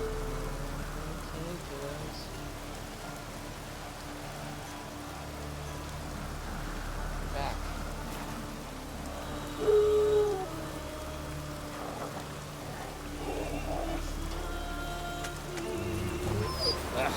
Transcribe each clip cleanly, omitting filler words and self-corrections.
Okay, kiddos. We're back. Ugh. Wish you could see that.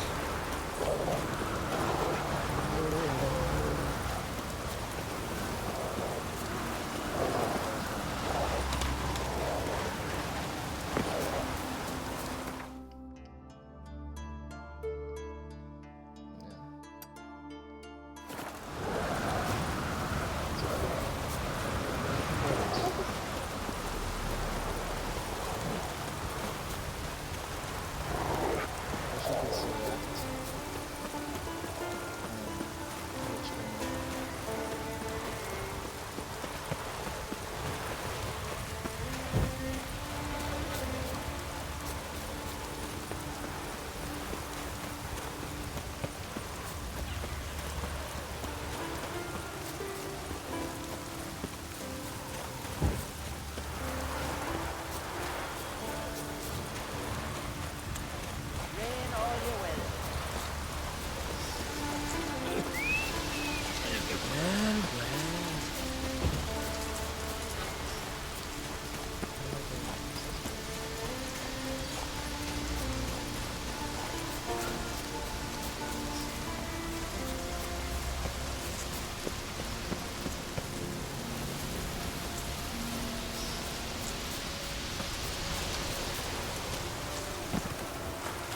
Full screen. Rain all your weather.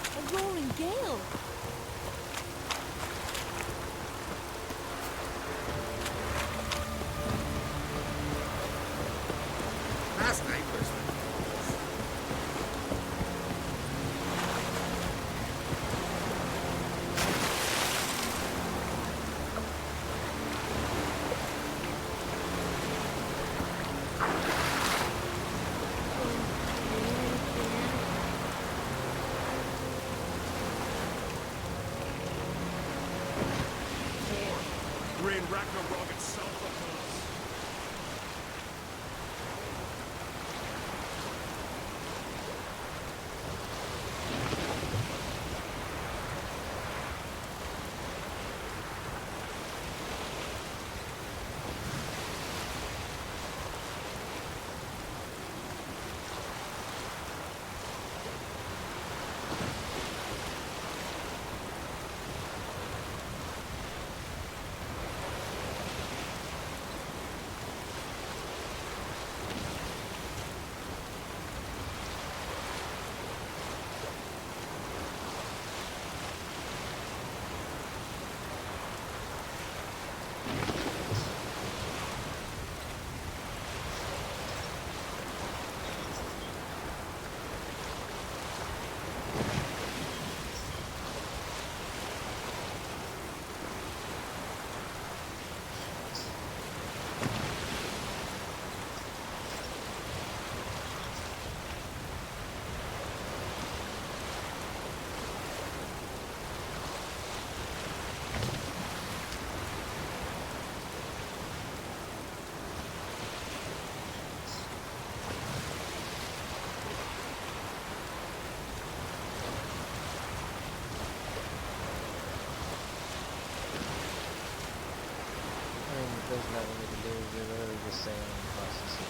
A roaring gale. Last night was Rain Ragnarok itself upon us. There's nothing we can do. We're literally just sailing across the sea.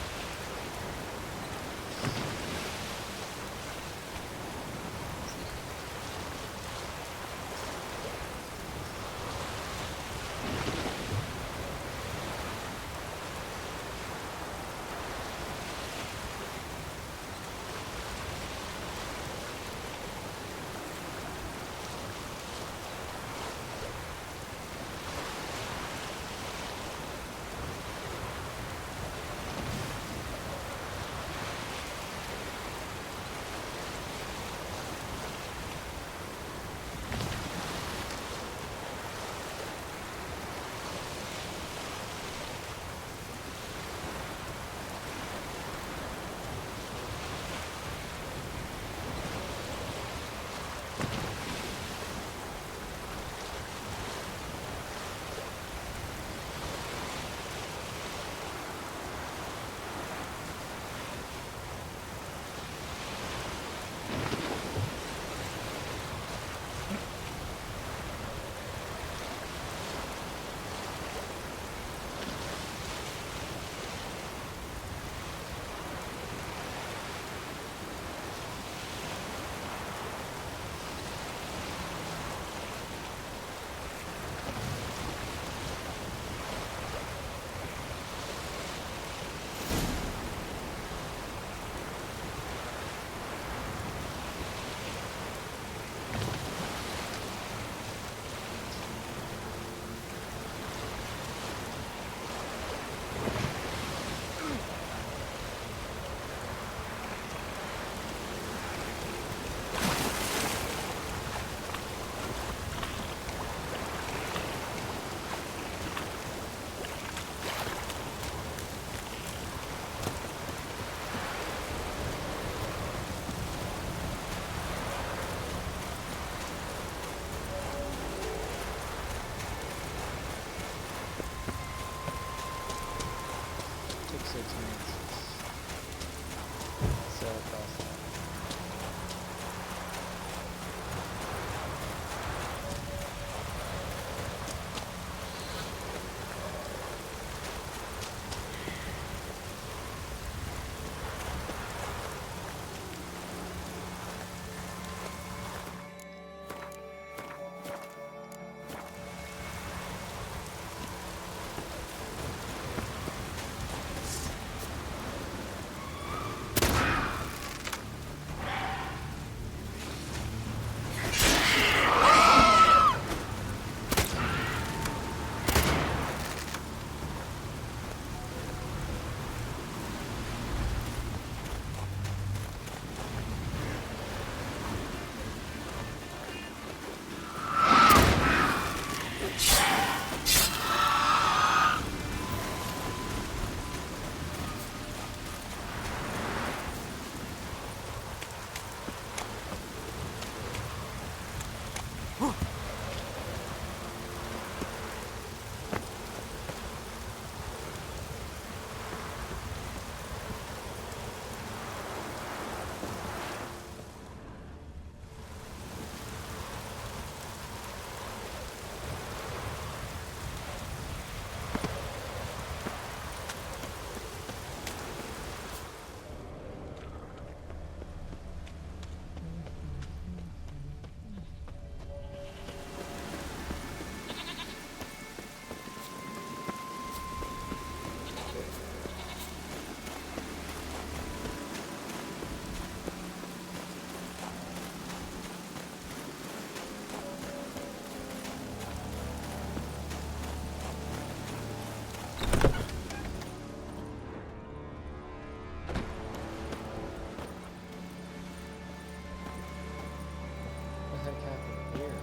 heck happened here?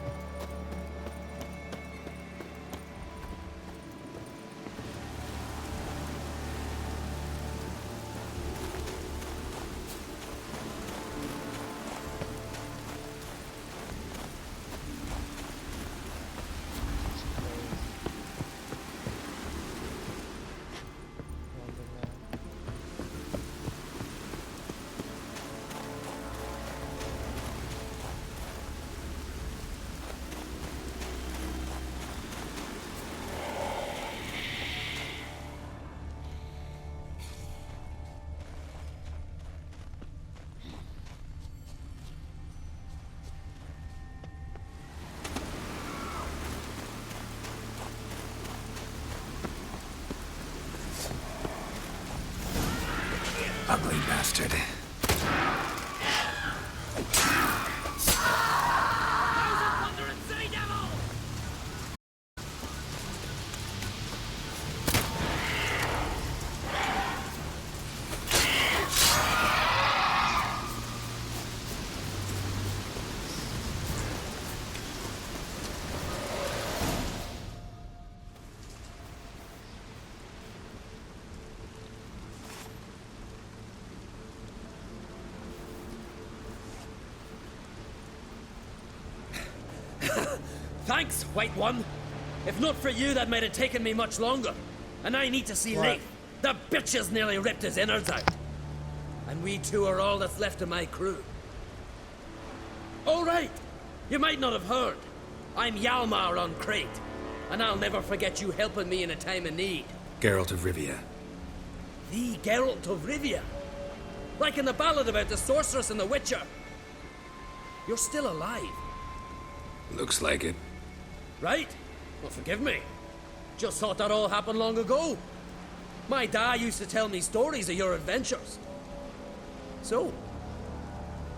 It's crazy. Wonder Man. Ugly bastard. Thanks, White One. If not for you, that might have taken me much longer. And I need to see What? Leif. The bitch has nearly ripped his innards out. And we two are all that's left of my crew. All right. You might not have heard. I'm Hjalmar on Crete. And I'll never forget you helping me in a time of need. Geralt of Rivia. The Geralt of Rivia. Like in the ballad about the sorceress and the witcher. You're still alive, Looks like it. right? Well, forgive me. Just thought that all happened long ago. My dad used to tell me stories of your adventures. So,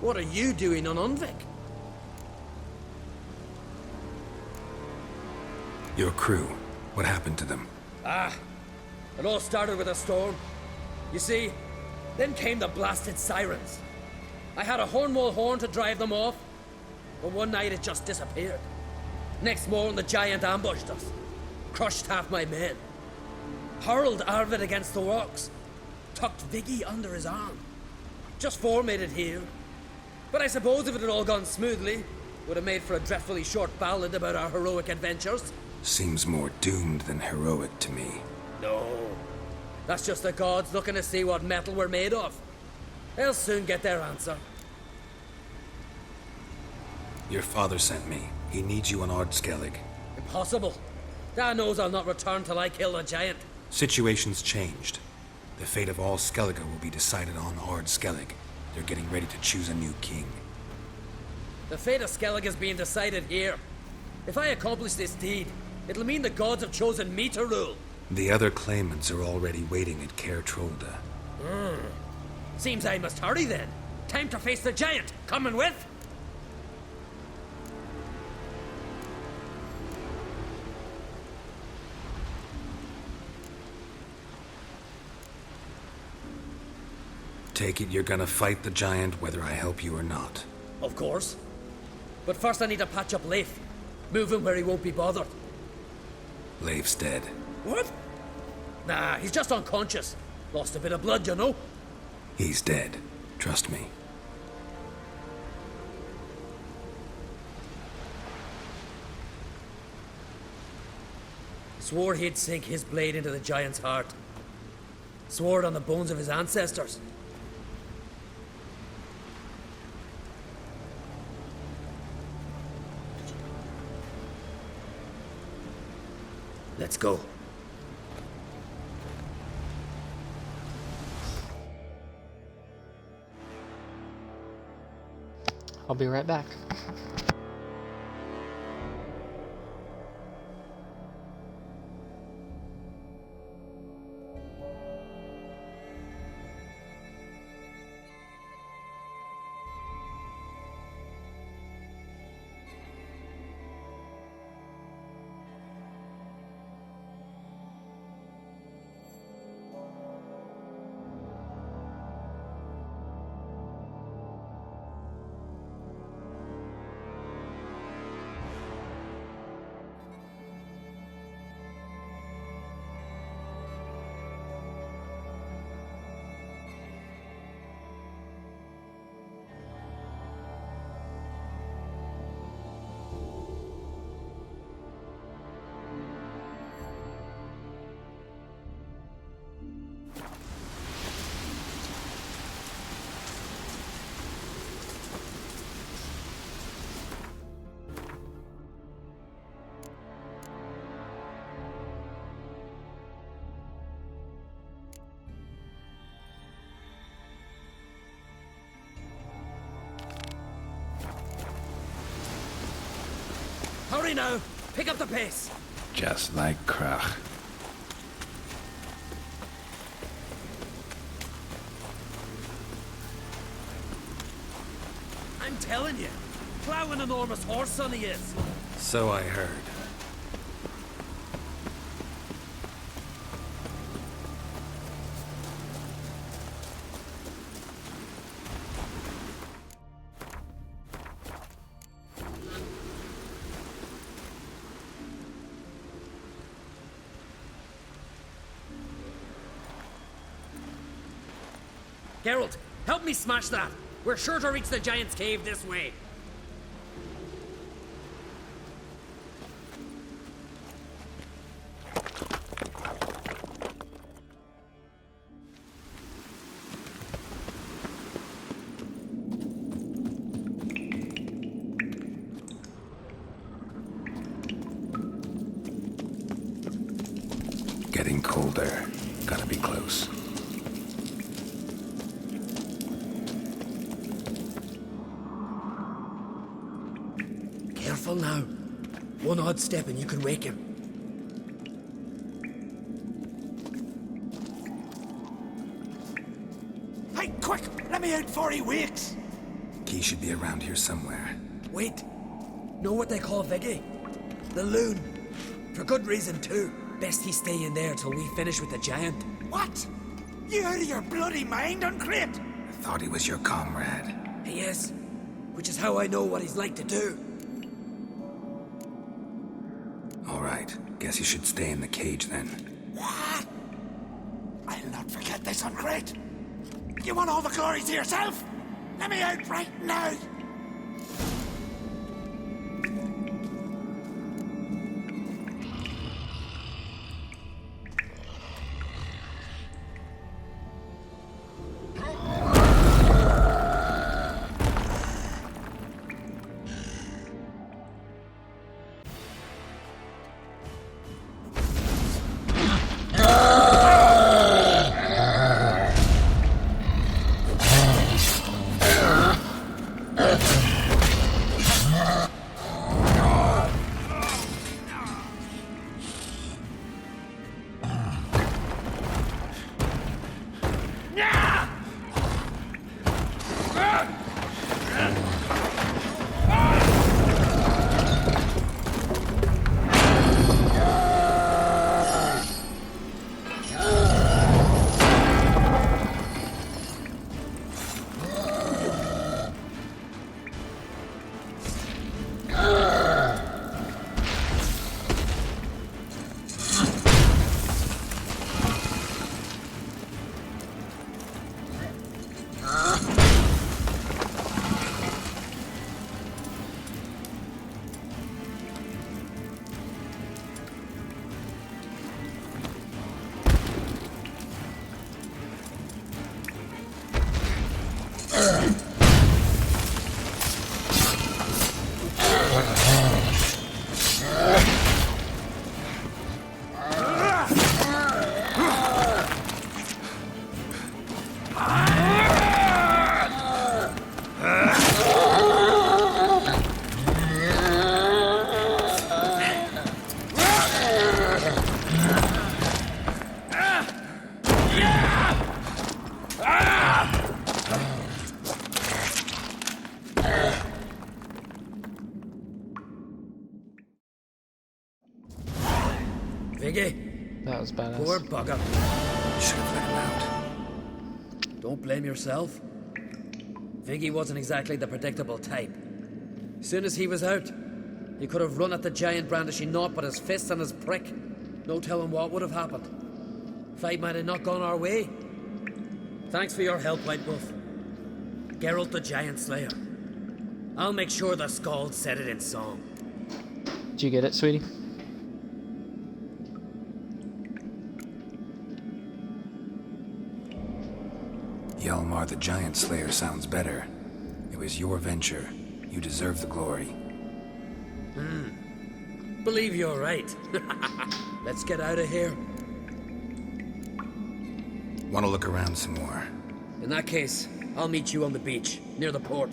what are you doing on Unvik? Your crew. What happened to them? It all started with a storm. You see, then came the blasted sirens. I had a Hornwall horn to drive them off, but one night it just disappeared. Next morning, the giant ambushed us, crushed half my men, hurled Arvid against the rocks, tucked Viggy under his arm. Just four made it here. But I suppose if it had all gone smoothly, would have made for a dreadfully short ballad about our heroic adventures. Seems more doomed than heroic to me. No. That's just the gods looking to see what metal we're made of. They'll soon get their answer. Your father sent me. He needs you on Ard Skellig. Impossible. Dad knows I'll not return till I kill the giant. Situation's changed. The fate of all Skellige will be decided on Ard Skellig. They're getting ready to choose a new king. The fate of Skellig is being decided here. If I accomplish this deed, it'll mean the gods have chosen me to rule. The other claimants are already waiting at Caer Trolda. Seems I must hurry then. Time to face the giant. Coming with? Take it you're gonna fight the giant whether I help you or not. Of course. But first I need to patch up Leif. Move him where he won't be bothered. Leif's dead. What? Nah, he's just unconscious. Lost a bit of blood, you know. He's dead. Trust me. Swore he'd sink his blade into the giant's heart. Swore it on the bones of his ancestors. Let's go. I'll be right back. Hurry now! Pick up the pace! Just like Krach. I'm telling you, plow an enormous horse son he is. So I heard. Geralt, help me smash that! We're sure to reach the Giant's Cave this way. Getting colder. Gotta be close. Careful now. One odd step and you can wake him. Hey, quick! Let me out before he wakes! Key should be around here somewhere. Wait. Know what they call Viggy? The loon. For good reason too. Best he stay in there till we finish with the Giant. What? You out of your bloody mind, Uncrate? I thought he was your comrade. He is. Which is how I know what he's like to do. All right. Guess you should stay in the cage then. What? I'll not forget this, Uncrate. You want all the glory to yourself? Let me out right now! Viggy, That was badass. poor bugger. Should have let him out. Don't blame yourself. Viggy wasn't exactly the predictable type. Soon as he was out, he could have run at the Giant brandishing naught but his fists and his prick. No telling what would have happened. Fight might have not gone our way. Thanks for your help, White Wolf. Geralt the Giant Slayer. I'll make sure the Skald said it in song. Did you get it, sweetie? Hjalmar the Giant Slayer sounds better. It was your venture. You deserve the glory. Believe you're right. Let's get out of here. Want to look around some more? In that case, I'll meet you on the beach, near the port.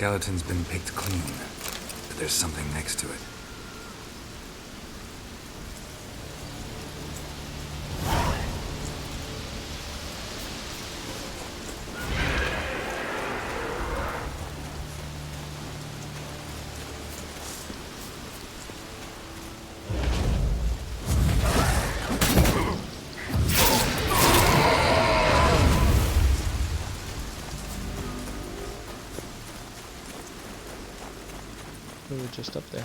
skeleton's been picked clean, but there's something next to it. We were just up there.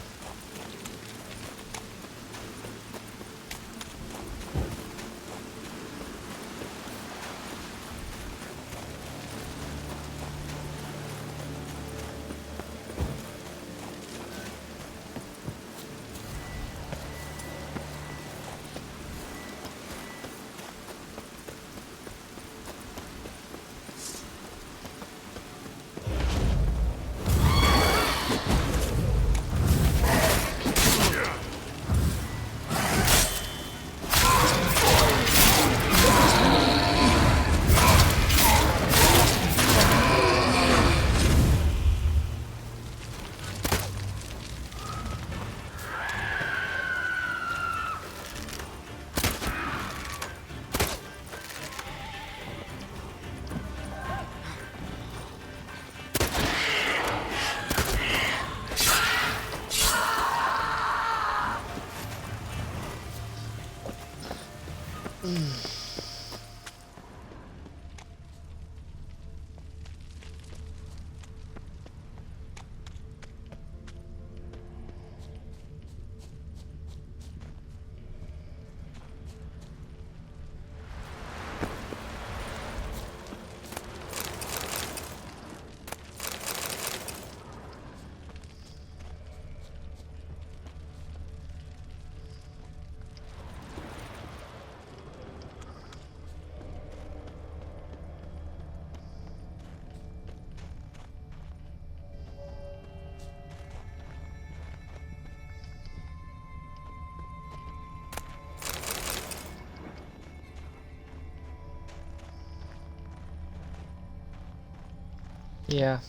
Yeah.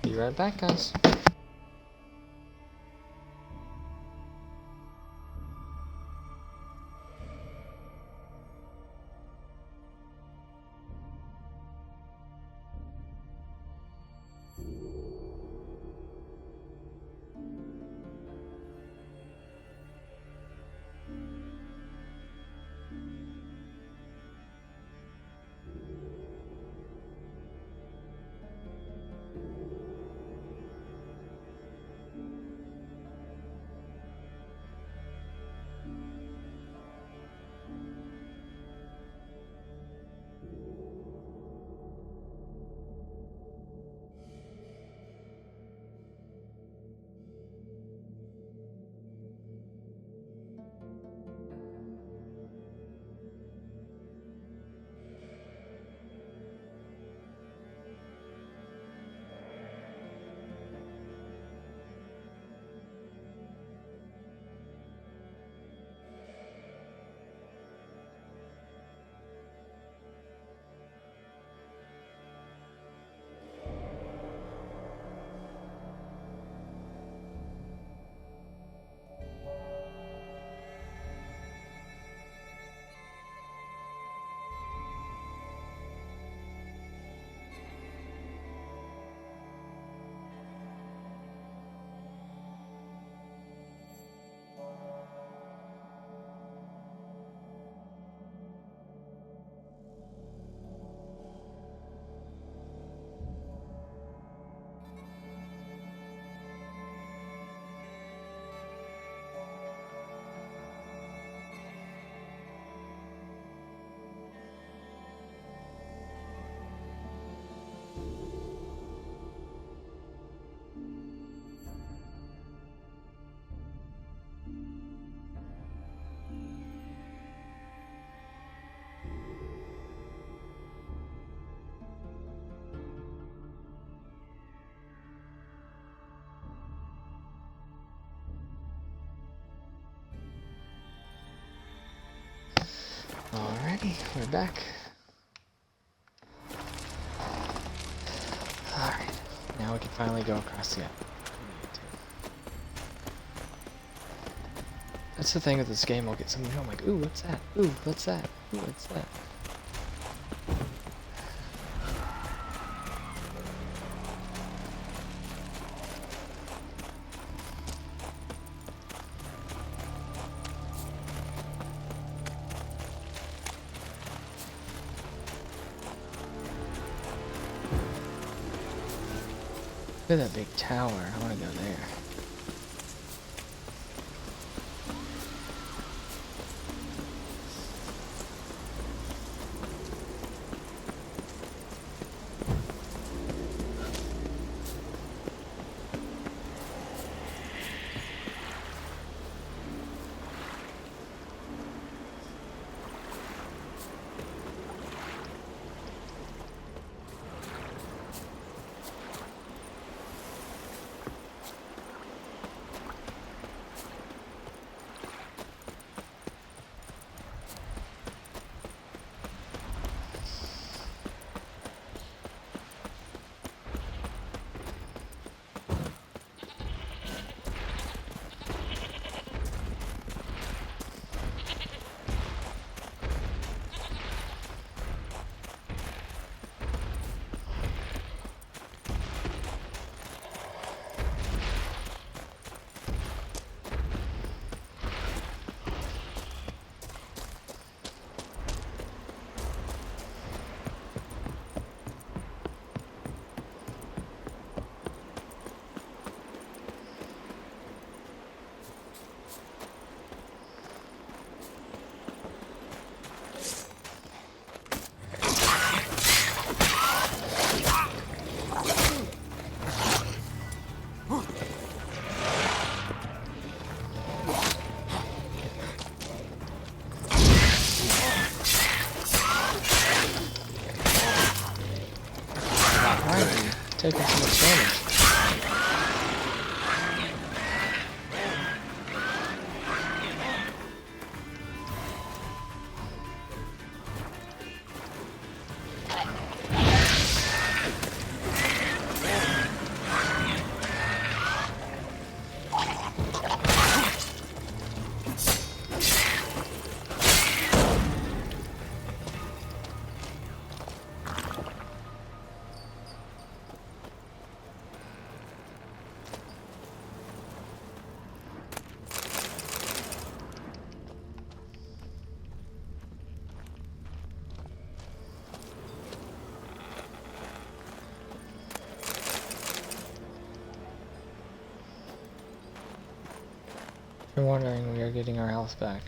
Be right back, guys. Alrighty, we're back. Alright, now we can finally go across the island. That's the thing with this game, I'll get something, I'm like, ooh, what's that? Ooh, what's that? Ooh, what's that? Look at that big tower, I want to go there. Taking so much damage. You're wondering, we are getting our health back.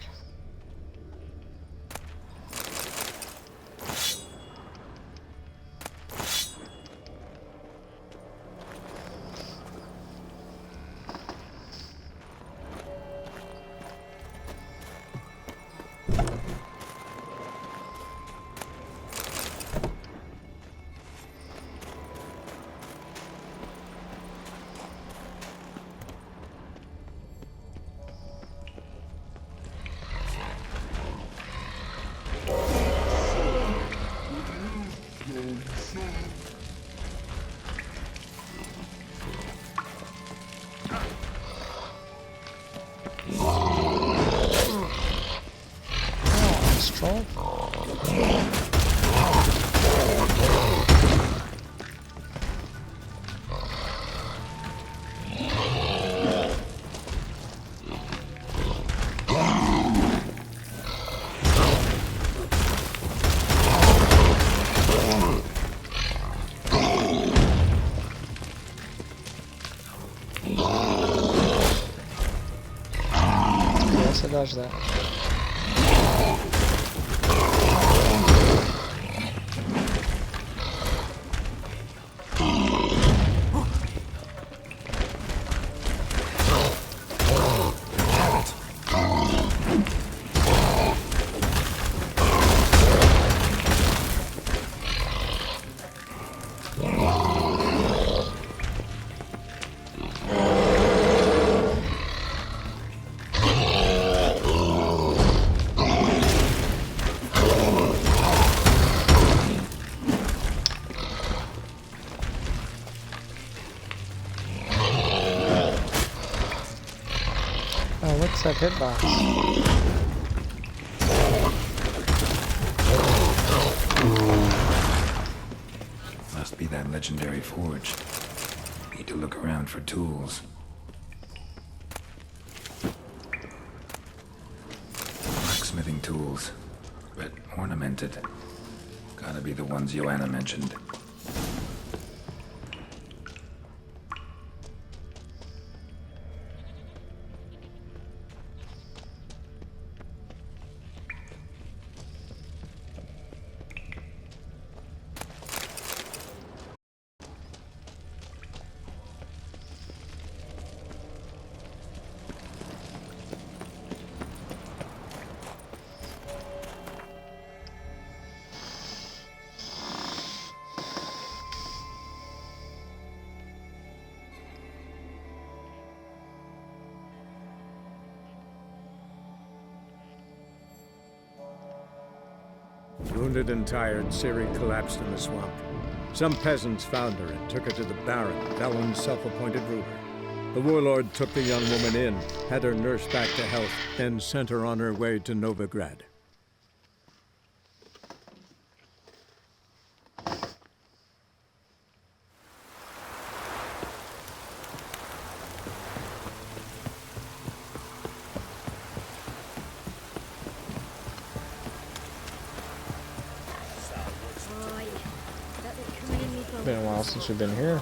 Troll? Yes, I dodged that. What's that hitbox? Must be that legendary forge. Need to look around for tools. Blacksmithing tools, but ornamented. Gotta be the ones Joanna mentioned. Wounded and tired, Ciri collapsed in the swamp. Some peasants found her and took her to the Baron, Valen's self-appointed ruler. The warlord took the young woman in, had her nursed back to health, then sent her on her way to Novigrad. Been a while since we've been here.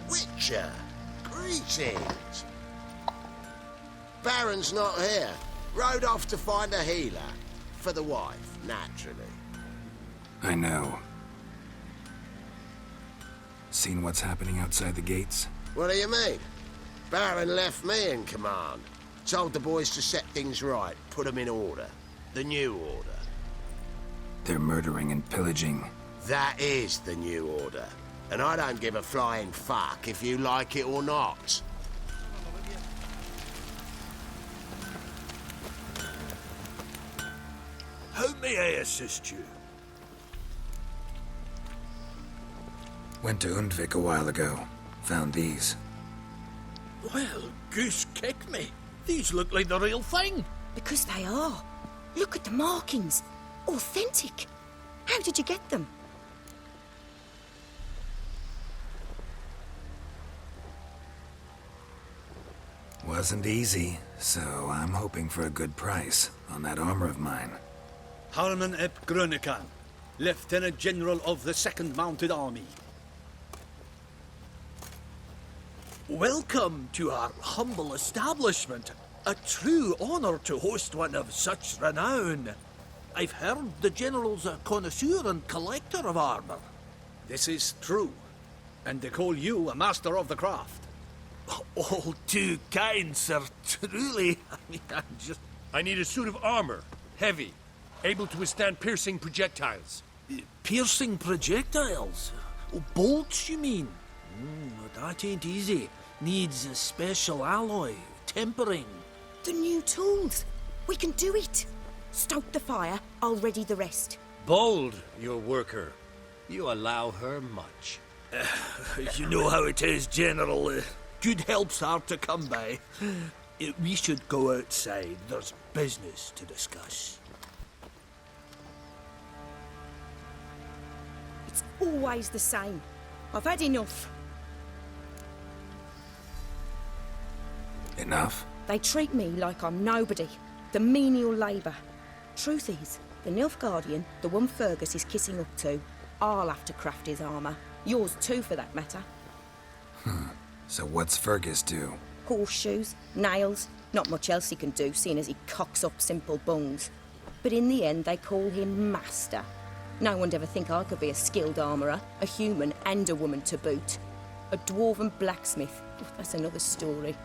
Witcher, greetings. Baron's not here. Rode off to find a healer. For the wife, naturally. I know. Seen what's happening outside the gates? What do you mean? Baron left me in command. Told the boys to set things right, put them in order. The new order. They're murdering and pillaging. That is the new order. And I don't give a flying fuck if you like it or not. How may I assist you? Went to Undvik a while ago. Found these. Well, goose kick me. These look like the real thing. Because they are. Look at the markings. Authentic. How did you get them? Wasn't easy, so I'm hoping for a good price on that armor of mine. Harman ep Grönekan, Lieutenant General of the 2nd Mounted Army. Welcome to our humble establishment. A true honor to host one of such renown. I've heard the General's a connoisseur and collector of armor. This is true, and they call you a master of the craft. All too kind, sir. Truly. I need a suit of armor. Heavy. Able to withstand piercing projectiles. Piercing projectiles? Oh, bolts, you mean? That ain't easy. Needs a special alloy. Tempering. The new tools. We can do it. Stoke the fire, I'll ready the rest. Bold, your worker. You allow her much. You know how it is, General. Good help's hard to come by. We should go outside. There's business to discuss. It's always the same. I've had enough. Enough? They treat me like I'm nobody. The menial labour. Truth is, the Nilfgaardian, the one Fergus is kissing up to, I'll have to craft his armour. Yours too, for that matter. So what's Fergus do? Horseshoes, nails, not much else he can do, seeing as he cocks up simple bungs. But in the end, they call him Master. No one'd ever think I could be a skilled armourer, a human and a woman to boot. A dwarven blacksmith. Oh, that's another story.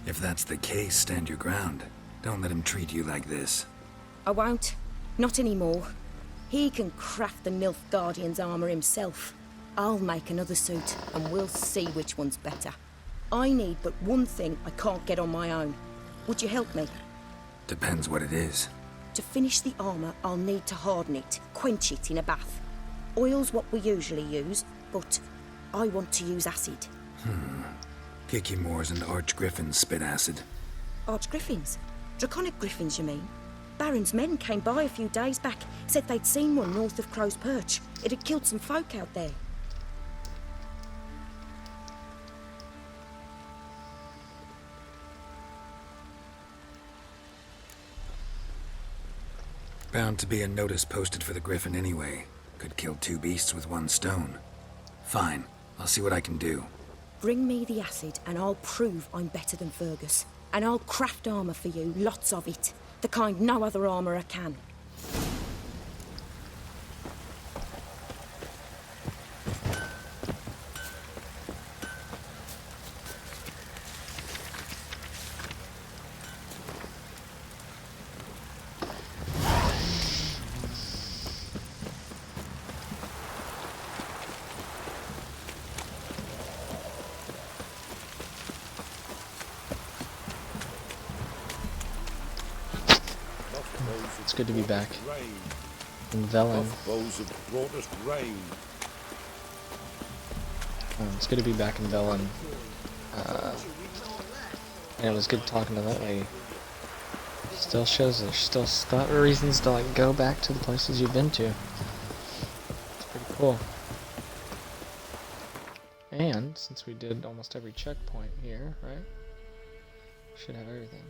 If that's the case, stand your ground. Don't let him treat you like this. I won't. Not anymore. He can craft the Nilfgaardian's armour himself. I'll make another suit, and we'll see which one's better. I need but one thing I can't get on my own. Would you help me? Depends what it is. To finish the armour, I'll need to harden it, quench it in a bath. Oil's what we usually use, but I want to use acid. Kikimoors and Archgriffins spit acid. Archgriffins? Draconic griffins, you mean? Baron's men came by a few days back, said they'd seen one north of Crow's Perch. It had killed some folk out there. Bound to be a notice posted for the Griffin anyway. Could kill two beasts with one stone. Fine, I'll see what I can do. Bring me the acid and I'll prove I'm better than Fergus. And I'll craft armour for you, lots of it. The kind no other armourer can. It's good to be back in Velen. It's good to be back in Velen. And it was good talking to that lady. Still shows there's still reasons to like go back to the places you've been to. It's pretty cool. And since we did almost every checkpoint here, right? Should have everything.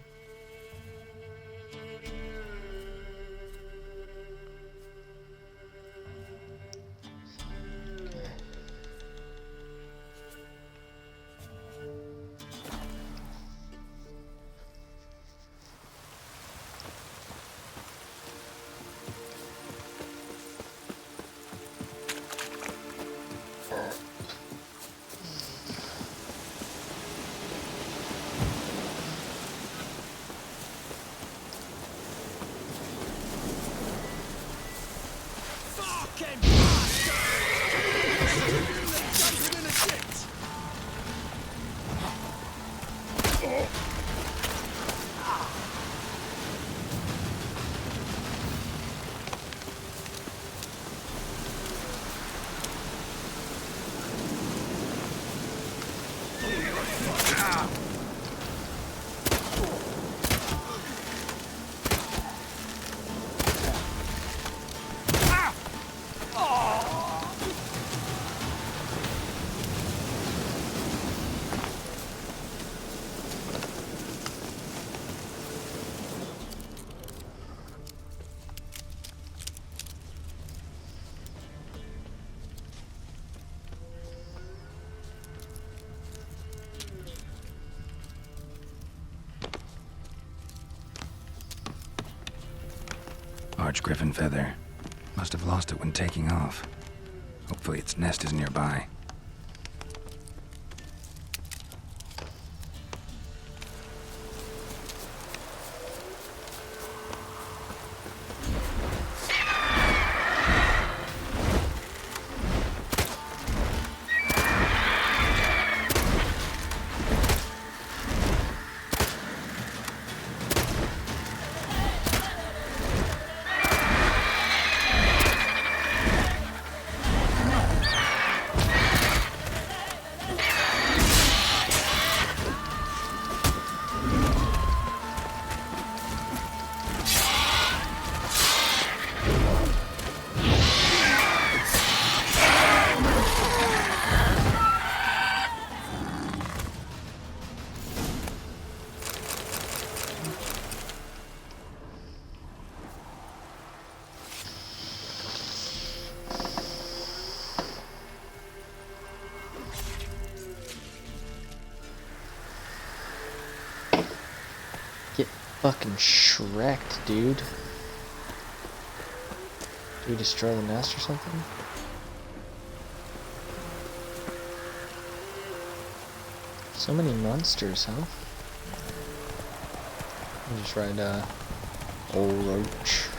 Archgriffin feather. Must have lost it when taking off. Hopefully its nest is nearby. fucking Shrek'd, dude. Do we destroy the nest or something? So many monsters, huh? I'll just ride, Old Roach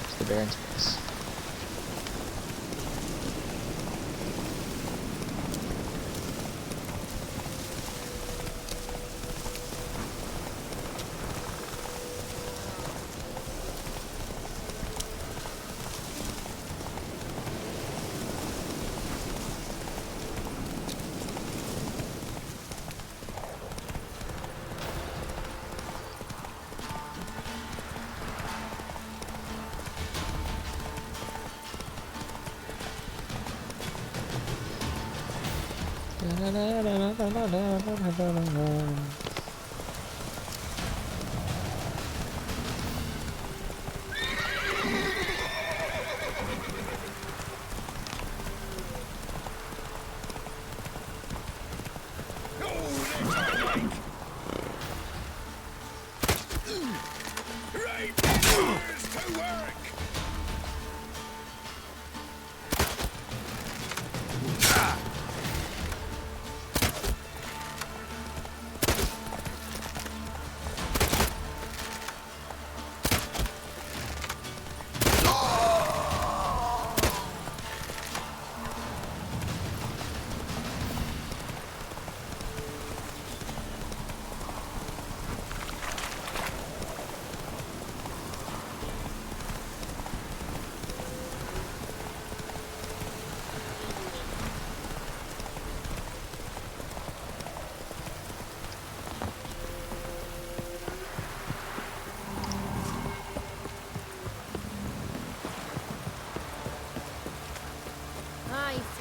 to the Baron's place.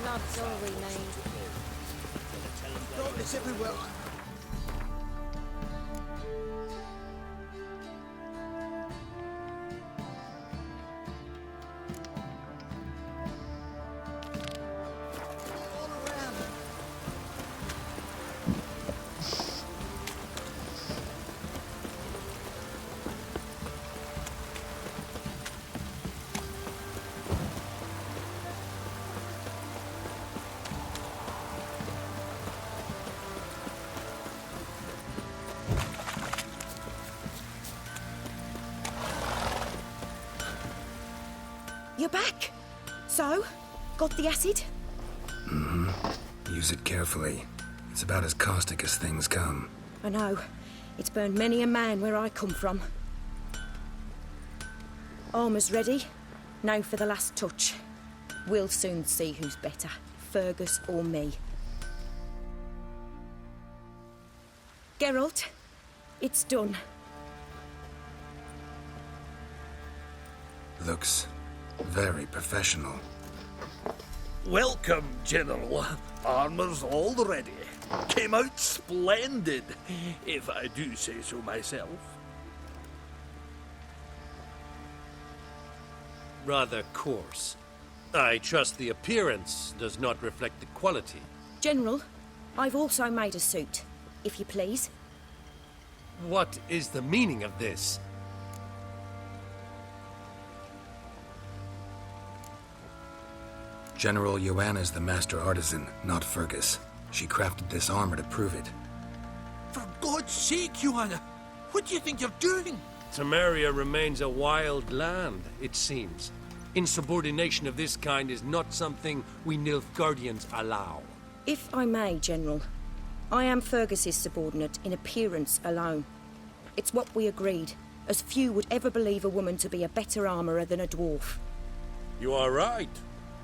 That's all we need. Darkness everywhere. You're back. So, got the acid? Mm-hmm. Use it carefully. It's about as caustic as things come. I know. It's burned many a man where I come from. Armour's ready. Now for the last touch. We'll soon see who's better, Fergus or me. Geralt, it's done. Looks very professional. Welcome, General. Armour's all ready. Came out splendid, if I do say so myself. Rather coarse. I trust the appearance does not reflect the quality. General, I've also made a suit, if you please. What is the meaning of this? General Joanna's the master artisan, not Fergus. She crafted this armor to prove it. For God's sake, Joanna, what do you think you're doing? Temeria remains a wild land, it seems. Insubordination of this kind is not something we Nilfgaardians allow. If I may, General, I am Fergus's subordinate in appearance alone. It's what we agreed, as few would ever believe a woman to be a better armourer than a dwarf. You are right.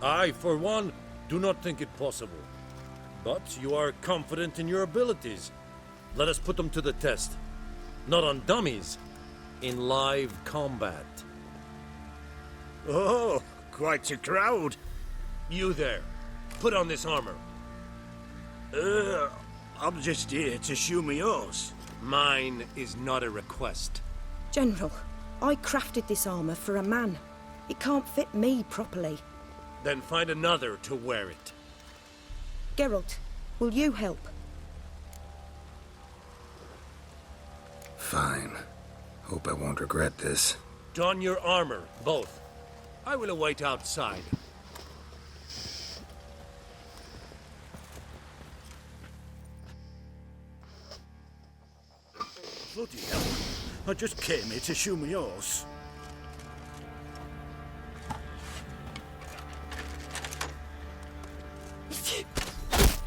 I, for one, do not think it possible. But you are confident in your abilities. Let us put them to the test. Not on dummies, in live combat. Oh, quite a crowd. You there, put on this armor. I'm just here to show me yours. Mine is not a request. General, I crafted this armour for a man. It can't fit me properly. Then find another to wear it. Geralt, will you help? Fine. Hope I won't regret this. Don your armor, both. I will await outside. Bloody hell. I just came here to show me horse.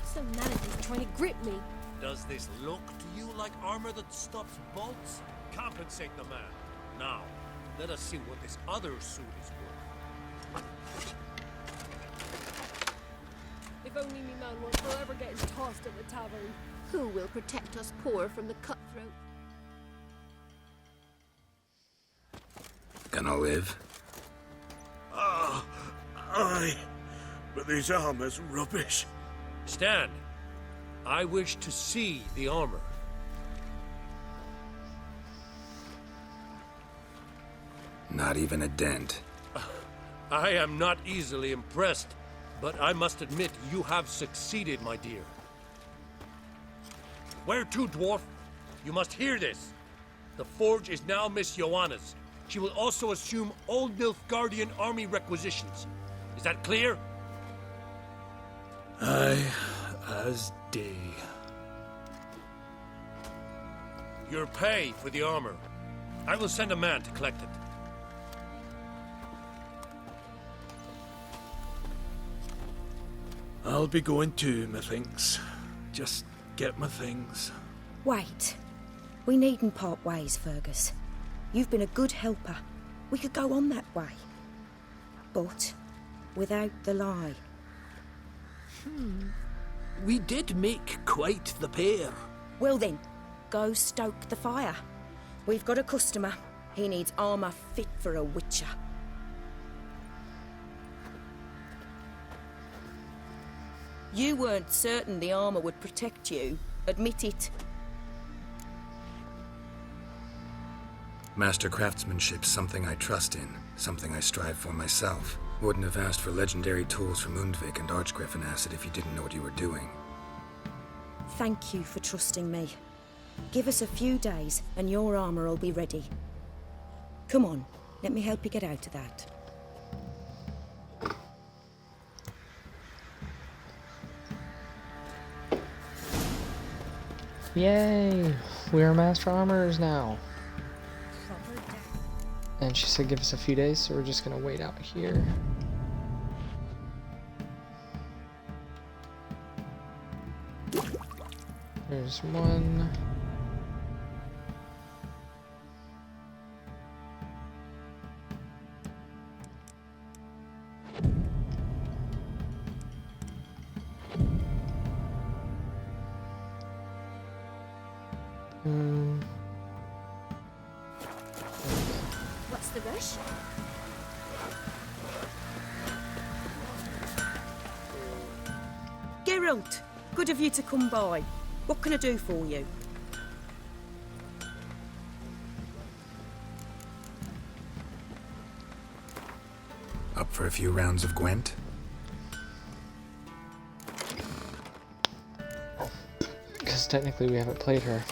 Some manager's trying to grip me. Does this look to you like armor that stops bolts? Compensate the man. Now, let us see what this other suit is worth. If only me man weren't forever getting tossed at the tavern. Who will protect us poor from the cutthroat? Gonna live? Ah, aye. But this armor's rubbish. Stand. I wish to see the armor. Not even a dent. I am not easily impressed, but I must admit you have succeeded, my dear. Where to, dwarf? You must hear this. The forge is now Miss Joanna's. She will also assume Old Nilfgaardian army requisitions. Is that clear? Aye, as day. Your pay for the armor. I will send a man to collect it. I'll be going too, methinks. Just get my things. Wait. We needn't part ways, Fergus. You've been a good helper. We could go on that way. But without the lie. We did make quite the pair. Well then, go stoke the fire. We've got a customer. He needs armour fit for a witcher. You weren't certain the armour would protect you. Admit it. Master craftsmanship's something I trust in, something I strive for myself. Wouldn't have asked for legendary tools from Undvik and Archgriffin Acid if you didn't know what you were doing. Thank you for trusting me. Give us a few days and your armour will be ready. Come on, let me help you get out of that. Yay! We are master armorers now. And she said give us a few days, so we're just gonna wait out here. There's one. What's the rush? Geralt, good of you to come by. What can I do for you? Up for a few rounds of Gwent? Because technically we haven't played her.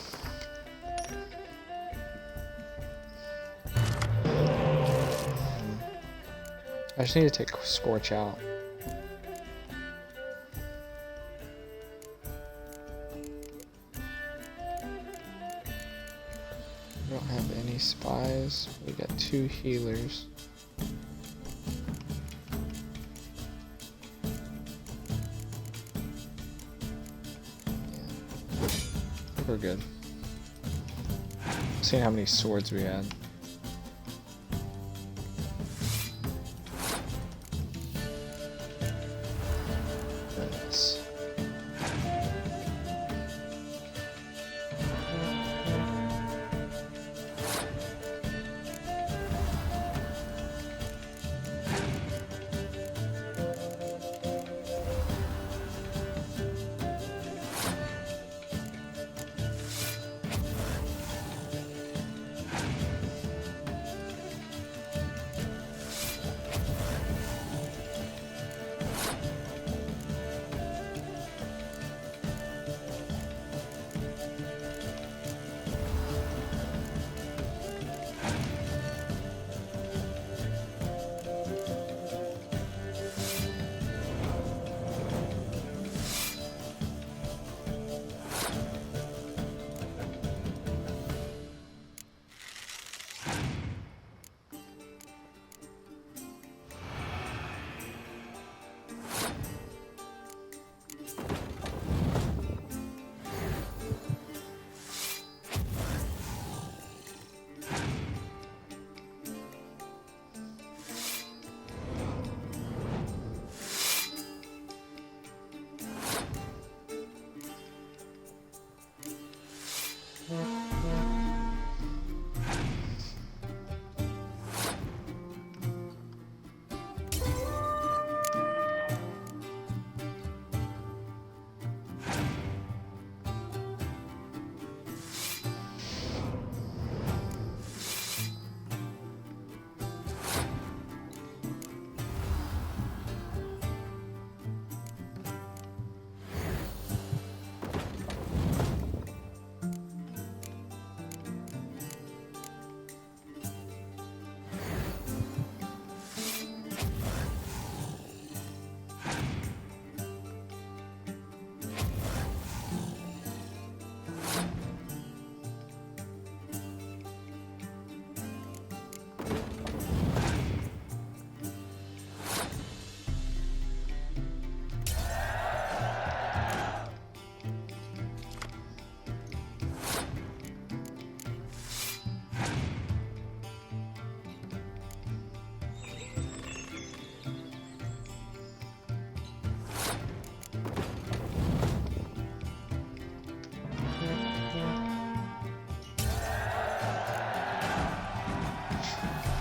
I just need to take Scorch out. We don't have any spies. We got 2 healers. Yeah. We're good. Seeing how many swords we had. Nice.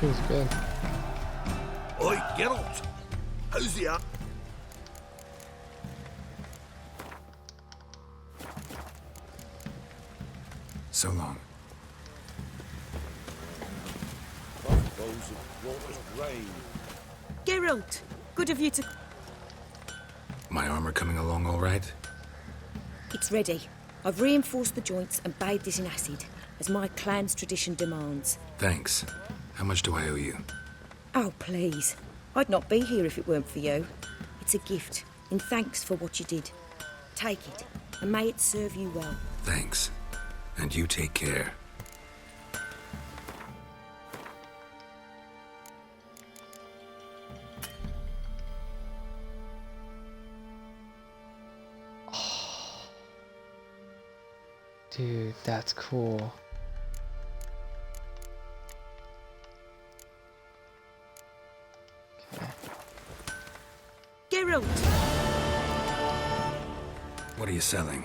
He's good. Oi, Geralt! How's the up? So long. Geralt, good of you to... My armor coming along all right? It's ready. I've reinforced the joints and bathed it in acid, as my clan's tradition demands. Thanks. How much do I owe you? Oh, please. I'd not be here if it weren't for you. It's a gift, in thanks for what you did. Take it, and may it serve you well. Thanks. And you take care. Dude, that's cool. Okay. Geralt! What are you selling?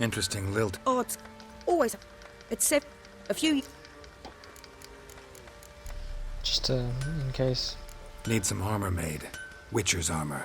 Interesting lilt. Odds. Always. Except a few... Just in case. Need some armor made. Witcher's armor.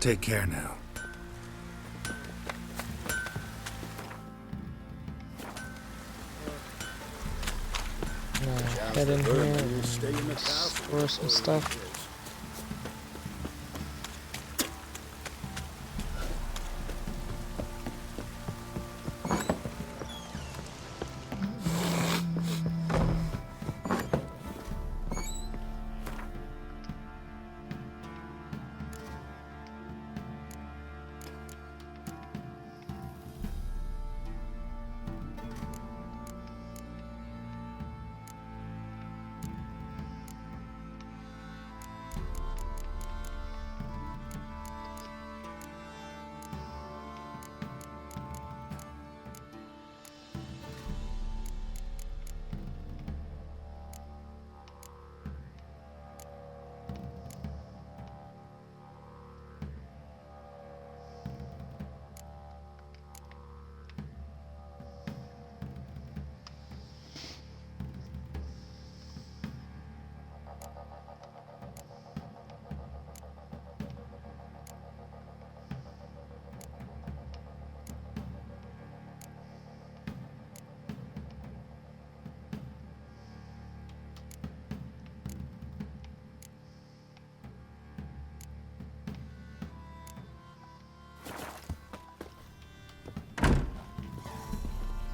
Take care now. Head in here and store some stuff.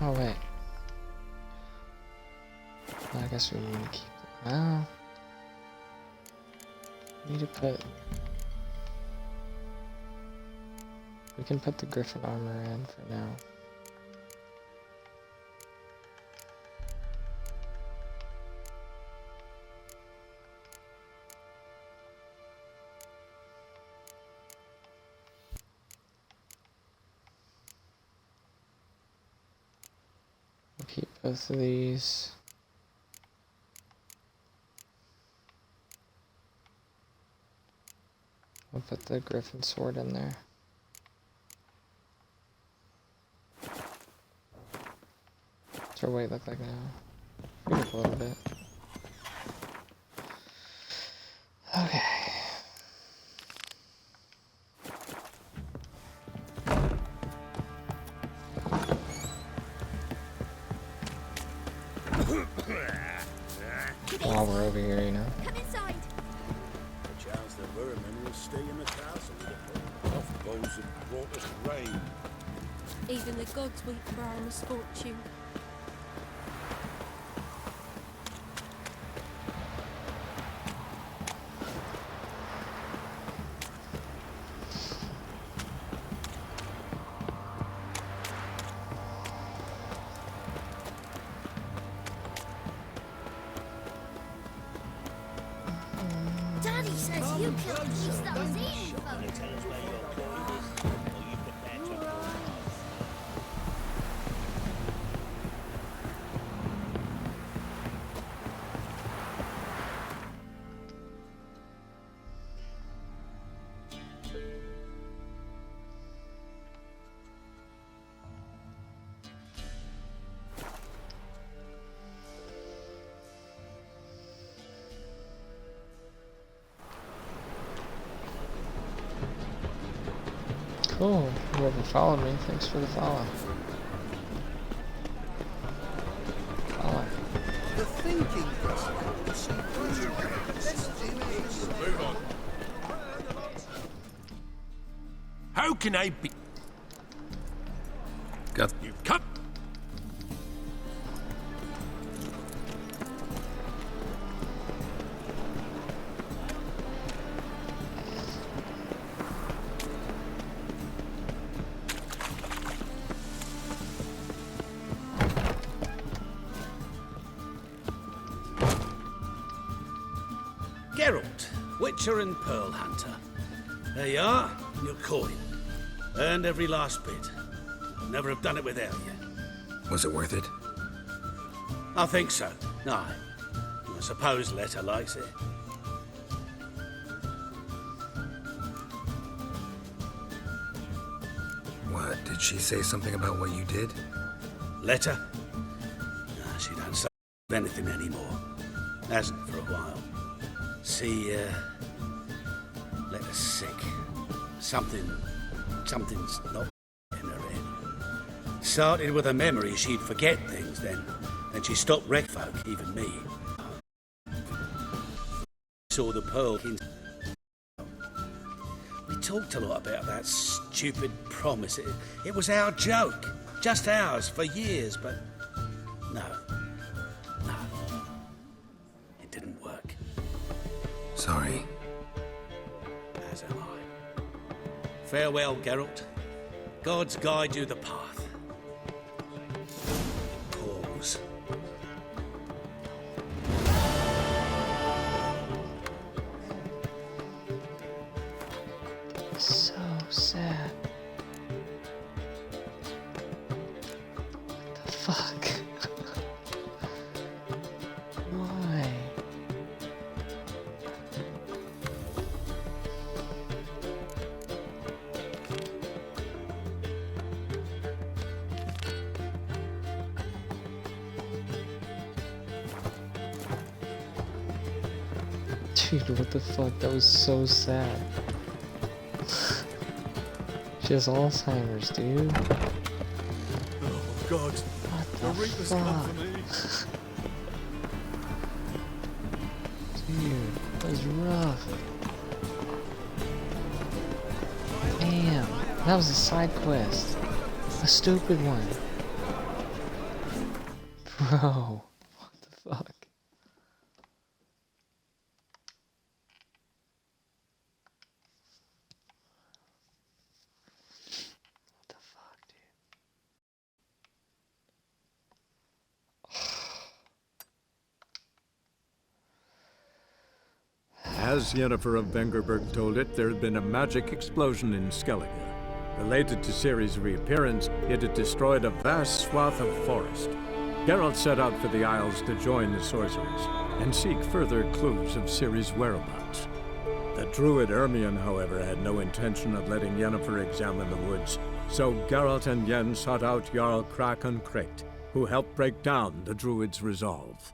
Oh wait. I guess we need to keep it. Well, we need to put. We can put the Griffin armor in for now. We'll keep both of these. We'll put the Griffin sword in there. What's our weight look like now? Pretty up a little bit. Okay. While we're over here, you know. Come inside. Perchance the vermin will stay in the castle. Off those who brought us rain. Even the gods weep for our misfortune. Daddy says you killed the beast that was eating folk. Cool. Whoever followed me, thanks for the follow. Follow. The thinking person. Let's do this. Move on. How can I be? Got You cut. Geralt, Witcher and Pearl Hunter. There you are, your coin. Earned every last bit. Never have done it without you. Was it worth it? I think so. Aye. I suppose Letta likes it. What, did she say something about what you did? Letta? Nah, she don't say anything anymore. Hasn't for a while. See, Letta's sick. Something's not in her head. Started with a memory she'd forget things, then she stopped wreck folk, even me. Saw the Pearl King. We talked a lot about that stupid promise. It was our joke. Just ours for years, but no. It didn't work. Sorry. As am I. Farewell, Geralt. Gods guide you the path. Pause. So sad. What the fuck? Why? Dude, what the fuck? That was so sad. She has Alzheimer's, dude. Oh, God. What the Reaper's come for fuck? me. Dude, that was rough. Damn, that was a side quest. A stupid one. Bro, what the fuck? What the fuck, dude? As Yennefer of Vengerberg told it, there had been a magic explosion in Skellige. Related to Ciri's reappearance, it had destroyed a vast swath of forest. Geralt set out for the Isles to join the sorcerers and seek further clues of Ciri's whereabouts. The druid Ermion, however, had no intention of letting Yennefer examine the woods, so Geralt and Yen sought out Jarl Krakon Krayt, who helped break down the druid's resolve.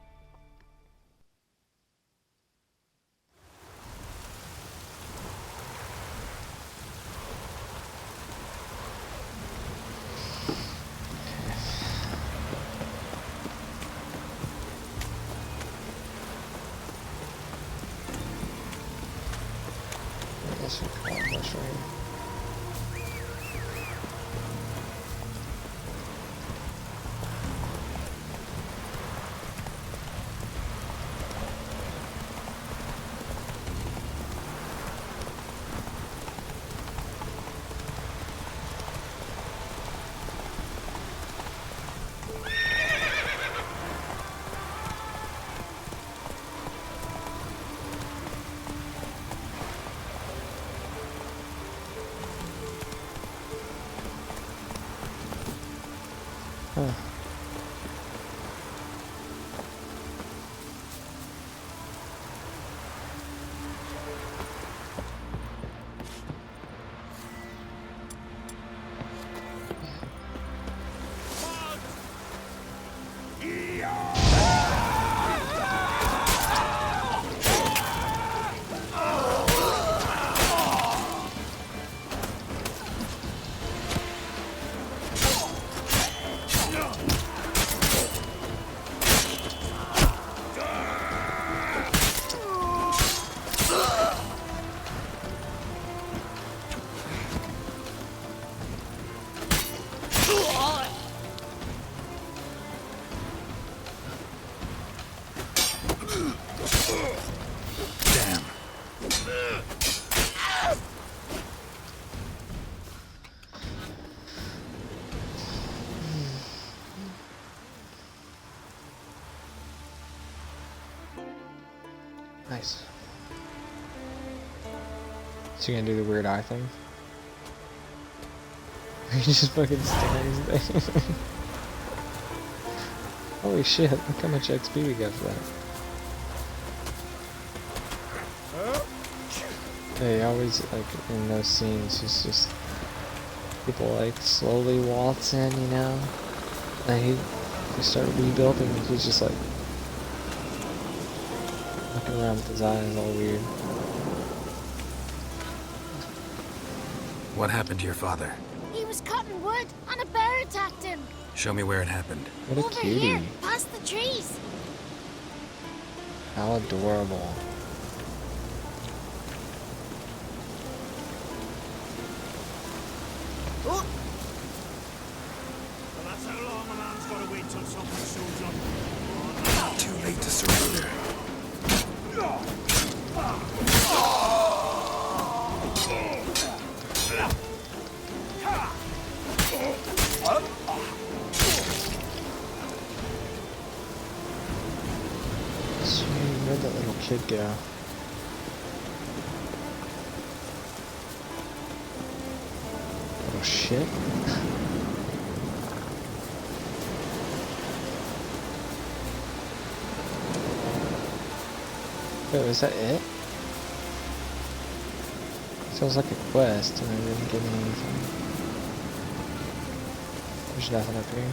I guess we call it this right here. Huh. Nice. So you gonna do the weird eye thing? He just fucking stands there. Holy shit, look how much XP we got for that. They always, like, in those scenes, it's just people, like, slowly waltz in, you know? They start rebuilding, and he's just, like, looking around with his eyes all weird. What happened to your father? He was cutting wood, and a bear attacked him. Show me where it happened. What a Over cutie. here, past the trees. How adorable. Well, that's how long a man's got to wait till something shows up. Too late to surrender. Sweet, where'd that little kid go? Little shit. Wait, was that it? Sounds like a quest and I didn't get anything. There's nothing up here.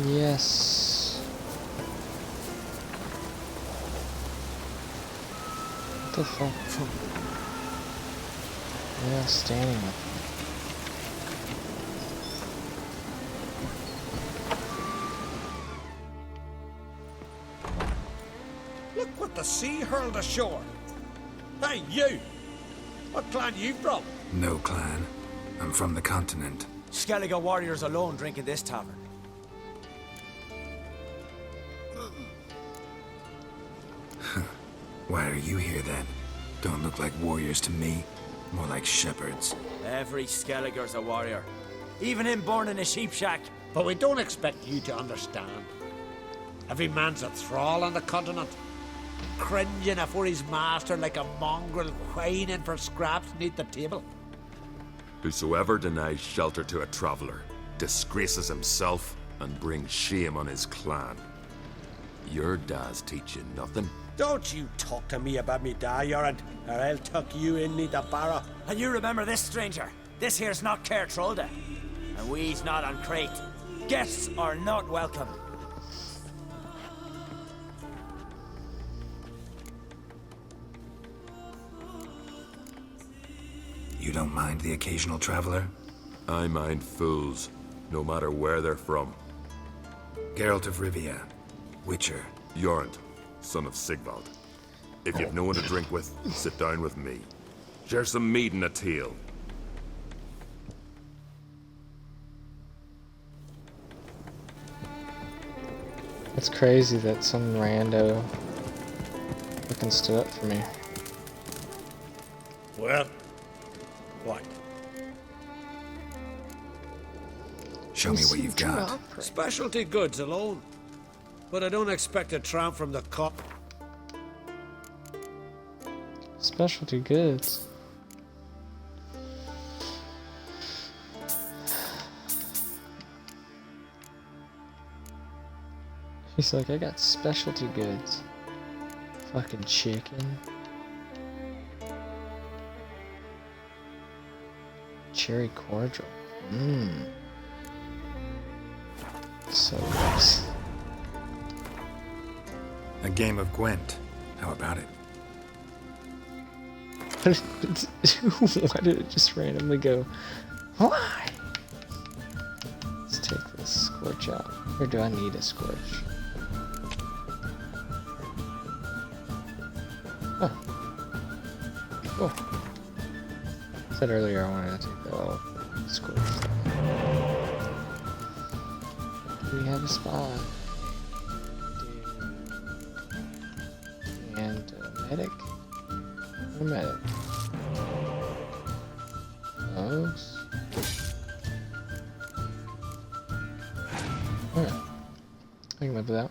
Yes. What the fuck? Yeah, standing up. Look what the sea hurled ashore. Hey, you! What clan you from? No clan. I'm from the continent. Skellige warriors alone drink in this tavern. Why are you here then? Don't look like warriors to me. More like shepherds. Every Skellige's a warrior. Even him born in a sheep shack. But we don't expect you to understand. Every man's a thrall on the continent, cringing afore his master like a mongrel whining for scraps neath the table. Whosoever denies shelter to a traveller disgraces himself and brings shame on his clan. Your da's teach you nothing. Don't you talk to me about me da, Yorand, or I'll tuck you in neath the barrow. And you remember this, stranger. This here's not Caer Trolde. And we's not on Crete. Guests are not welcome. You don't mind the occasional traveler? I mind fools, no matter where they're from. Geralt of Rivia, Witcher. Jorund, son of Sigvald. If you've no one to drink with, sit down with me. Share some mead and a tale. It's crazy that some rando fucking stood up for me. Well, what? Show me what you've got. Specialty goods alone. But I don't expect a tramp from the cup. Specialty goods. He's like, I got specialty goods. Fucking chicken. Cherry cordial. Mmm. So nice. A game of Gwent. How about it? Why did it just randomly go? Why? Let's take this scorch out. Or do I need a scorch? Oh. Cool. I said earlier I wanted to take that little scorch. Do we have a spot? And a medic? A medic. Close. Alright. I can live with that.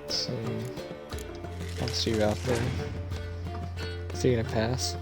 So, I'll see you out there. Is he gonna pass?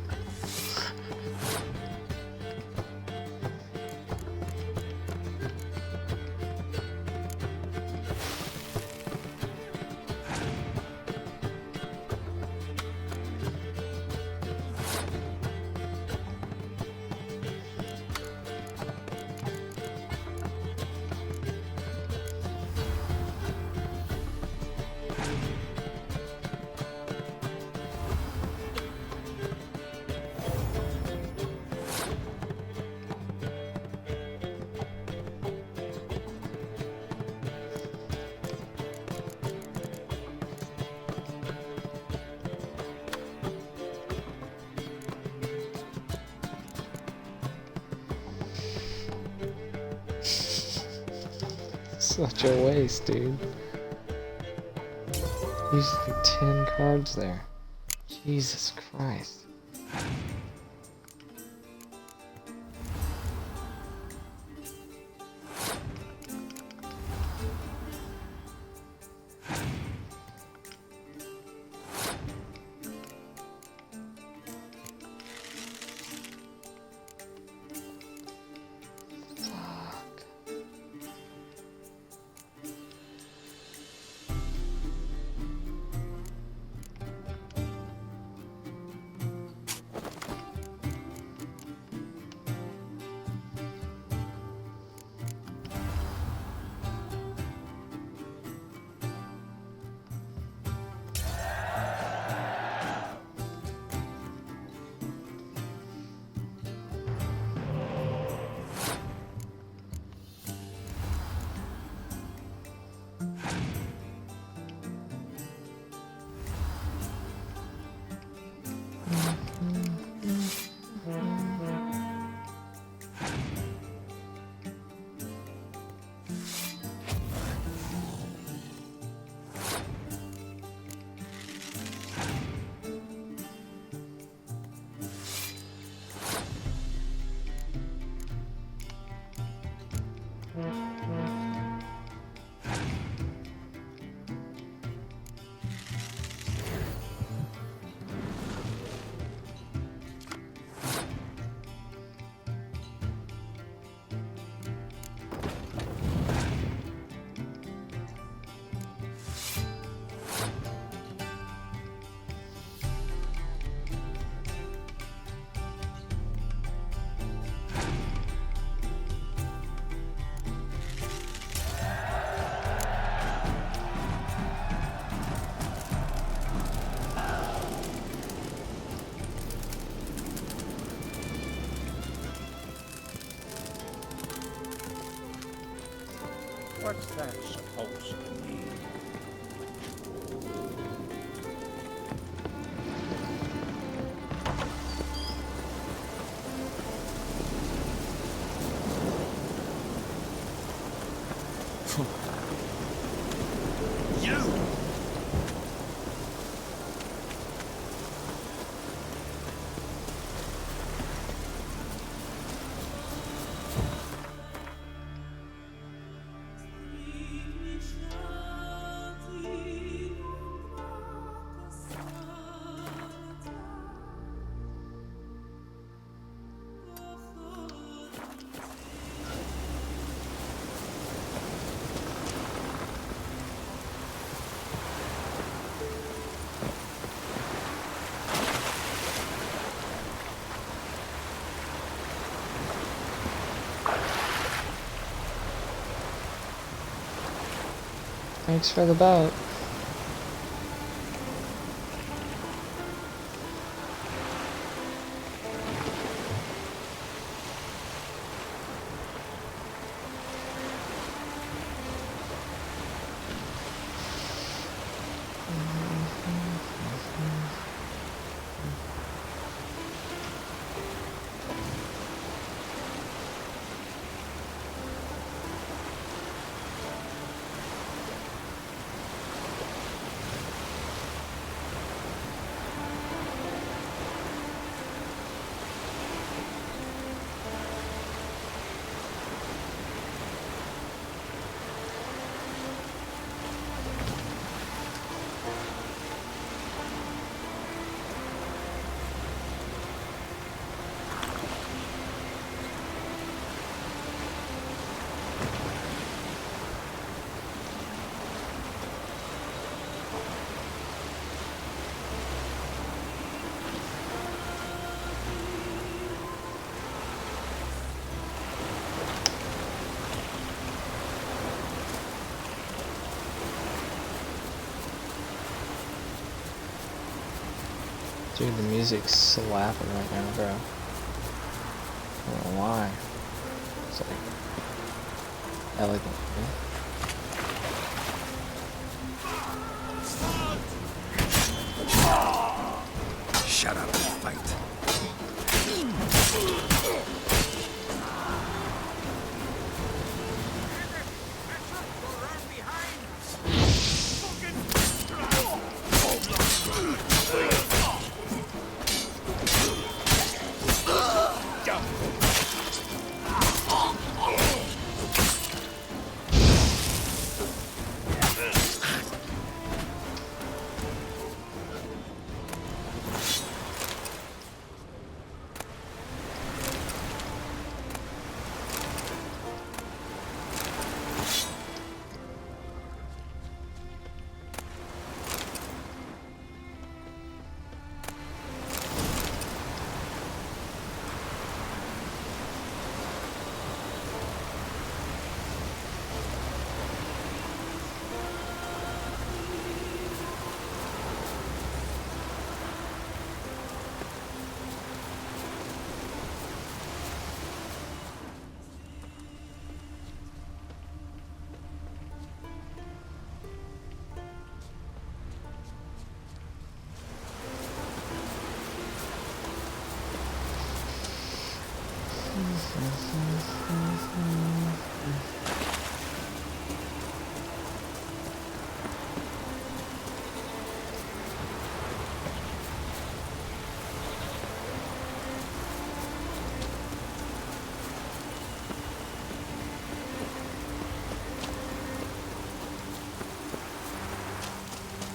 Such a waste, dude. Used like 10 cards there. Jesus Christ. What's that supposed to mean? Thanks for the boat. Dude, the music's slapping right now, bro. I don't know why. It's like elegant, man. Shut up and fight.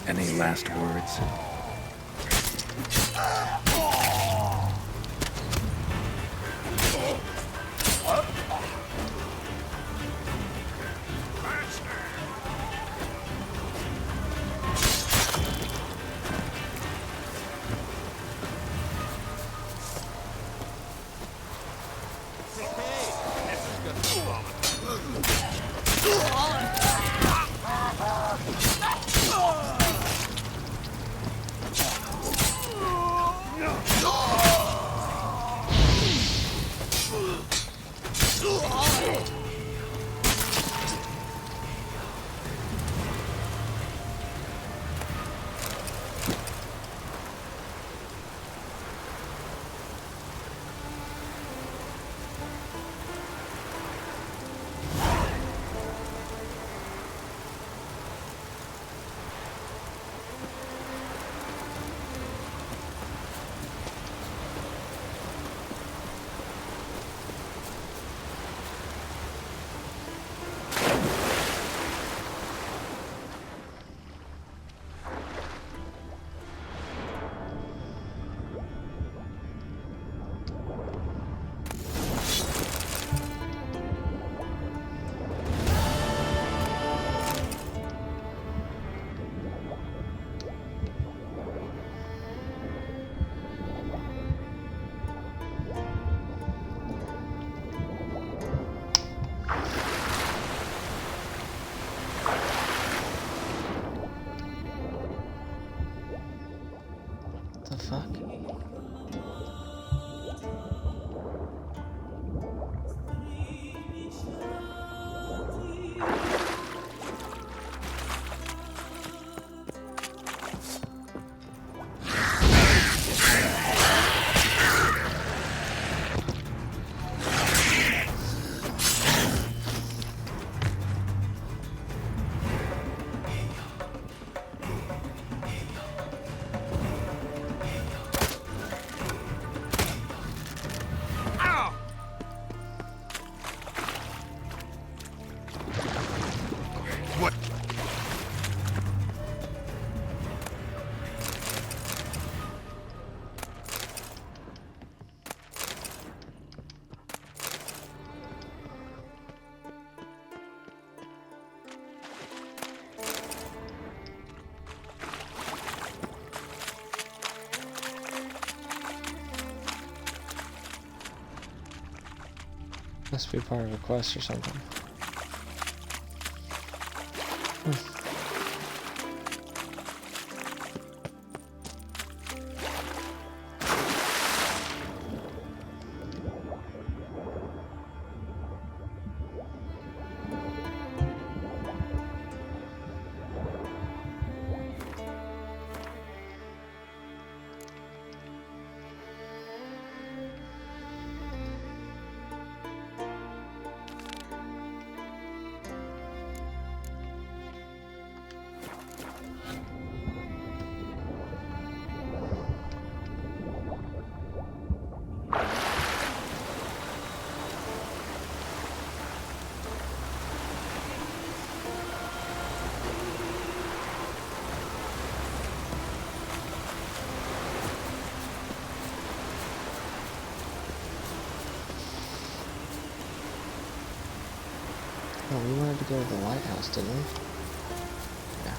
Any last words? The fuck? Must be part of a quest or something. Oh, we wanted to go to the lighthouse, didn't we? Yeah.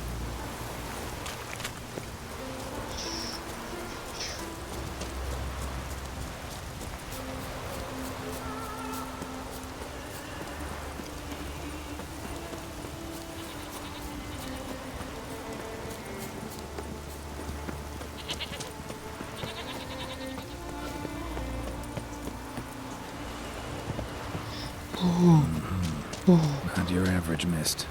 Not your average mist.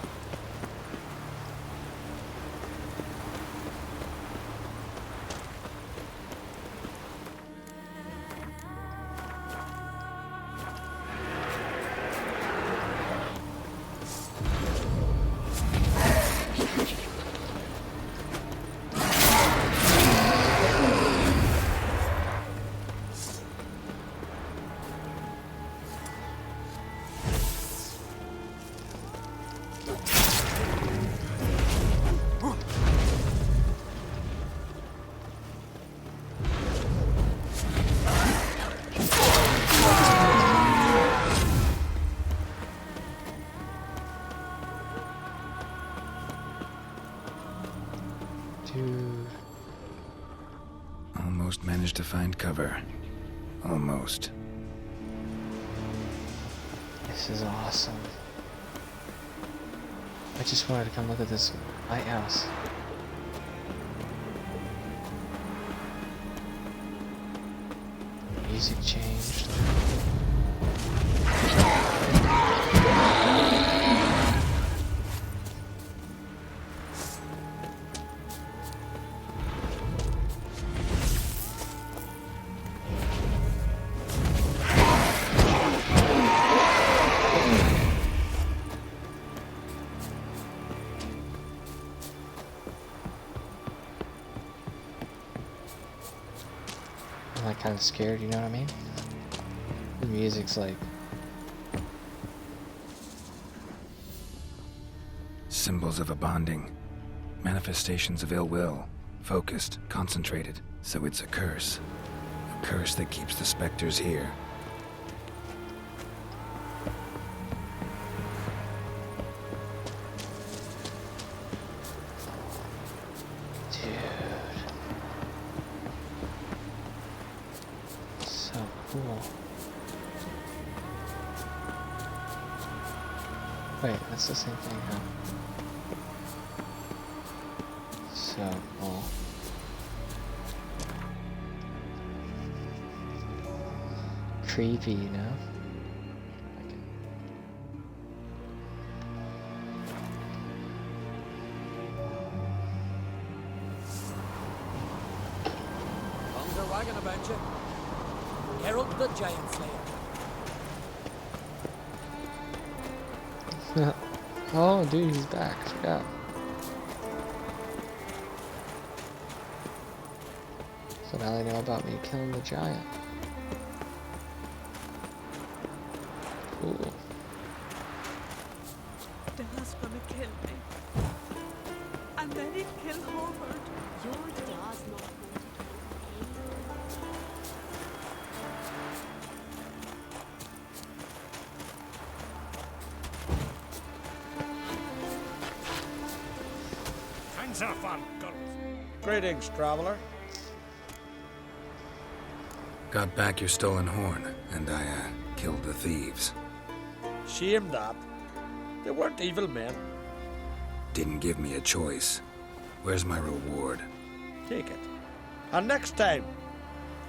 Dude. Almost managed to find cover. Almost. This is awesome. I just wanted to come look at this lighthouse. Music changed. I'm like kind of scared, you know what I mean? The music's like... Symbols of a bonding. Manifestations of ill will. Focused, concentrated. So it's a curse. A curse that keeps the specters here. So cool. Wait, that's the same thing, huh? So cool. Creepy, you know? Longer wagon about you. Geralt the Giant Slayer. Oh, dude, he's back. I forgot. So now they know about me killing the giant. Cool. Dad's gonna kill me. And then he'll kill Howard. Your dad's not going to Hands off on guns. Greetings, traveler. Got back your stolen horn, and I, killed the thieves. Shame that. They weren't evil men. Didn't give me a choice. Where's my reward? Take it. And next time,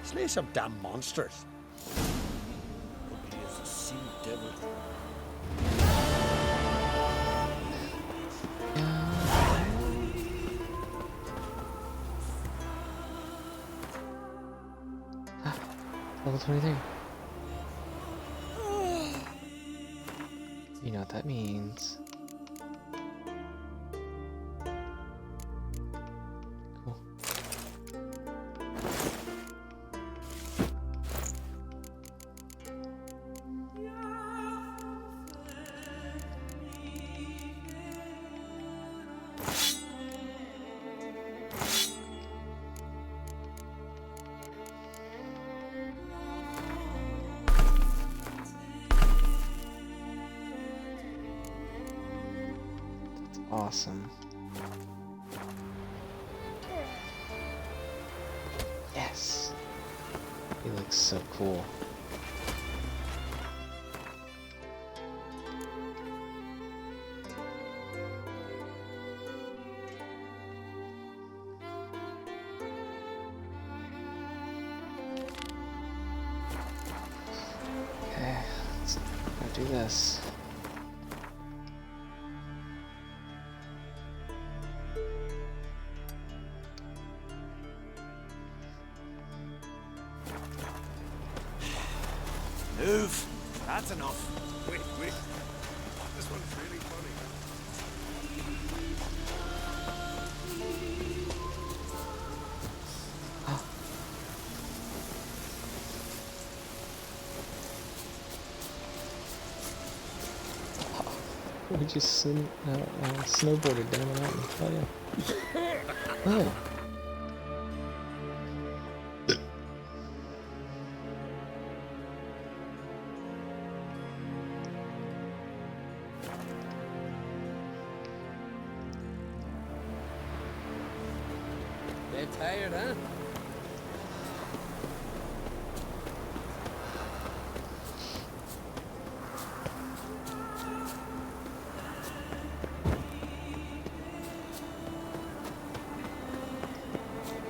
slay some damn monsters. Probably is a sea devil. Level 23. You know what that means. Cool. Awesome. Yes. He looks so cool. Okay, let's go do this. Move. That's enough. Wait. This one's really funny. We just snowboarded down the mountain. Oh yeah. Oh. You tired, huh?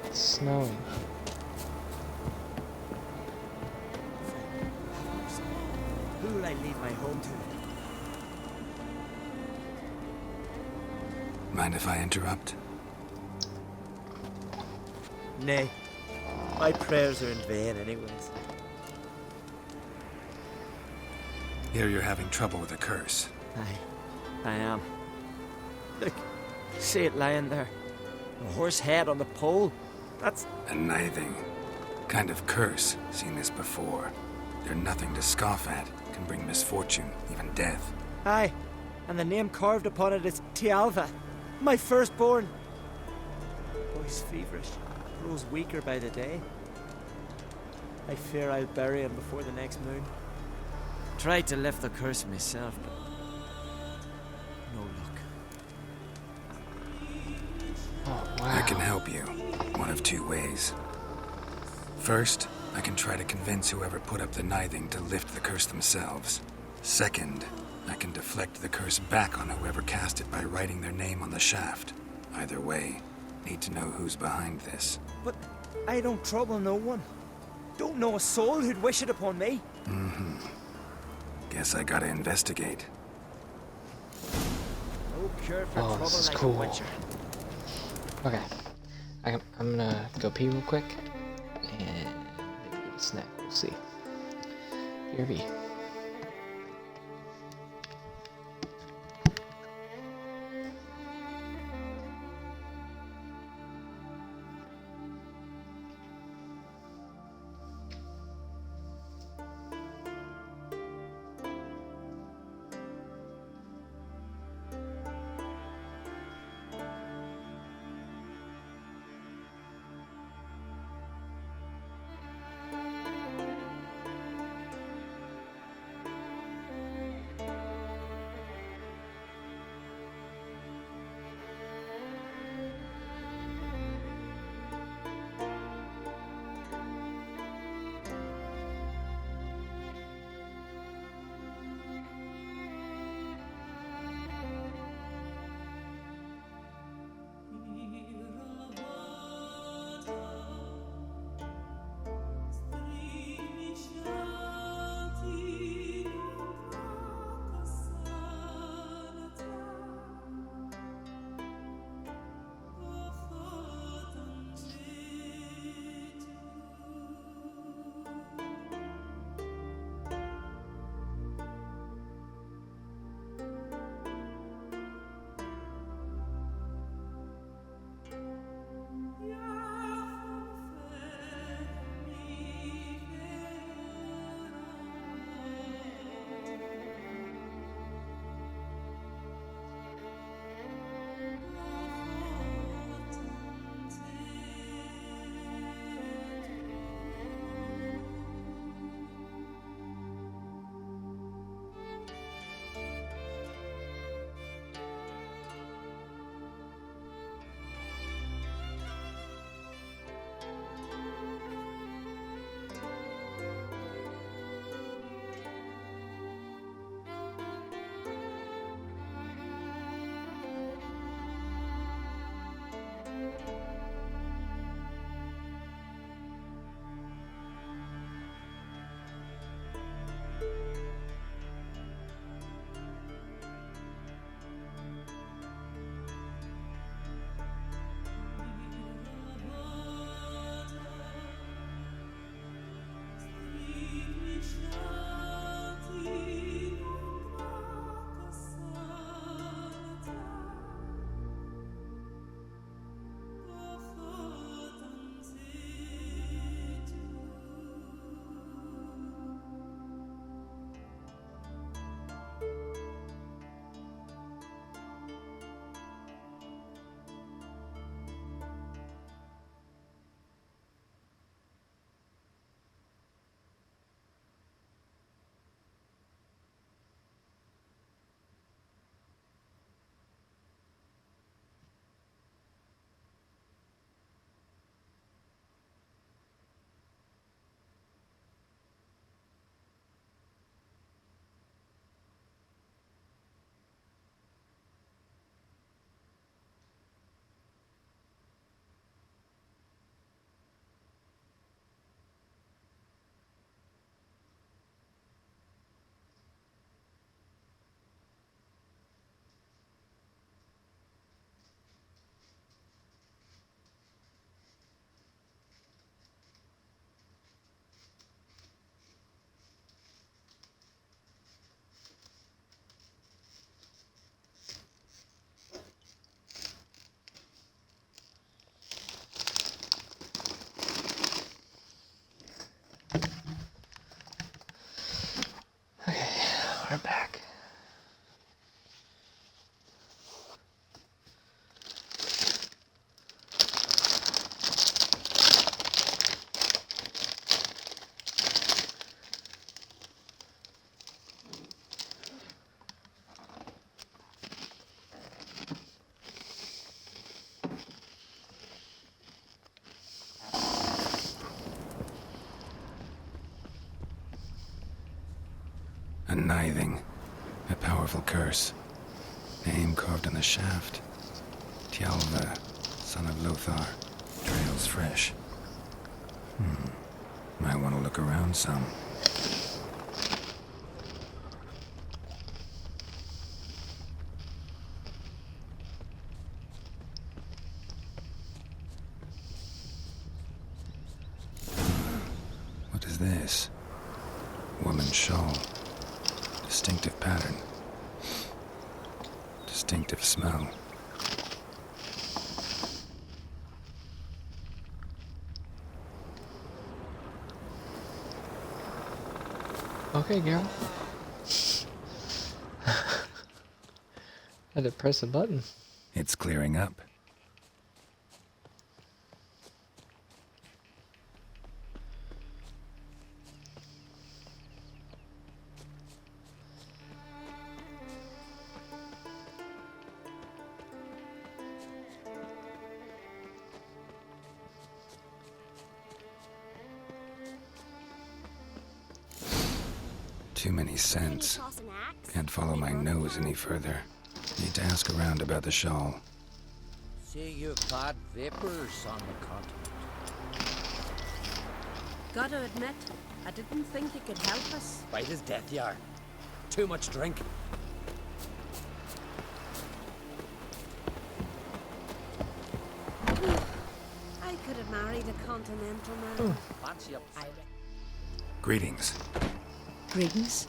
It's snowing. Who will I leave my home to? Mind if I interrupt? Nay. My prayers are in vain anyways. Hear you're having trouble with a curse. I am. Look, see it lying there. A horse head on the pole. That's... A nithing. Kind of curse. Seen this before. They're nothing to scoff at. Can bring misfortune, even death. Aye, and the name carved upon it is Tialva, my firstborn. Boy's feverish, grows weaker by the day. I fear I'll bury him before the next moon. Tried to lift the curse myself, but no luck. Oh, wow. I can help you. One of two ways. First, I can try to convince whoever put up the nithing to lift the curse themselves. Second, I can deflect the curse back on whoever cast it by writing their name on the shaft. Either way, need to know who's behind this. But I don't trouble no one. Don't know a soul who'd wish it upon me. Mm-hmm. Guess I gotta investigate. No cure for Oh, trouble this is like cool. a witcher. Okay. I'm gonna go pee real quick. And maybe eat a snack. We'll see. BRB. her back. A nithing. A powerful curse. Name carved on the shaft. Tialva, son of Lothar. Trails fresh. Might want to look around some. What is this? Woman's shawl. Distinctive pattern. Distinctive smell. Okay, girl. Had to press a button. It's clearing up. Too many scents. Can't follow my nose any further. Need to ask around about the shawl. See, you've had vapors on the continent. Gotta admit, I didn't think you could help us. White as death, you are. Too much drink. I could have married a continental man. Fancy up. Greetings. Greetings.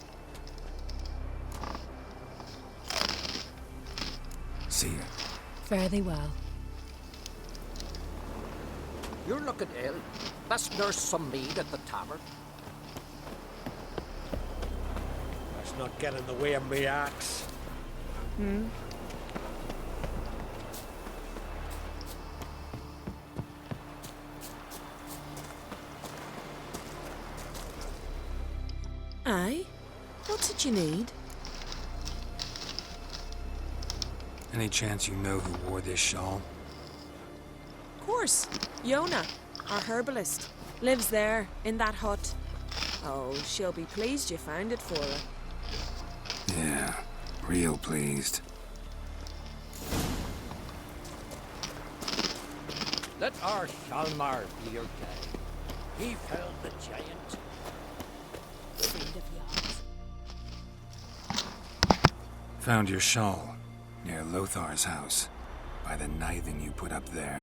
See you. Fare thee well. You're looking ill. Best nurse some mead at the tavern. Let's not get in the way of me axe. Aye? What's it you need? Any chance you know who wore this shawl? Of course. Yona, our herbalist, lives there, in that hut. Oh, she'll be pleased you found it for her. Yeah, real pleased. Let our Shalmar be your guide. He felled the giant. Found your shawl near Lothar's house by the nithing you put up there.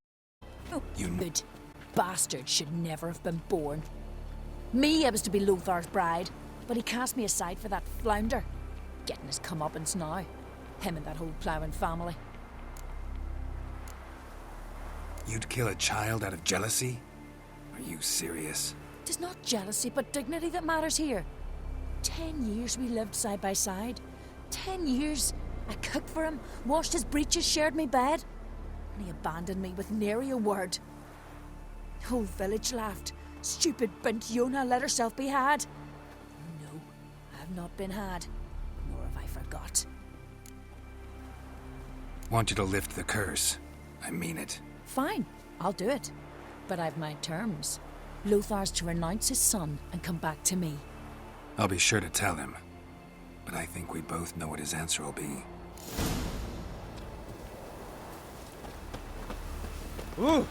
Oh, you good bastard should never have been born. Me, I was to be Lothar's bride, but he cast me aside for that flounder. Getting his comeuppance now. Him and that whole ploughing family. You'd kill a child out of jealousy? Are you serious? Tis not jealousy, but dignity that matters here. 10 years we lived side by side. 10 years. I cooked for him, washed his breeches, shared me bed. And he abandoned me with nary a word. The whole village laughed. Stupid bint Yona let herself be had. No, I have not been had, nor have I forgot. Want you to lift the curse. I mean it. Fine, I'll do it. But I've my terms. Lothar's to renounce his son and come back to me. I'll be sure to tell him. But I think we both know what his answer will be. Ooh!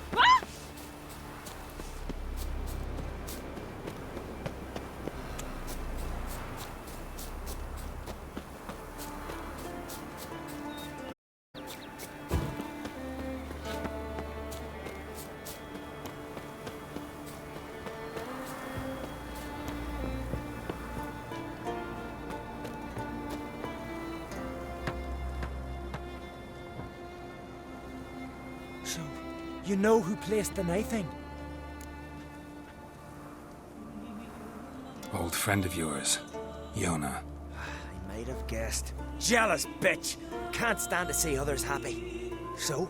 So, you know who placed the knifing? Old friend of yours, Yona. He I'd have guessed. Jealous bitch! Can't stand to see others happy. So,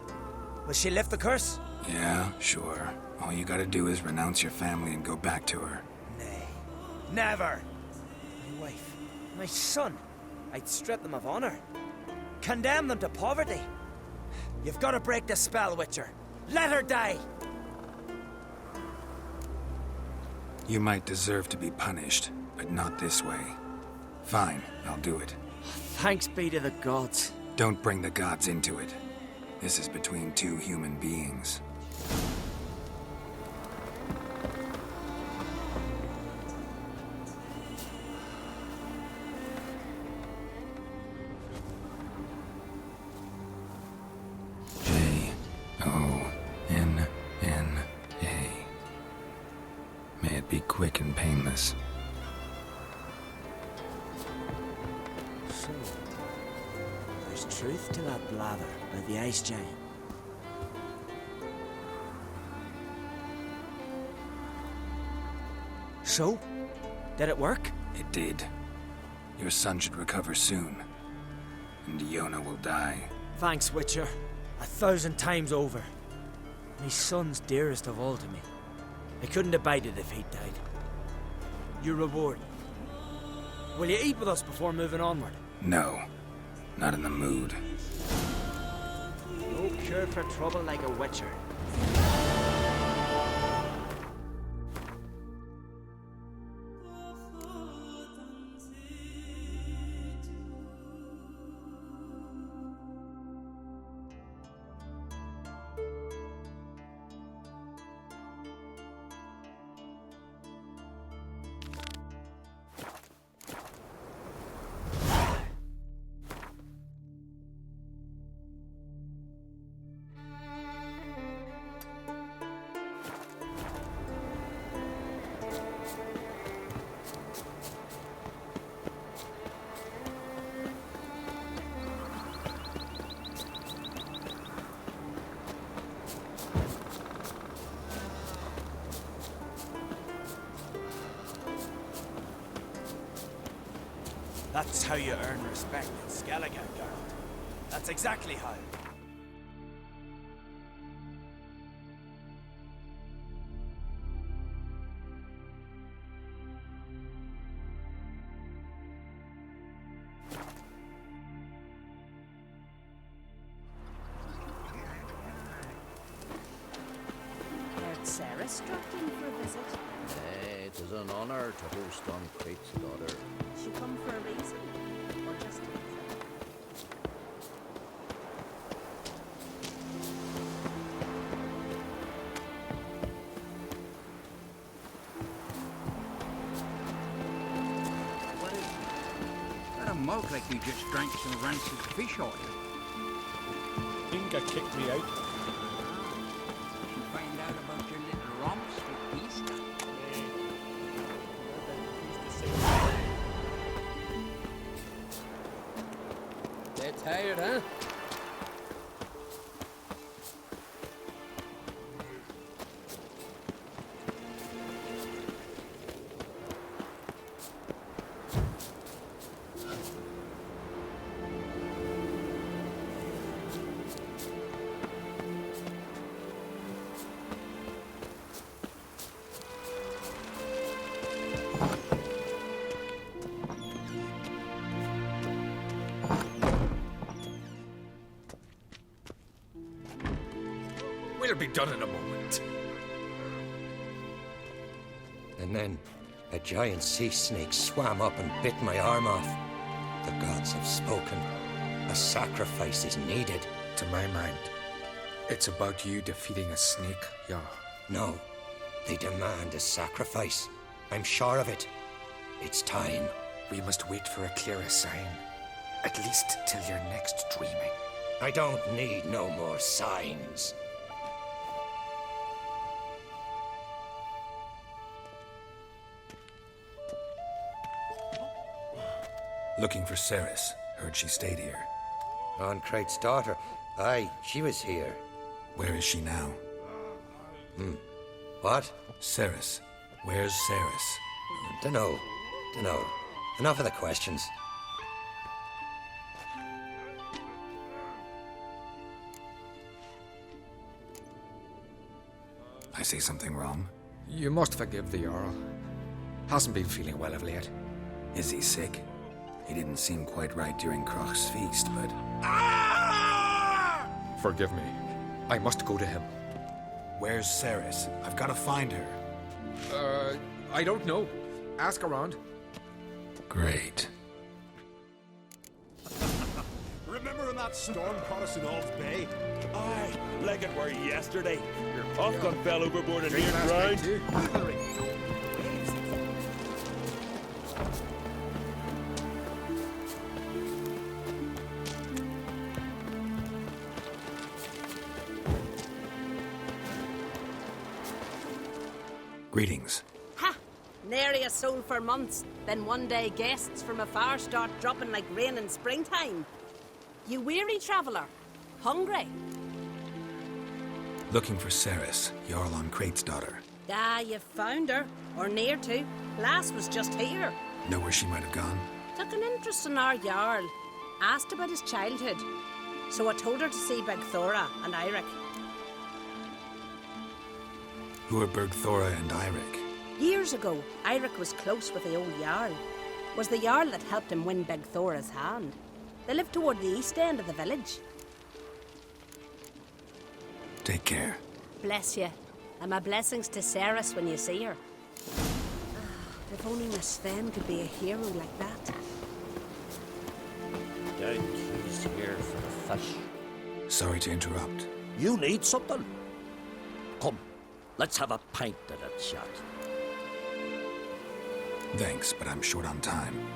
will she lift the curse? Yeah, sure. All you gotta do is renounce your family and go back to her. Nay. Never! My wife, my son. I'd strip them of honor. Condemn them to poverty. You've got to break the spell, Witcher. Let her die! You might deserve to be punished, but not this way. Fine, I'll do it. Thanks be to the gods. Don't bring the gods into it. This is between two human beings. J-O-N-N-A. May it be quick and painless. So, there's truth to that blather by the Ice Giant. So, did it work? It did. Your son should recover soon. And Yona will die. Thanks, Witcher. 1,000 times over. My son's dearest of all to me. I couldn't abide it if he'd died. Your reward. Will you eat with us before moving onward? No. Not in the mood. No cure for trouble like a Witcher. That's how you earn respect in Skellige, Geralt. That's exactly how. Lord Sarah struck in for a visit. It is an honor to host on Crate's daughter. She come for a reason? Or just a visit? What is it? That a mug like you just drank some rancid fish oil. Inga kicked me out. Did you find out about your little romps with Easter? Dead tired, huh? We'll be done in a moment. And then a giant sea snake swam up and bit my arm off. The gods have spoken. A sacrifice is needed. To my mind, it's about you defeating a snake, yeah. No, they demand a sacrifice. I'm sure of it. It's time. We must wait for a clearer sign. At least till your next dreaming. I don't need no more signs. Looking for Ceres. Heard she stayed here. On Crate's daughter. Aye, she was here. Where is she now? What? Ceres. Where's Ceres? Dunno. Enough of the questions. I say something wrong? You must forgive the Earl. Hasn't been feeling well of late. Is he sick? He didn't seem quite right during Crach's feast, but... Forgive me. I must go to him. Where's Ceres? I've got to find her. I don't know. Ask around. Great. Remember when that storm caught us in Ald's Bay? Aye, like it were yesterday. Ofcom fell overboard and near drowned. Greetings. Ha! Nary a soul for months. Then one day guests from afar start dropping like rain in springtime. You weary traveller? Hungry? Looking for Ceres, Jarl on Crate's daughter. Ah, you've found her. Or near to. Lass was just here. Know where she might have gone? Took an interest in our Jarl. Asked about his childhood. So I told her to see Bergthora and Eirik. Who are Bergthora and Eirik? Years ago, Eirik was close with the old Jarl. Was the Jarl that helped him win Bergthora's hand. They lived toward the east end of the village. Take care. Bless you. And my blessings to Ceres when you see her. If only Miss Sven could be a hero like that. He's here for the fish. Sorry to interrupt. You need something? Come, let's have a pint at that shot. Thanks, but I'm short on time.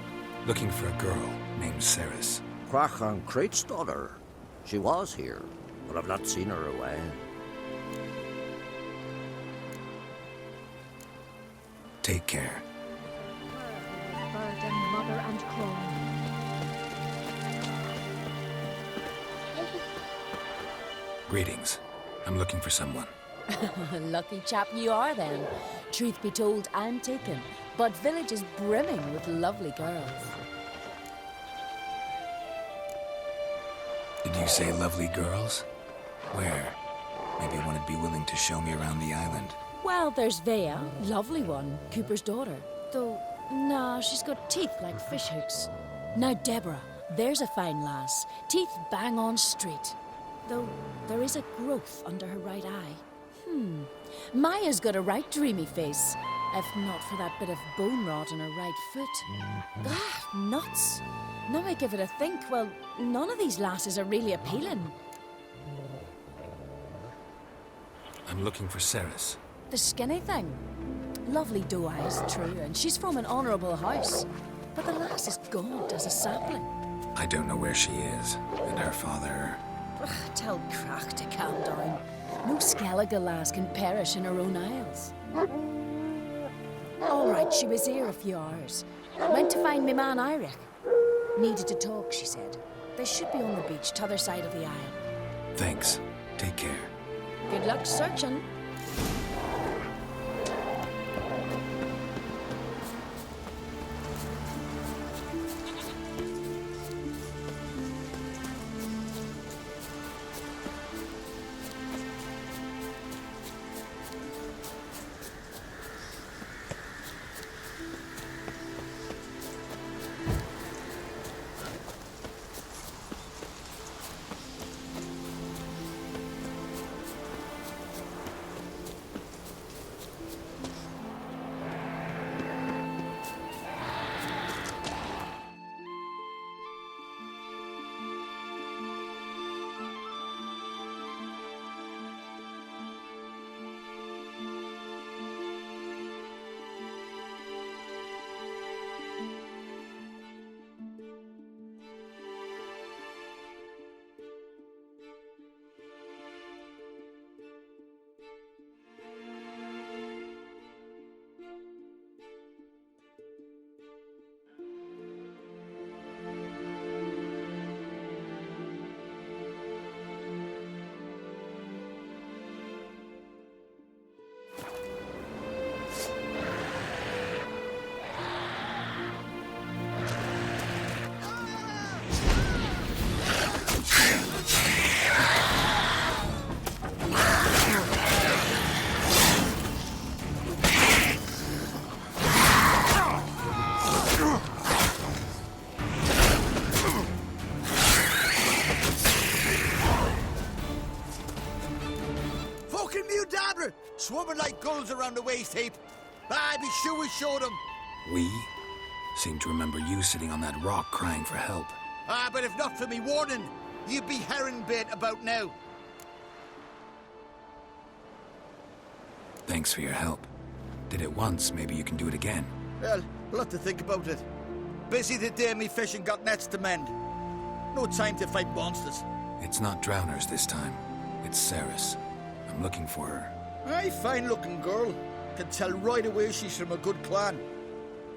Looking for a girl named Ceres. Crach on Crate's daughter. She was here, but I've not seen her away. Take care. Bird and mother and crone. Greetings. I'm looking for someone. Lucky chap you are then. Truth be told, I'm taken, but village is brimming with lovely girls. Did you say lovely girls? Where? Maybe one would be willing to show me around the island. Well, there's Vea, lovely one, Cooper's daughter. Though, nah, she's got teeth like fish hooks. Now Deborah, there's a fine lass, teeth bang on straight. Though there is a growth under her right eye. Maya's got a right dreamy face, if not for that bit of bone rot in her right foot. Ah, nuts. Now I give it a think, well, none of these lasses are really appealing. I'm looking for Ceres. The skinny thing. Lovely doe eyes, true, and she's from an honourable house. But the lass is gaunt as a sapling. I don't know where she is, and her father... Ugh, tell Crach to calm down. No Skellige lass can perish in her own isles. All right, she was here a few hours. Went to find me man Eirik. Needed to talk, she said. They should be on the beach, t'other side of the isle. Thanks. Take care. Good luck searching. swimming like gulls around the waist heap. I'd be sure we showed them. We? Seem to remember you sitting on that rock crying for help. But if not for me warning, you'd be herring bait about now. Thanks for your help. Did it once, maybe you can do it again. Well, we'll have to think about it. Busy the day me fishing got nets to mend. No time to fight monsters. It's not drowners this time. It's Ceres. I'm looking for her. Aye, fine-looking girl. Can tell right away she's from a good clan.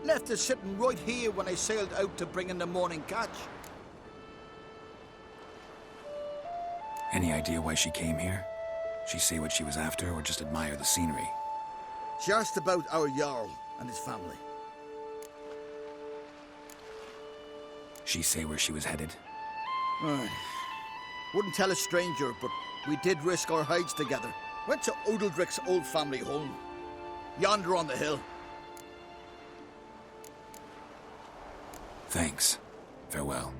Left her sitting right here when I sailed out to bring in the morning catch. Any idea why she came here? She say what she was after, or just admire the scenery? She asked about our Jarl and his family. She say where she was headed? Wouldn't tell a stranger, but we did risk our hides together. Went to Udaldric's old family home. Yonder on the hill. Thanks. Farewell.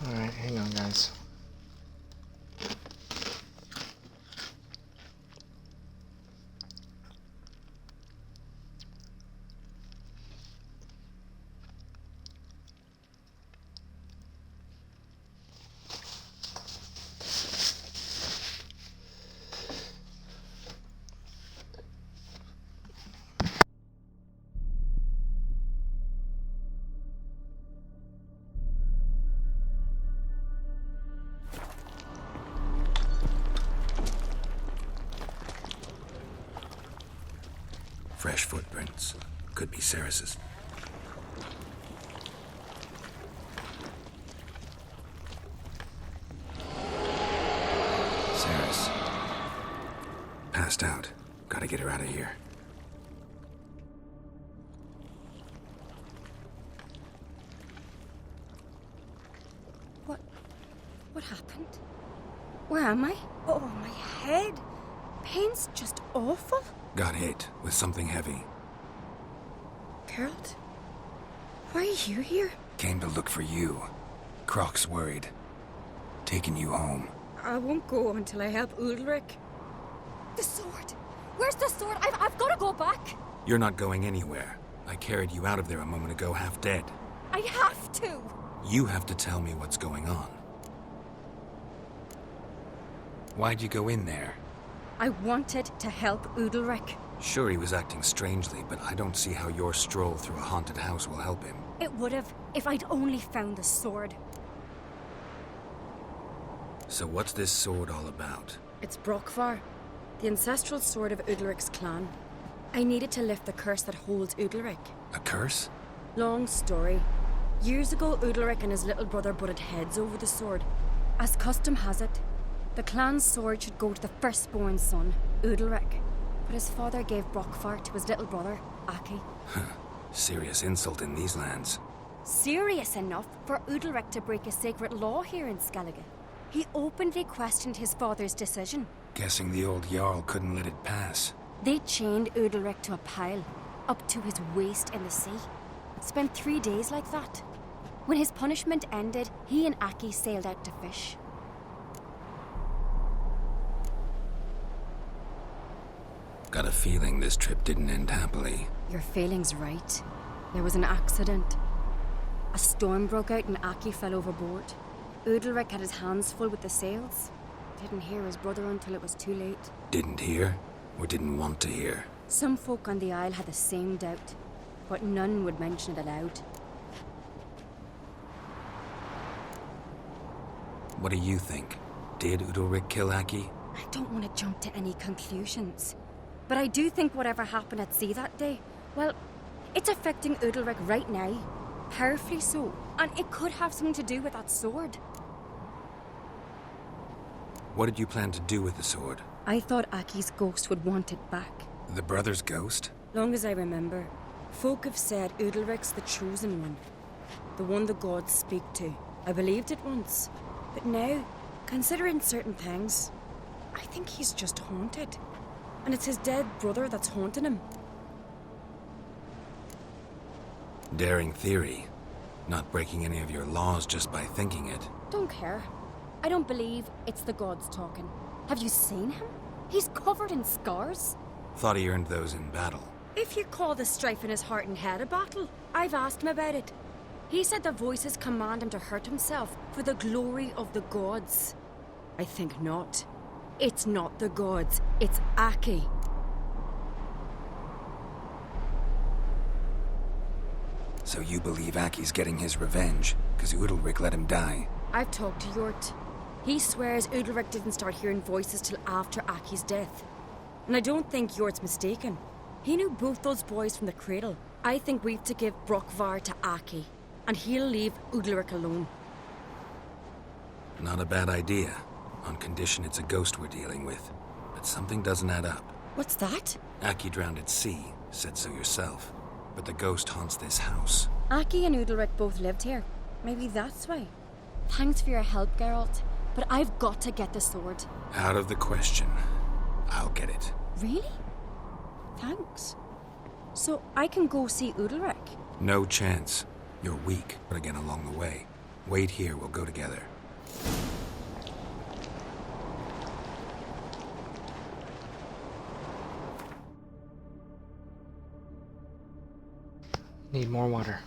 Alright, hang on, guys. Fresh footprints. Could be Ceres's. Ceres. Passed out. Gotta get her out of here. What happened? Where am I? Oh, my head. Pain's just awful. Got hit with something heavy. Geralt? Why are you here? Came to look for you. Croc's worried. Taking you home. I won't go until I help Udalric. The sword! Where's the sword? I've got to go back! You're not going anywhere. I carried you out of there a moment ago half dead. I have to! You have to tell me what's going on. Why'd you go in there? I wanted to help Udalric. Sure, he was acting strangely, but I don't see how your stroll through a haunted house will help him. It would have, if I'd only found the sword. So what's this sword all about? It's Brokvar, the ancestral sword of Udalric's clan. I needed to lift the curse that holds Udalric. A curse? Long story. Years ago, Udalric and his little brother butted heads over the sword. As custom has it, the clan's sword should go to the firstborn son, Udalric. But his father gave Brokvar to his little brother, Aki. Serious insult in these lands. Serious enough for Udalric to break a sacred law here in Skellige. He openly questioned his father's decision. Guessing the old Jarl couldn't let it pass. They chained Udalric to a pile, up to his waist in the sea. Spent 3 days like that. When his punishment ended, he and Aki sailed out to fish. Got a feeling this trip didn't end happily. Your feeling's right. There was an accident. A storm broke out and Aki fell overboard. Udalric had his hands full with the sails. Didn't hear his brother until it was too late. Didn't hear? Or didn't want to hear? Some folk on the Isle had the same doubt, but none would mention it aloud. What do you think? Did Udalric kill Aki? I don't want to jump to any conclusions, but I do think whatever happened at sea that day, well, it's affecting Udalric right now. Powerfully so. And it could have something to do with that sword. What did you plan to do with the sword? I thought Aki's ghost would want it back. The brother's ghost? Long as I remember, folk have said Udalric's the chosen one. The one the gods speak to. I believed it once. But now, considering certain things, I think he's just haunted. And it's his dead brother that's haunting him. Daring theory. Not breaking any of your laws just by thinking it. Don't care. I don't believe it's the gods talking. Have you seen him? He's covered in scars. Thought he earned those in battle. If you call the strife in his heart and head a battle, I've asked him about it. He said the voices command him to hurt himself for the glory of the gods. I think not. It's not the gods, it's Aki. So you believe Aki's getting his revenge, because Udalric let him die? I've talked to Yort. He swears Udalric didn't start hearing voices till after Aki's death. And I don't think Yort's mistaken. He knew both those boys from the cradle. I think we've to give Brokvar to Aki, and he'll leave Udalric alone. Not a bad idea, on condition it's a ghost we're dealing with. But something doesn't add up. What's that? Aki drowned at sea, said so yourself. But the ghost haunts this house. Aki and Udalric both lived here. Maybe that's why. Thanks for your help, Geralt. But I've got to get the sword. Out of the question. I'll get it. Really? Thanks. So I can go see Udalric? No chance. You're weak, but again along the way. Wait here, we'll go together. Need more water.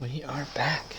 We are back.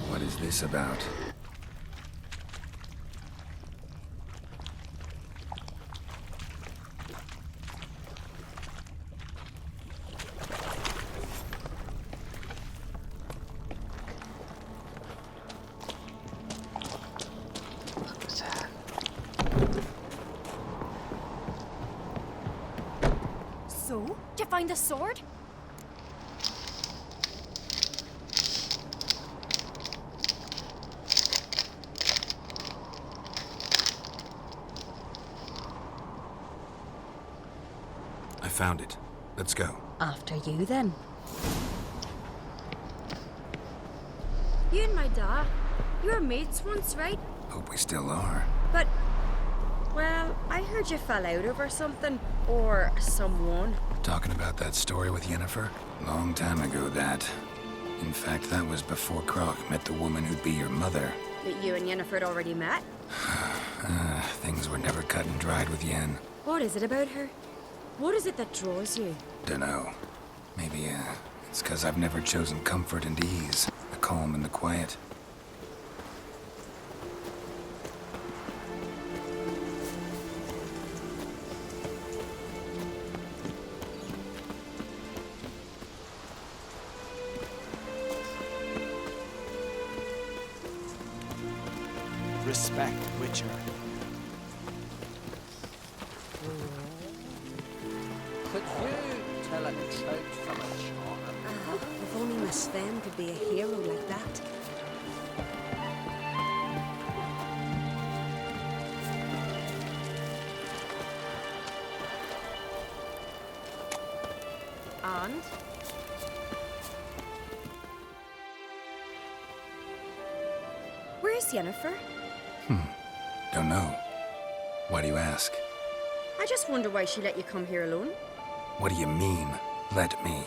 What is this about? So, did you find the sword? I found it. Let's go. After you, then. You and my dad, you were mates once, right? Hope we still are. But, well, I heard you fell out over something. Or someone. Talking about that story with Yennefer? Long time ago, that. In fact, that was before Croc met the woman who'd be your mother. That you and Yennefer had already met? Things were never cut and dried with Yen. What is it about her? What is it that draws you? Dunno. Maybe, it's 'cause I've never chosen comfort and ease. The calm and the quiet. Respect, Witcher. Could you tell a trout from a charm? If only Miss Sven could be a hero like that. And? Where's Yennefer? Don't know. Why do you ask? I just wonder why she let you come here alone. What do you mean, let me?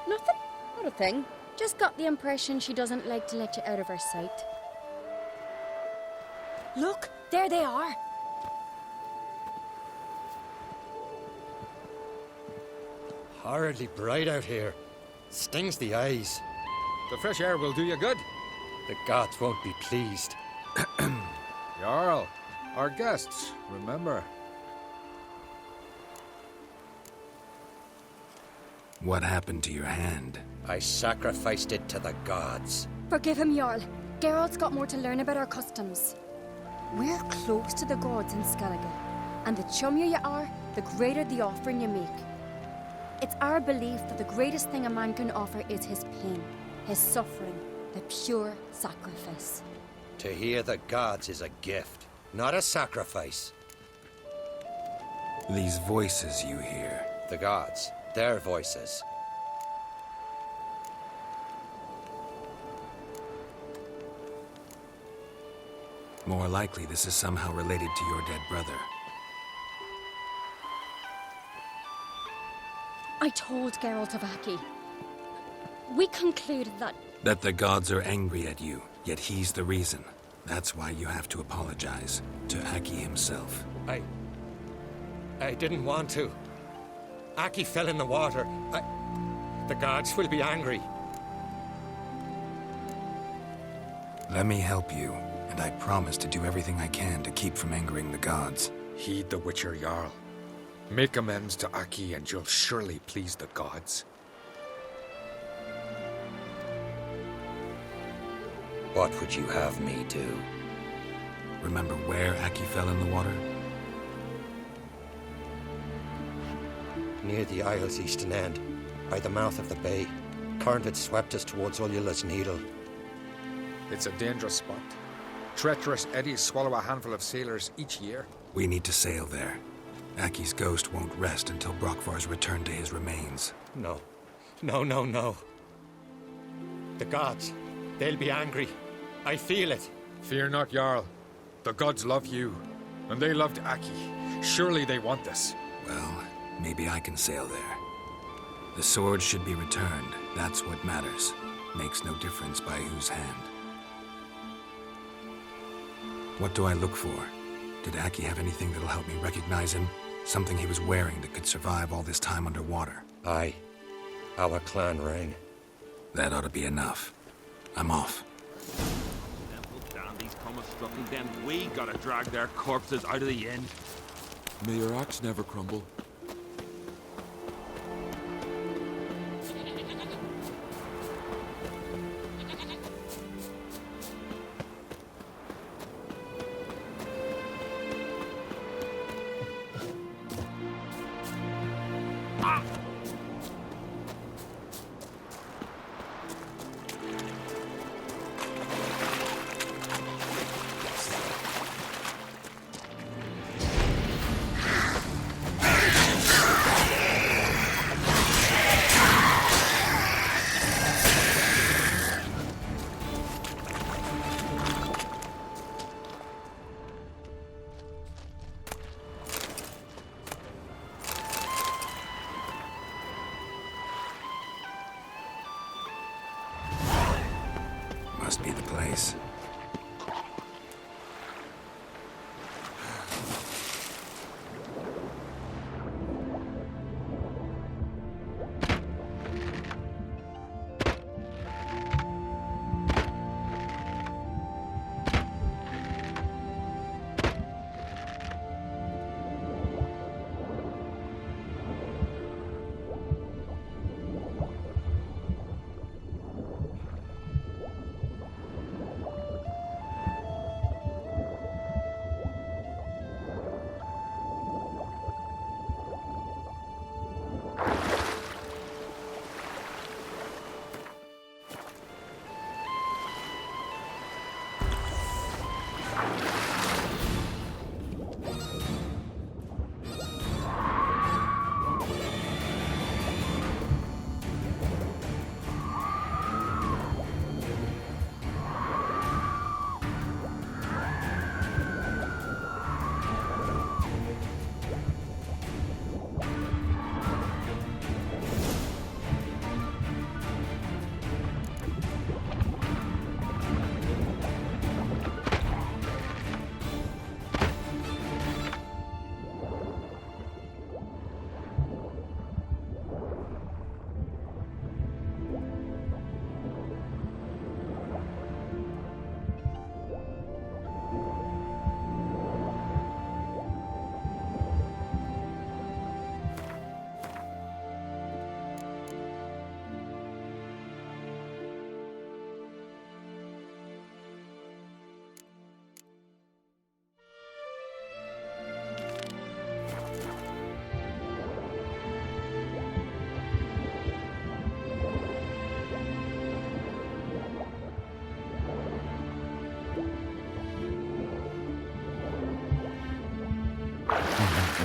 Nothing. Not a thing. Just got the impression she doesn't like to let you out of her sight. Look, there they are. Horridly bright out here. Stings the eyes. The fresh air will do you good. The gods won't be pleased. Jarl, our guests, remember. What happened to your hand? I sacrificed it to the gods. Forgive him, Jarl. Geralt's got more to learn about our customs. We're close to the gods in Skellige, and the chummier you are, the greater the offering you make. It's our belief that the greatest thing a man can offer is his pain, his suffering, the pure sacrifice. To hear the gods is a gift, not a sacrifice. These voices you hear. The gods, their voices. More likely, this is somehow related to your dead brother. I told Geralt of Aki. We concluded that That the gods are angry at you, yet he's the reason. That's why you have to apologize to Aki himself. I didn't want to. Aki fell in the water. The gods will be angry. Let me help you, and I promise to do everything I can to keep from angering the gods. Heed the Witcher Jarl. Make amends to Aki and you'll surely please the gods. What would you have me do? Remember where Aki fell in the water? Near the Isle's eastern end, by the mouth of the bay. Carnvet swept us towards Ullula's Needle. It's a dangerous spot. Treacherous eddies swallow a handful of sailors each year. We need to sail there. Aki's ghost won't rest until Brokvar's returned to his remains. No. No. The gods, they'll be angry. I feel it. Fear not, Jarl. The gods love you, and they loved Aki. Surely they want this. Well, maybe I can sail there. The sword should be returned. That's what matters. Makes no difference by whose hand. What do I look for? Did Aki have anything that'll help me recognize him? Something he was wearing that could survive all this time underwater? Aye. Our clan ring. That ought to be enough. I'm off. Them old dandies come a-struggling, then we gotta drag their corpses out of the inn. May your axe never crumble. Must be the place.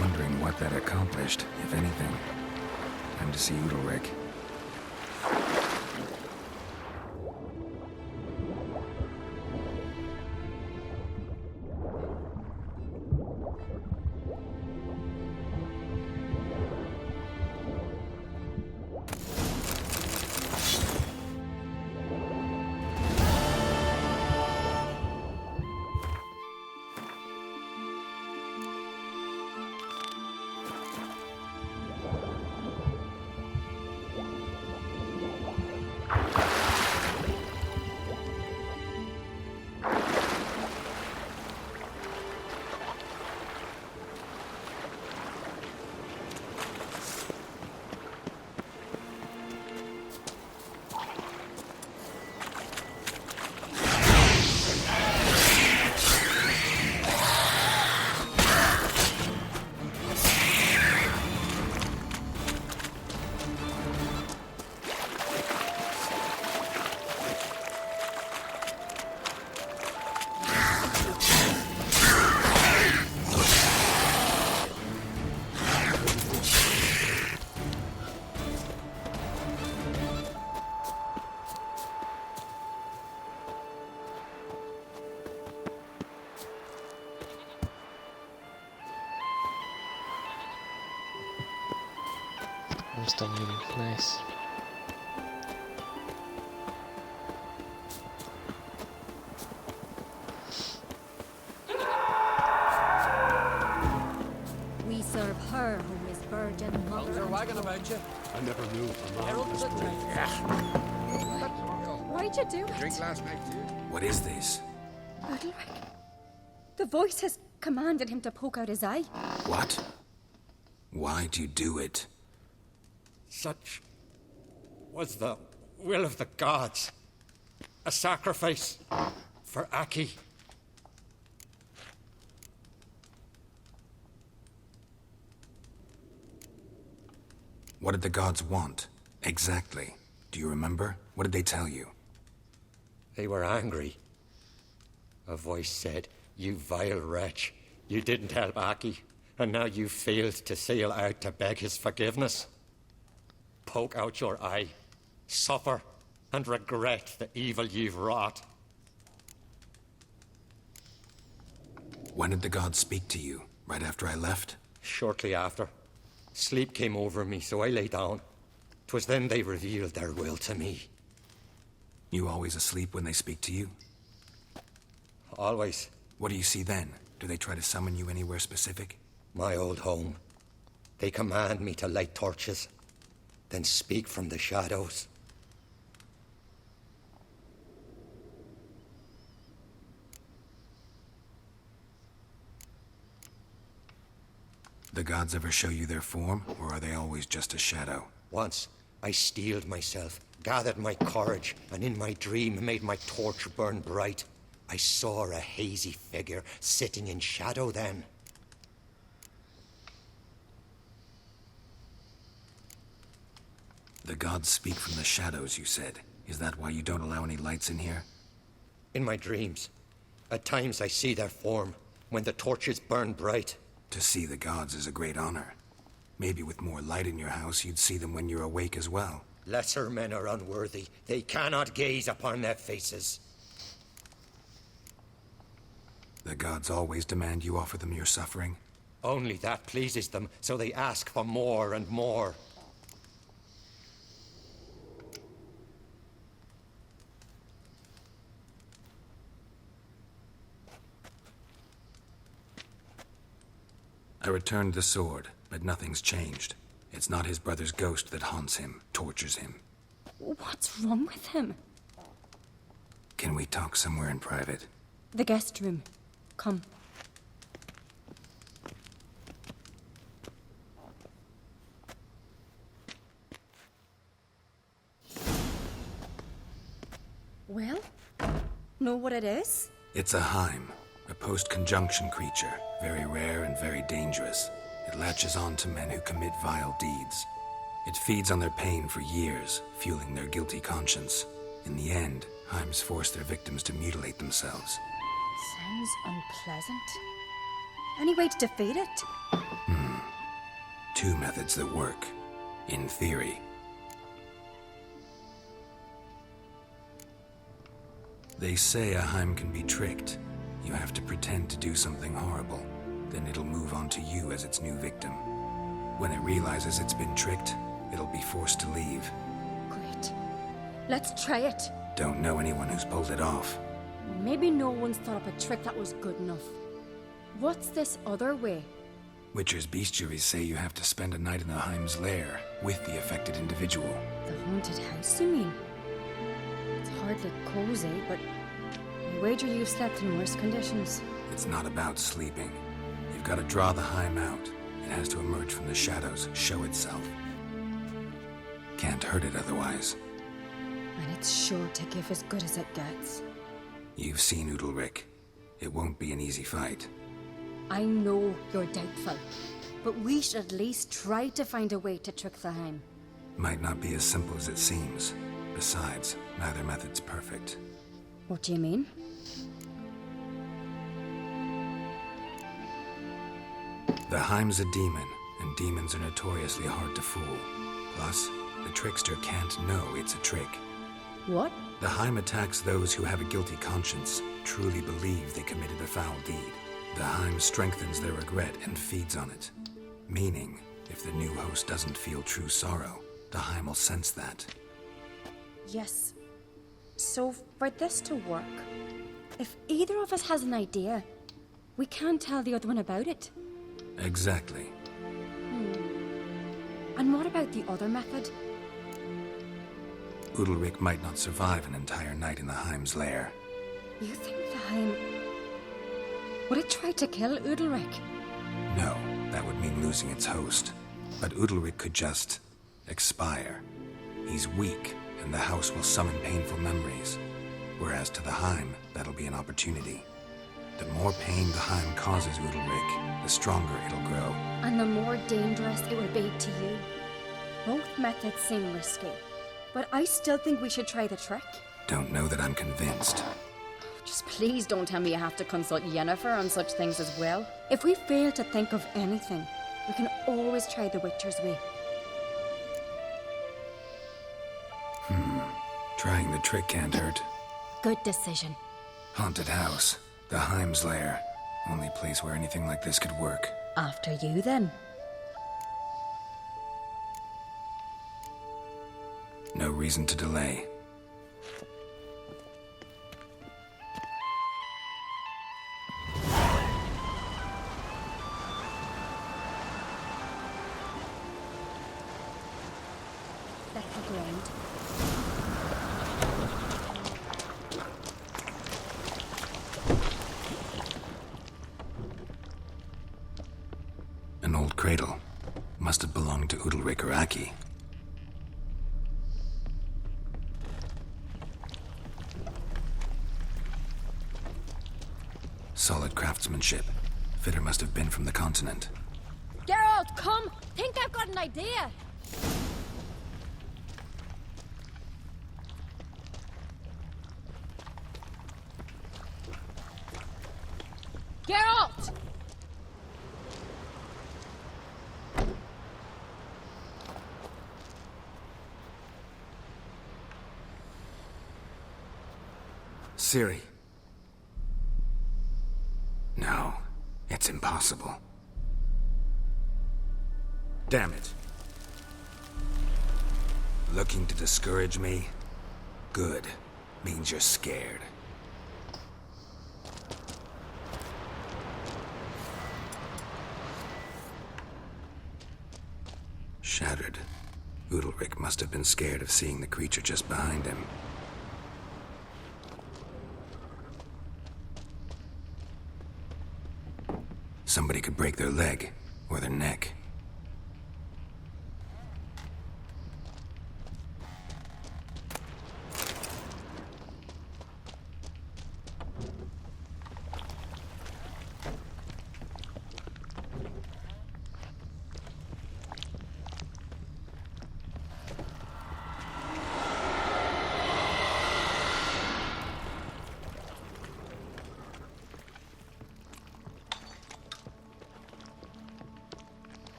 Wondering what that accomplished, if anything. Time to see Udalryk. I'm still muted. Nice. We serve her who is virgin mother. They're wagging about you. I never knew a man Herald was the brave. Why'd you do Drink it? last night too. What is this? Udalric. The voice has commanded him to poke out his eye. What? Why'd you do it? Such was the will of the gods. A sacrifice for Aki. What did the gods want? Exactly. Do you remember? What did they tell you? They were angry. A voice said, "You vile wretch, you didn't help Aki, and now you failed to sail out to beg his forgiveness. Poke out your eye, suffer, and regret the evil you've wrought." When did the gods speak to you? Right after I left? Shortly after. Sleep came over me, so I lay down. 'Twas then they revealed their will to me. You always asleep when they speak to you? Always. What do you see then? Do they try to summon you anywhere specific? My old home. They command me to light torches, then speak from the shadows. The gods ever show you their form, or are they always just a shadow? Once, I steeled myself, gathered my courage, and in my dream made my torch burn bright. I saw a hazy figure sitting in shadow then. The gods speak from the shadows, you said. Is that why you don't allow any lights in here? In my dreams. At times I see their form, when the torches burn bright. To see the gods is a great honor. Maybe with more light in your house, you'd see them when you're awake as well. Lesser men are unworthy. They cannot gaze upon their faces. The gods always demand you offer them your suffering? Only that pleases them, so they ask for more and more. I returned the sword, but nothing's changed. It's not his brother's ghost that haunts him, tortures him. What's wrong with him? Can we talk somewhere in private? The guest room. Come. Well, know what it is? It's a Heim, a post-conjunction creature, very rare and very dangerous. It latches on to men who commit vile deeds. It feeds on their pain for years, fueling their guilty conscience. In the end, Heims force their victims to mutilate themselves. Sounds unpleasant. Any way to defeat it? Two methods that work, in theory. They say a Heim can be tricked. You have to pretend to do something horrible. Then it'll move on to you as its new victim. When it realizes it's been tricked, it'll be forced to leave. Great. Let's try it. Don't know anyone who's pulled it off. Maybe no one's thought up a trick that was good enough. What's this other way? Witcher's bestiaries say you have to spend a night in the Heim's lair with the affected individual. The haunted house, you mean? It's hardly cozy, but I wager you've slept in worse conditions. It's not about sleeping. You've got to draw the Heim out. It has to emerge from the shadows, show itself. Can't hurt it otherwise. And it's sure to give as good as it gets. You've seen Udalric. It won't be an easy fight. I know you're doubtful, but we should at least try to find a way to trick the Heim. Might not be as simple as it seems. Besides, neither method's perfect. What do you mean? The Heim's a demon, and demons are notoriously hard to fool. Plus, the trickster can't know it's a trick. What? The Heim attacks those who have a guilty conscience, truly believe they committed a foul deed. The Heim strengthens their regret and feeds on it. Meaning, If the new host doesn't feel true sorrow, Daheim will sense that. Yes. So, for this to work, if either of us has an idea, we can't tell the other one about it. Exactly. And what about the other method? Udalryk might not survive an entire night in the Heim's lair. You think the Heim... would it try to kill Udalryk? No, that would mean losing its host. But Udalryk could just... expire. He's weak, and the house will summon painful memories. Whereas to the Heim, that'll be an opportunity. The more pain the Heim causes Udalryk, the stronger it'll grow. And the more dangerous it will be to you. Both methods seem risky, but I still think we should try the trick. Don't know that I'm convinced. Just please don't tell me you have to consult Yennefer on such things as well. If we fail to think of anything, we can always try the Witcher's way. Trying the trick can't hurt. Good decision. Haunted house. The Heim's lair. Only place where anything like this could work. After you, then. No reason to delay. Let the ground. An old cradle. Must have belonged to Udalryk or Aki. Solid craftsmanship. Fitter must have been from the continent. Geralt, come! Think I've got an idea! Geralt! Ciri. No, it's impossible. Damn it. Looking to discourage me? Good. Means you're scared. Shattered. Udalryk must have been scared of seeing the creature just behind him. Somebody could break their leg, or their neck.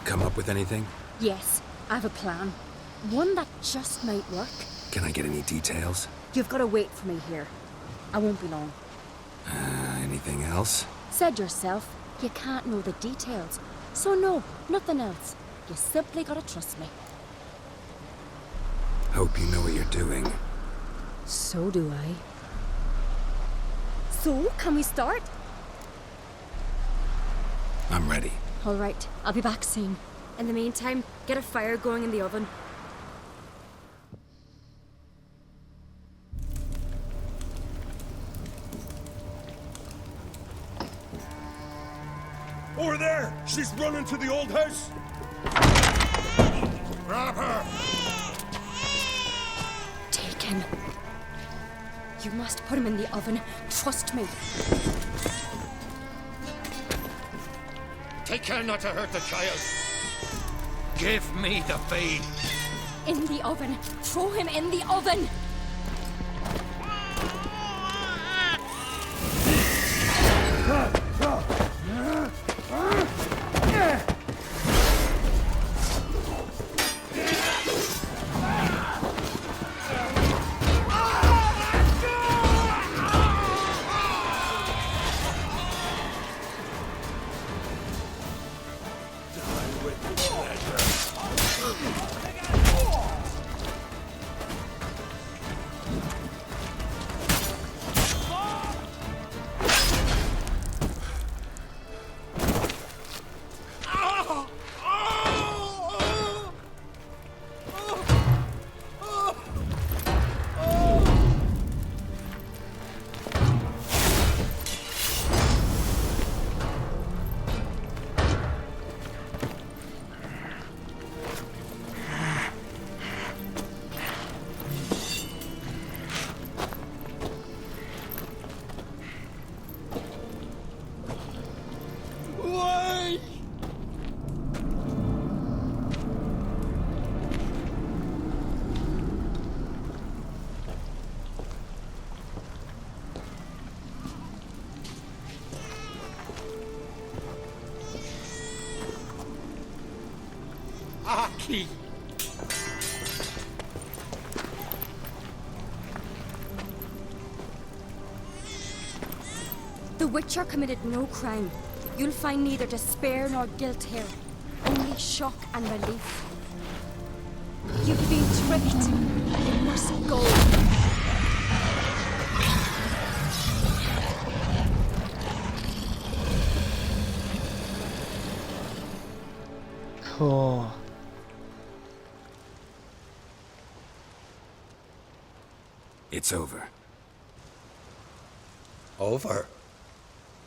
Come up with anything? Yes, I have a plan. One that just might work. Can I get any details? You've got to wait for me here. I won't be long. Anything else? Said yourself, you can't know the details. So no, nothing else. You simply gotta trust me. Hope you know what you're doing. So do I. So, can we start? I'm ready. All right, I'll be back soon. In the meantime, get a fire going in the oven. Over there! She's running to the old house! Grab her! Take him. You must put him in the oven. Trust me. Take care not to hurt the child. Give me the feed. In the oven. Throw him in the oven. Aki! The Witcher committed no crime. You'll find neither despair nor guilt here. Only shock and relief. You've been tricked. You must go. Cool. It's over. Over?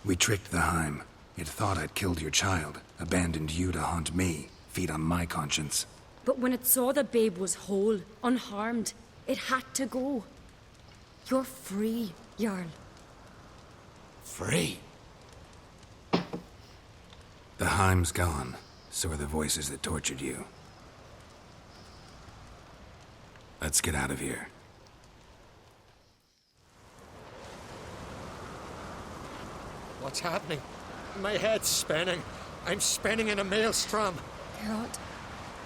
We tricked the Heim. It thought I'd killed your child, abandoned you to haunt me, feed on my conscience. But when it saw the babe was whole, unharmed, it had to go. You're free, Jarl. Free? The Heim's gone. So are the voices that tortured you. Let's get out of here. What's happening? My head's spinning. I'm spinning in a maelstrom. Geralt,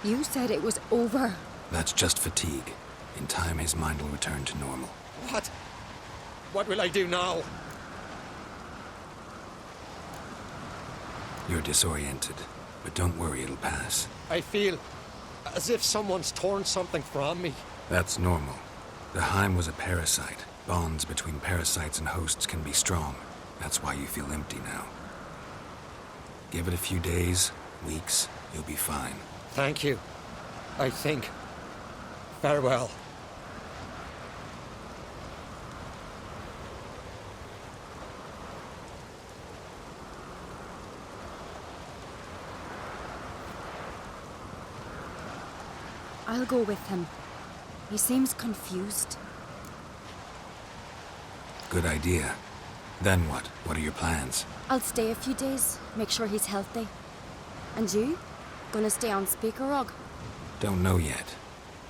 you said it was over. That's just fatigue. In time, his mind will return to normal. What? What will I do now? You're disoriented, but don't worry, it'll pass. I feel as if someone's torn something from me. That's normal. The Heim was a parasite. Bonds between parasites and hosts can be strong. That's why you feel empty now. Give it a few days, weeks, you'll be fine. Thank you. I think. Farewell. I'll go with him. He seems confused. Good idea. Then what? What are your plans? I'll stay a few days, make sure he's healthy. And you? Gonna stay on Speaker Rog? Don't know yet.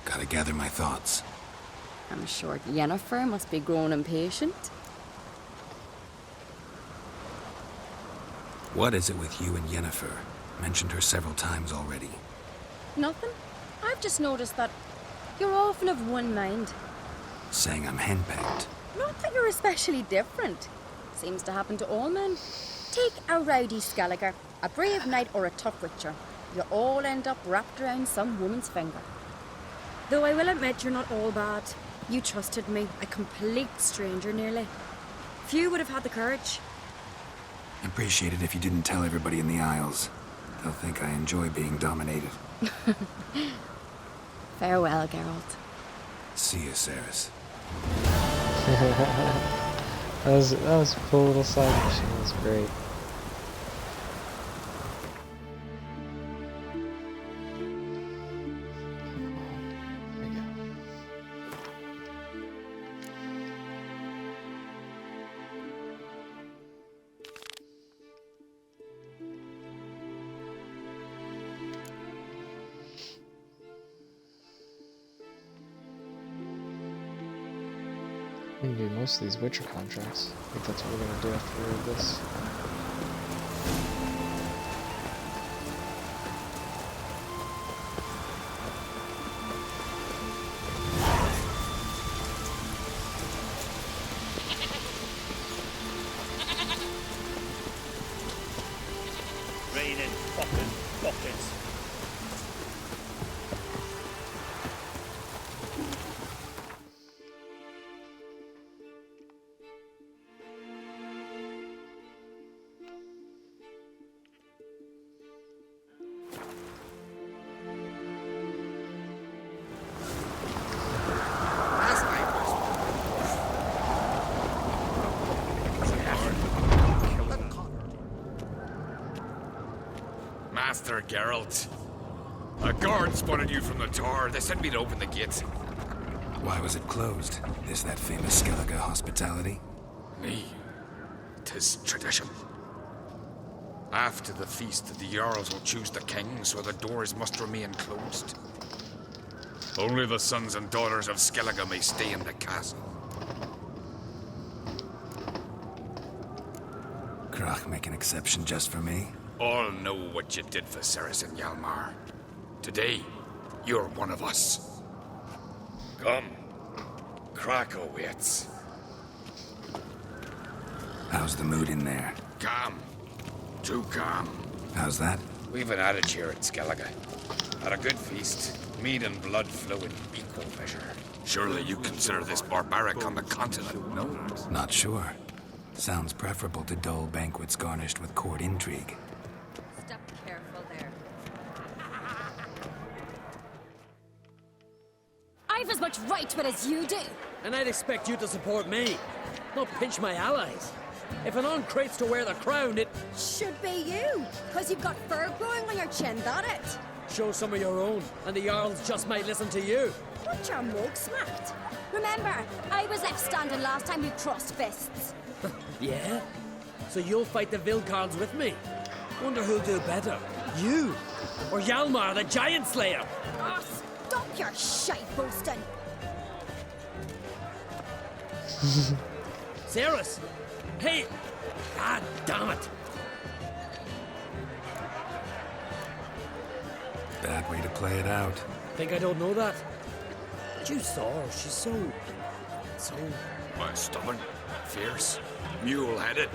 Gotta gather my thoughts. I'm sure Yennefer must be grown impatient. What is it with you and Yennefer? Mentioned her several times already. Nothing. I've just noticed that you're often of one mind. Saying I'm henpecked. Not that you're especially different. Seems to happen to all men. Take a rowdy Skelliger, a brave knight or a tough witcher. You all end up wrapped around some woman's finger. Though I will admit you're not all bad. You trusted me, a complete stranger nearly. Few would have had the courage. Appreciate it if you didn't tell everybody in the Isles. They'll think I enjoy being dominated. Farewell, Geralt. See you, Cerys. that was a cool little side mission. It was great. We can do most of these Witcher contracts. I think that's what we're gonna do after we read this. Raining fucking buckets. Master Geralt. A guard spotted you from the tower. They sent me to open the gate. Why was it closed? Is that famous Skellige hospitality? Me. 'Tis tradition. After the feast, the Jarls will choose the king, so the doors must remain closed. Only the sons and daughters of Skellige may stay in the castle. Krach make an exception just for me? All know what you did for Cerys and Hjalmar. Today, You're one of us. Come. Krakowitz. How's the mood in there? Calm. Too calm. How's that? We've an adage here at Skellige. At a good feast, meat and blood flow in equal measure. Surely you consider this barbaric on the continent, no? Not sure. Sounds preferable to dull banquets garnished with court intrigue. Step careful there. I've as much right to it as you do. And I'd expect you to support me, not pinch my allies. If an uncrate's to wear the crown, it should be you, because you've got fur growing on your chin, that it? Show some of your own, and the Jarls just might listen to you. What your mug smacked? Remember, I was left standing last time we crossed fists. Yeah? So you'll fight the Vilcards with me? Wonder who'll do better, you or Hjalmar the Giant Slayer? Oh, stop your shite boasting. Cerys! Hey! God damn it! Bad way to play it out. Think I don't know that? But you saw her. She's so... Stubborn, fierce, mule-headed.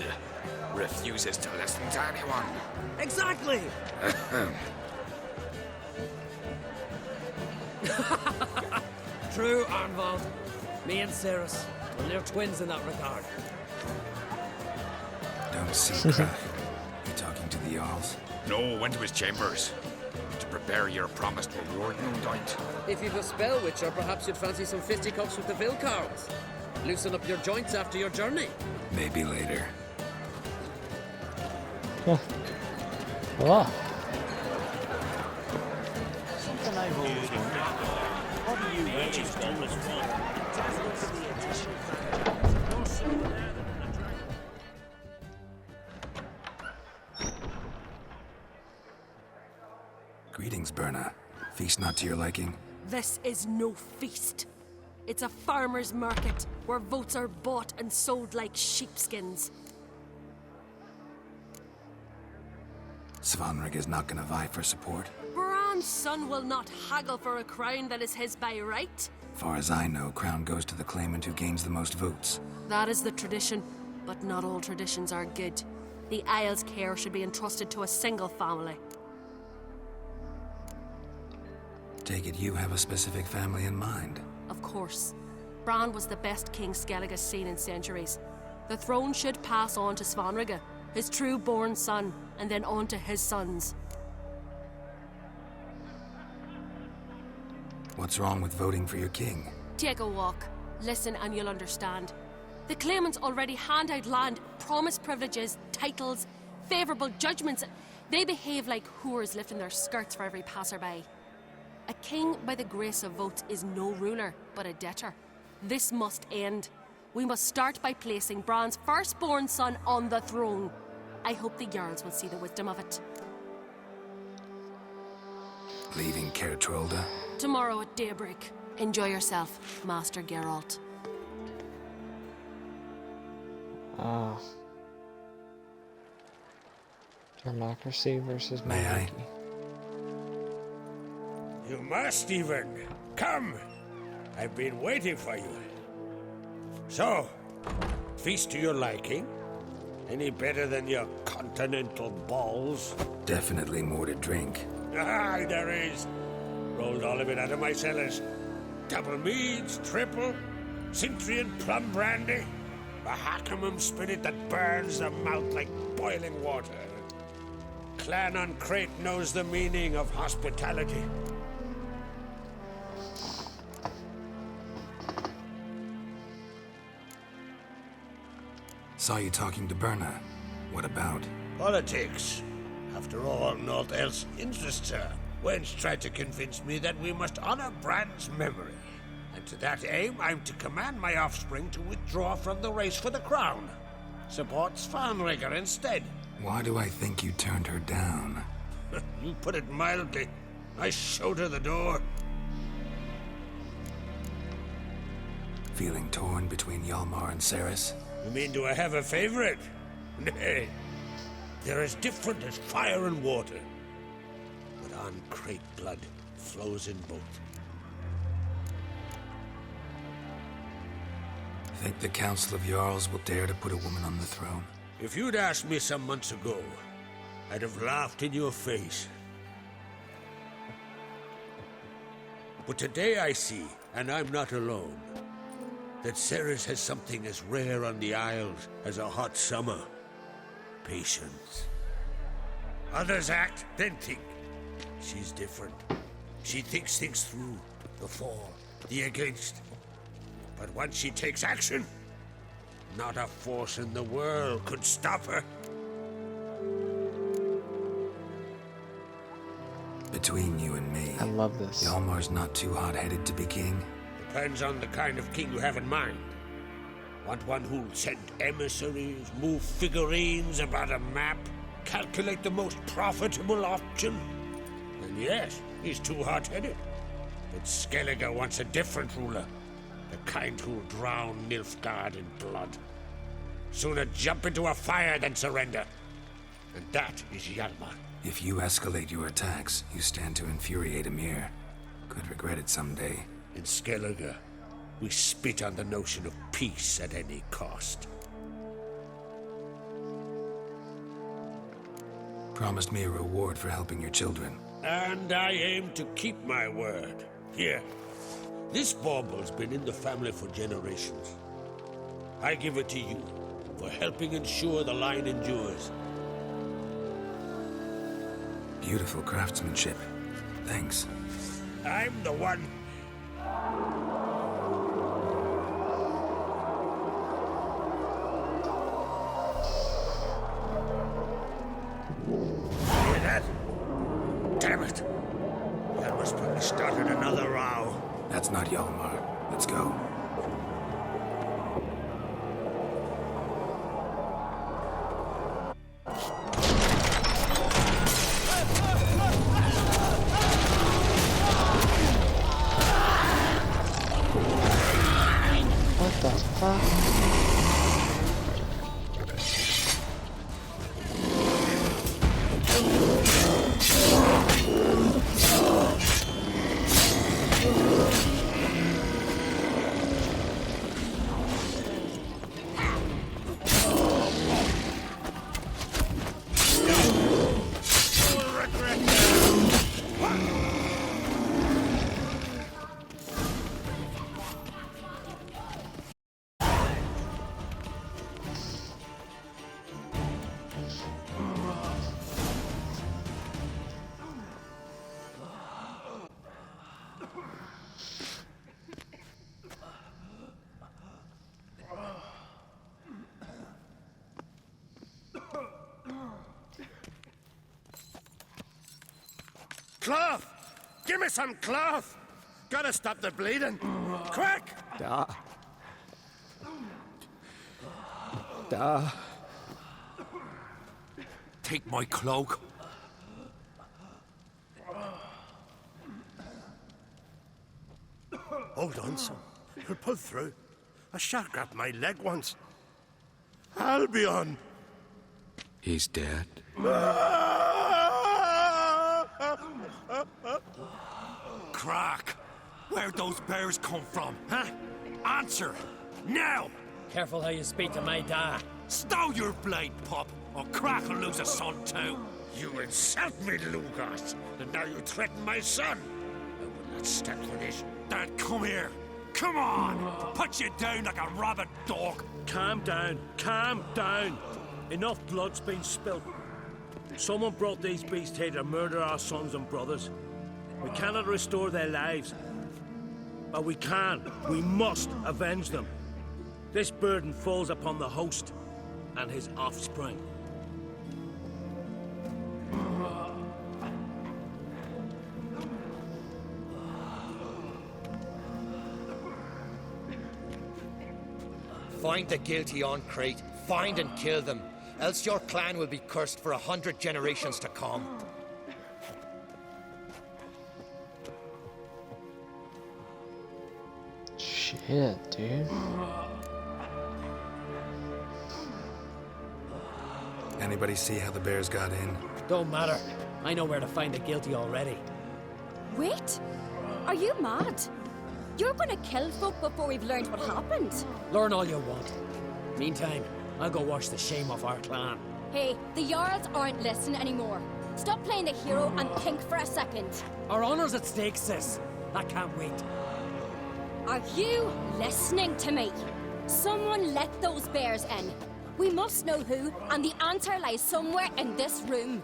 Refuses to listen to anyone. Exactly! True, Arnvald. Me and Cerys. Well, they're twins in that regard. Don't see crap. You talking to the Jarls? No, went to his chambers. To prepare your promised reward, no doubt. If you've a spell witcher, perhaps you'd fancy some fisticuffs with the Vilcards. Loosen up your joints after your journey. Maybe later. Oh. Oh. Something I've always wondered. What do you wretches do with Greetings, Berna. Feast not to your liking? This is no feast. It's a farmer's market where votes are bought and sold like sheepskins. Svanrig is not gonna vie for support. Bran's son will not haggle for a crown that is his by right. Far as I know, crown goes to the claimant who gains the most votes. That is the tradition, but not all traditions are good. The Isle's care should be entrusted to a single family. Take it you have a specific family in mind. Of course. Bran was the best king Skellige's seen in centuries. The throne should pass on to Svanrige, his true-born son, and then on to his sons. What's wrong with voting for your king? Take a walk. Listen and you'll understand. The claimants already hand out land, promise privileges, titles, favourable judgments. They behave like whores lifting their skirts for every passerby. A king by the grace of votes is no ruler, but a debtor. This must end. We must start by placing Bran's firstborn son on the throne. I hope the Jarls will see the wisdom of it. Leaving Caer Trolda? Tomorrow at daybreak. Enjoy yourself, Master Geralt. Ah. Democracy versus monarchy. You must, even. Come. I've been waiting for you. So, feast to your liking? Any better than your continental balls? Definitely more to drink. Aye, there is. Rolled all of it out of my cellars. Double meads, triple, Cintrian plum brandy, a Hackamum spirit that burns the mouth like boiling water. Clan on Crate knows the meaning of hospitality. Saw you talking to Berna. What about? Politics. After all, naught else interests her. Wench tried to convince me that we must honor Bran's memory. And to that aim, I'm to command my offspring to withdraw from the race for the crown. Support Svanrige instead. Why do I think you turned her down? You put it mildly. I showed her the door. Feeling torn between Hjalmar and Cerys? You mean, do I have a favorite? Nay. They're as different as fire and water. But on Crate blood, flows in both. Think the Council of Jarls will dare to put a woman on the throne? If you'd asked me some months ago, I'd have laughed in your face. But today I see, and I'm not alone, that Ceres has something as rare on the Isles as a hot summer. Patience. Others act, then think. She's different. She thinks things through, the for, the against. But once she takes action, not a force in the world could stop her. Between you and me, I love this. Hjalmar's not too hot-headed to be king. Depends on the kind of king you have in mind. Want one who'll send emissaries, move figurines about a map, calculate the most profitable option? Then yes, he's too hot-headed. But Skellige wants a different ruler. The kind who'll drown Nilfgaard in blood. Sooner jump into a fire than surrender. And that is Hjalmar. If you escalate your attacks, you stand to infuriate Emir. Could regret it someday. In Skellige, we spit on the notion of peace at any cost. Promised me a reward for helping your children. And I aim to keep my word. Here. This bauble's been in the family for generations. I give it to you for helping ensure the line endures. Beautiful craftsmanship. Thanks. I'm the one. Hear that? Damn it! That must probably started another row. That's not Hjalmar. Let's go. What the fuck? Cloth! Give me some cloth! Gotta stop the bleeding. Quick! Da. Da. Take my cloak. Hold on, son. You'll pull through. A shark grabbed my leg once. Albion! He's dead. Crack! Where'd those bears come from, huh? Answer! Now! Careful how you speak to my dad. Stow your blade, pup, or Crack will lose a son too. You insult me, Lugos, and now you threaten my son. I will not stand for this. Dad, come here. Come on! Put you down like a rabid dog. Calm down. Calm down. Enough blood's been spilt. Someone brought these beasts here to murder our sons and brothers. We cannot restore their lives. But we can. We must avenge them. This burden falls upon the host and his offspring. Find the guilty on Crete. Find and kill them. Else your clan will be cursed for 100 generations to come. Shit, dude. Anybody see how the bears got in? Don't matter. I know where to find the guilty already. Wait! Are you mad? You're gonna kill folk before we've learned what happened. Learn all you want. Meantime, I'll go wash the shame off our clan. Hey, the Jarls aren't listening anymore. Stop playing the hero and think for a second. Our honor's at stake, sis. I can't wait. Are you listening to me? Someone let those bears in. We must know who, and the answer lies somewhere in this room.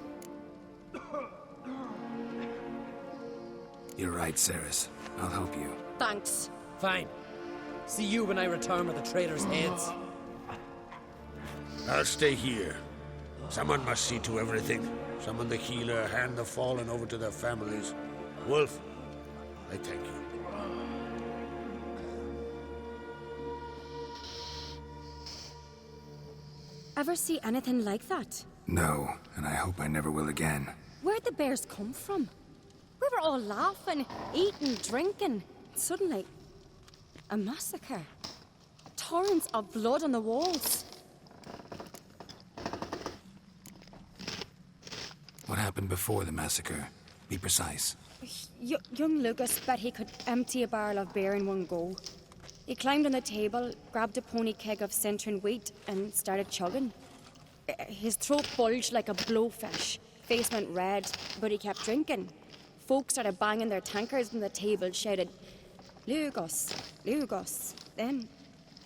You're right, Cerys. I'll help you. Thanks. Fine. See you when I return with the traitors' heads. I'll stay here. Someone must see to everything. Summon the healer, hand the fallen over to their families. Wolf, I thank you. Ever see anything like that? No, and I hope I never will again. Where'd the bears come from? We were all laughing, eating, drinking. Suddenly, a massacre. Torrents of blood on the walls. What happened before the massacre? Be precise. Young Lucas bet he could empty a barrel of beer in one go. He climbed on the table, grabbed a pony keg of Centron wheat, and started chugging. His throat bulged like a blowfish. Face went red, but he kept drinking. Folk started banging their tankards on the table, shouted, "Lugos, Lugos." Then,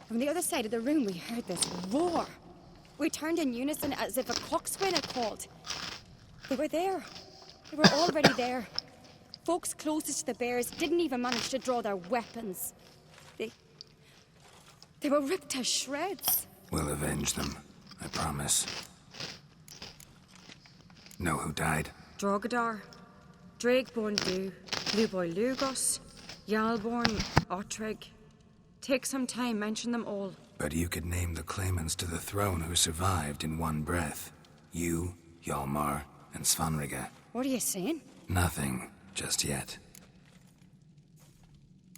from the other side of the room, we heard this roar. We turned in unison as if a coxswain had called. They were there. They were already there. Folks closest to the bears didn't even manage to draw their weapons. They were ripped to shreds. We'll avenge them, I promise. Know who died? Drogadar, Drakeborn Du, Luboy Lugos, Yalborn, Ottrig. Take some time, mention them all. But you could name the claimants to the throne who survived in one breath. You, Hjalmar, and Svanrige. What are you saying? Nothing, just yet.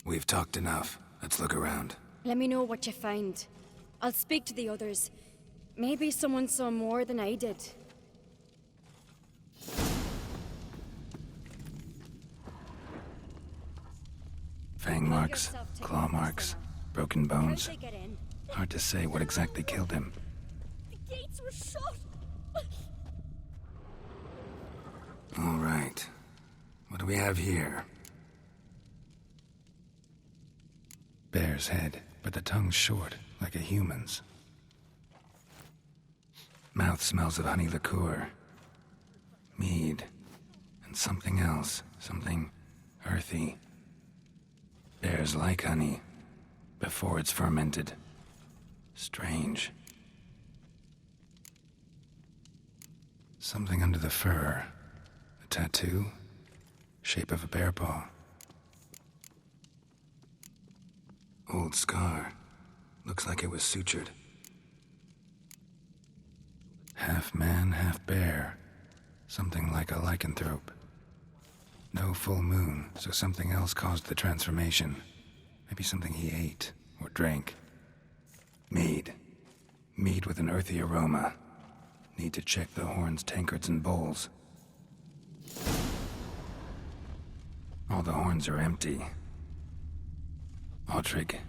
We've talked enough. Let's look around. Let me know what you find. I'll speak to the others. Maybe someone saw more than I did. Fang marks, claw marks, broken bones. Hard to say what exactly killed him. The gates were shut. All right. What do we have here? Bear's head, but the tongue's short, like a human's. Mouth smells of honey liqueur. Mead. And something else. Something earthy. Bears like honey, before it's fermented. Strange. Something under the fur. A tattoo? Shape of a bear paw. Old scar. Looks like it was sutured. Half man, half bear. Something like a lycanthrope. No full moon, so something else caused the transformation. Maybe something he ate or drank. Mead. Mead with an earthy aroma. Need to check the horns, tankards, and bowls. All the horns are empty. Ottrig.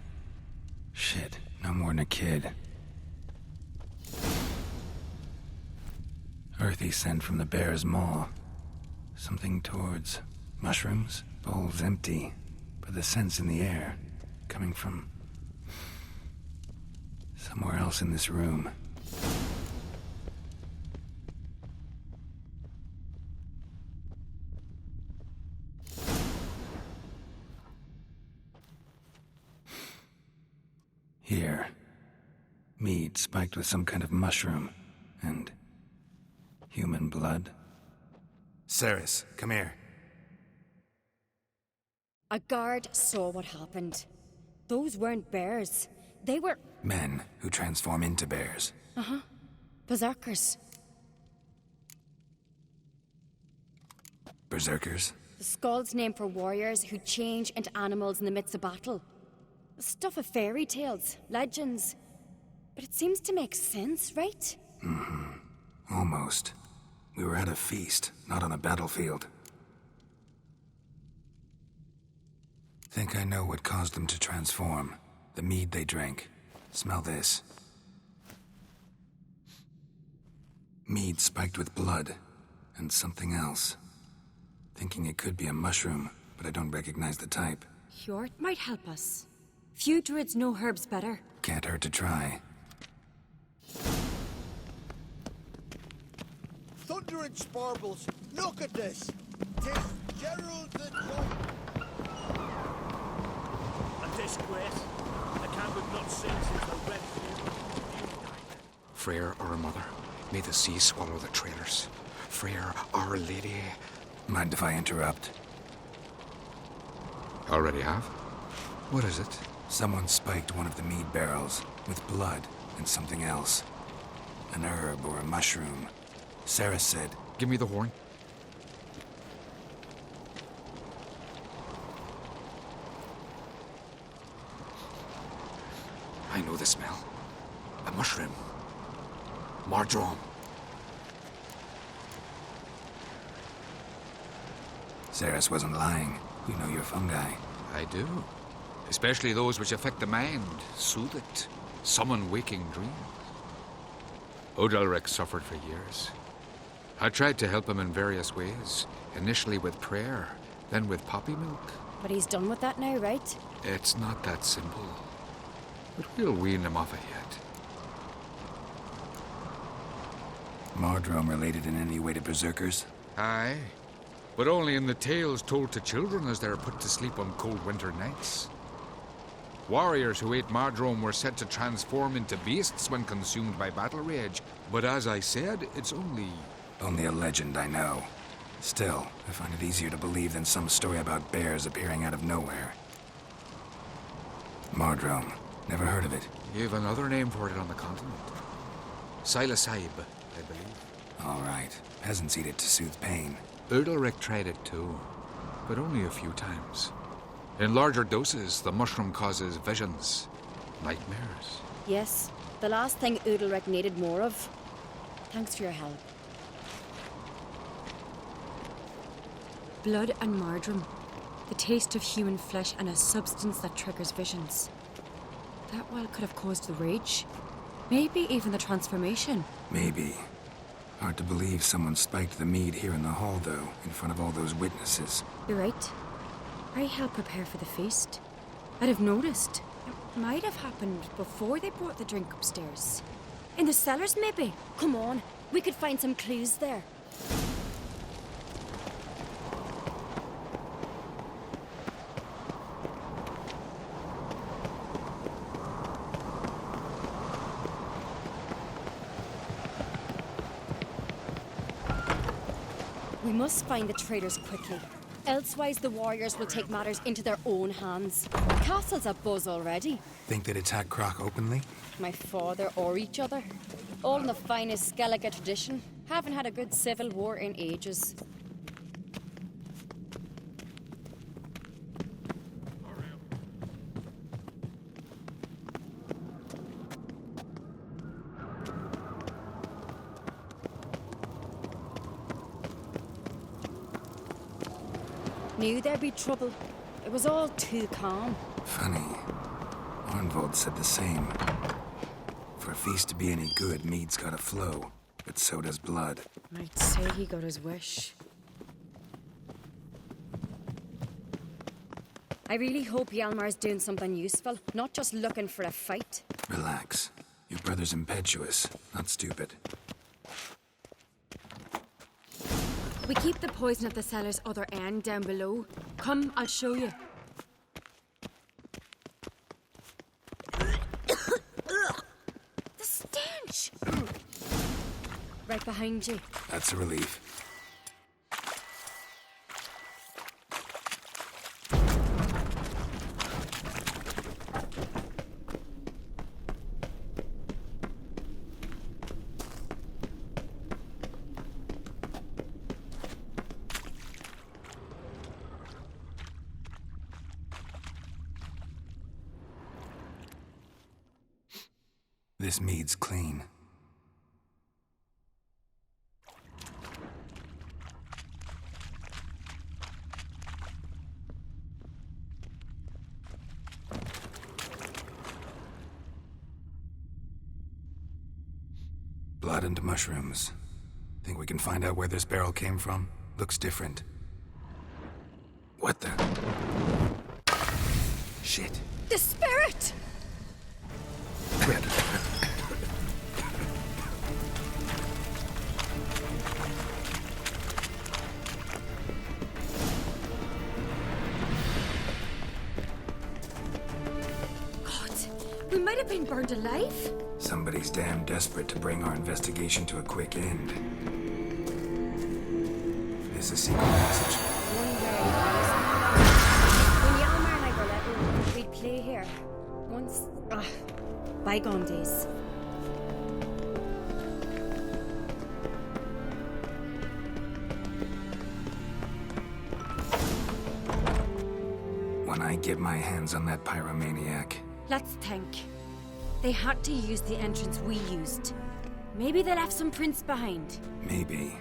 Shit, no more than a kid. Earthy scent from the bear's maw. Something towards mushrooms. Bowls empty, but the scent's in the air. Coming from somewhere else in this room. Here. Mead spiked with some kind of mushroom. And human blood. Cerys, come here. A guard saw what happened. Those weren't bears. They were... Men who transform into bears. Uh-huh. Berserkers. Berserkers? The Skald's name for warriors who change into animals in the midst of battle. The stuff of fairy tales, legends. But it seems to make sense, right? Mm-hmm. Almost. We were at a feast, not on a battlefield. Think I know what caused them to transform. The mead they drank. Smell this. Mead spiked with blood. And something else. Thinking it could be a mushroom, but I don't recognize the type. Hjort might help us. Few druids know herbs better. Can't hurt to try. Thunder and sparbles, look at this. 'Tis Gerald the Giant. A disgrace. The camp have not seen since the Red Freyr, our mother, may the sea swallow the traitors. Freyr, our lady. Mind if I interrupt? Already have? What is it? Someone spiked one of the mead barrels with blood and something else. An herb or a mushroom. Sarah said... Give me the horn. I know the smell. A mushroom. Mardrome. Ceres wasn't lying. You know your fungi. I do. Especially those which affect the mind, soothe it, summon waking dreams. Odalric suffered for years. I tried to help him in various ways, initially with prayer, then with poppy milk. But he's done with that now, right? It's not that simple. But we'll wean him off it yet. Mardrome related in any way to berserkers? Aye. But only in the tales told to children as they are put to sleep on cold winter nights. Warriors who ate Mardrome were said to transform into beasts when consumed by battle rage. But as I said, it's only... Only a legend, I know. Still, I find it easier to believe than some story about bears appearing out of nowhere. Mardrome. Never heard of it. You've another name for it on the continent. Silasaib, I believe. All right. Peasants eat it to soothe pain. Udalric tried it too, but only a few times. In larger doses, the mushroom causes visions, nightmares. Yes, the last thing Udalric needed more of. Thanks for your help. Blood and Mardrome. The taste of human flesh and a substance that triggers visions. That well could have caused the rage. Maybe even the transformation. Maybe. Hard to believe someone spiked the mead here in the hall, though, in front of all those witnesses. You're right. I helped prepare for the feast. I'd have noticed. It might have happened before they brought the drink upstairs. In the cellars, maybe? Come on, we could find some clues there. We must find the traitors quickly. Elsewise, the warriors will take matters into their own hands. The castle's abuzz already. Think they'd attack Croc openly? My father or each other. All in the finest Skellige tradition. Haven't had a good civil war in ages. Knew there'd be trouble. It was all too calm. Funny. Arnvold said the same. For a feast to be any good, mead's gotta flow, but so does blood. I'd say he got his wish. I really hope Hjalmar's doing something useful, not just looking for a fight. Relax. Your brother's impetuous, not stupid. We keep the poison at the cellar's other end down below. Come, I'll show you. The stench! Right behind you. That's a relief. This mead's clean. Blood and mushrooms. Think we can find out where this barrel came from? Looks different. What the? Shit. The spirit! We might have been burned alive. Somebody's damn desperate to bring our investigation to a quick end. This is a secret message. When Yalmar and I were little, we'd play here. Once... bygone days. When I get my hands on that pyromaniac... Let's think. They had to use the entrance we used. Maybe they left some prints behind. Maybe.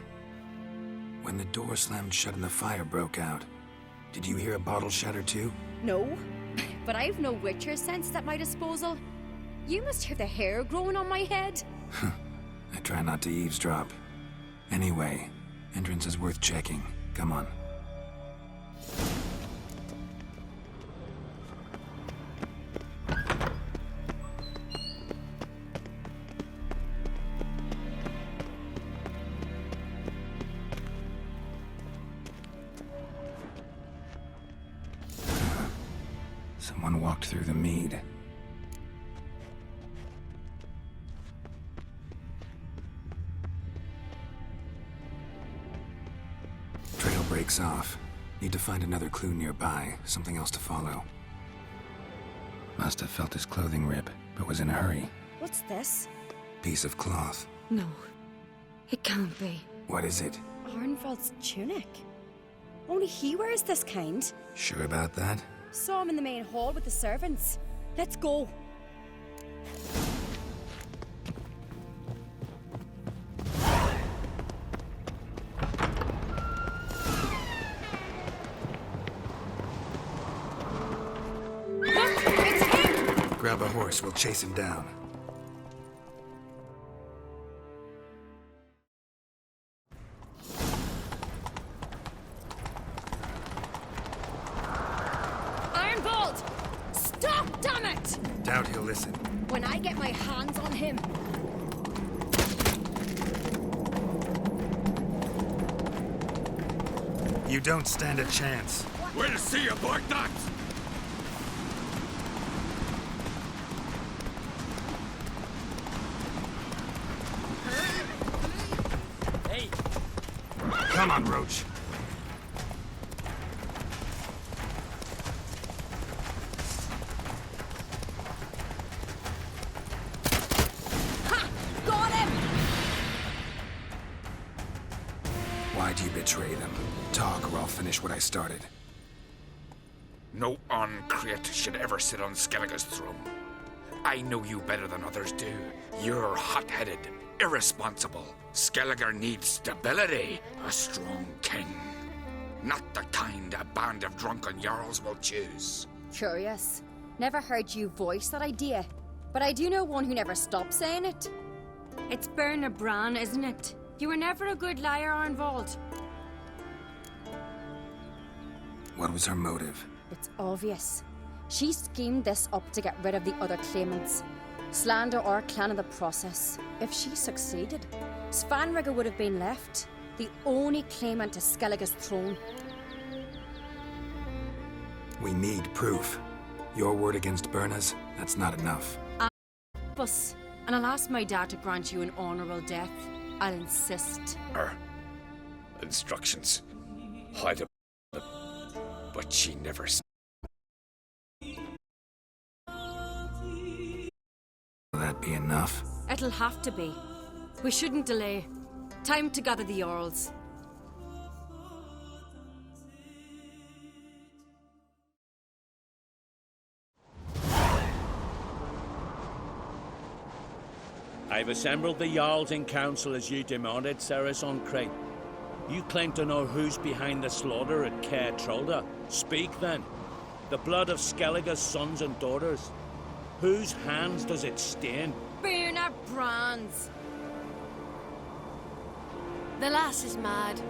When the door slammed shut and the fire broke out, did you hear a bottle shatter too? No, but I've no Witcher sense at my disposal. You must hear the hair growing on my head. I try not to eavesdrop. Anyway, entrance is worth checking. Come on. Someone walked through the mead. Trail breaks off. Need to find another clue nearby, something else to follow. Must have felt his clothing rip, but was in a hurry. What's this? Piece of cloth. No. It can't be. What is it? Arnvald's tunic. Only he wears this kind. Sure about that? Saw him in the main hall with the servants. Let's go. Look, it's him! Grab a horse, we'll chase him down. Doubt he'll listen. When I get my hands on him. You don't stand a chance. We'll see you, Borknuts! Hey! Come on, Roach. Why'd you betray them? Talk, or I'll finish what I started. No Ancrete should ever sit on Skellige's throne. I know you better than others do. You're hot-headed, irresponsible. Skellige needs stability, a strong king. Not the kind a band of drunken jarls will choose. Curious. Never heard you voice that idea. But I do know one who never stops saying it. It's Berna Bran, isn't it? You were never a good liar, Arnvald. What was her motive? It's obvious. She schemed this up to get rid of the other claimants. Slander our clan in the process. If she succeeded, Svanrige would have been left, the only claimant to Skellige's throne. We need proof. Your word against Berna's, that's not enough. And I'll ask my dad to grant you an honourable death. I'll insist. Instructions. Hide a but she never. Will that be enough? It'll have to be. We shouldn't delay. Time to gather the Jarls. I've assembled the Jarls in council as you demanded, Cerys Ancrete. You claim to know who's behind the slaughter at Caer Trolda. Speak then. The blood of Skellige's sons and daughters. Whose hands does it stain? Berna Bran's. The lass is mad.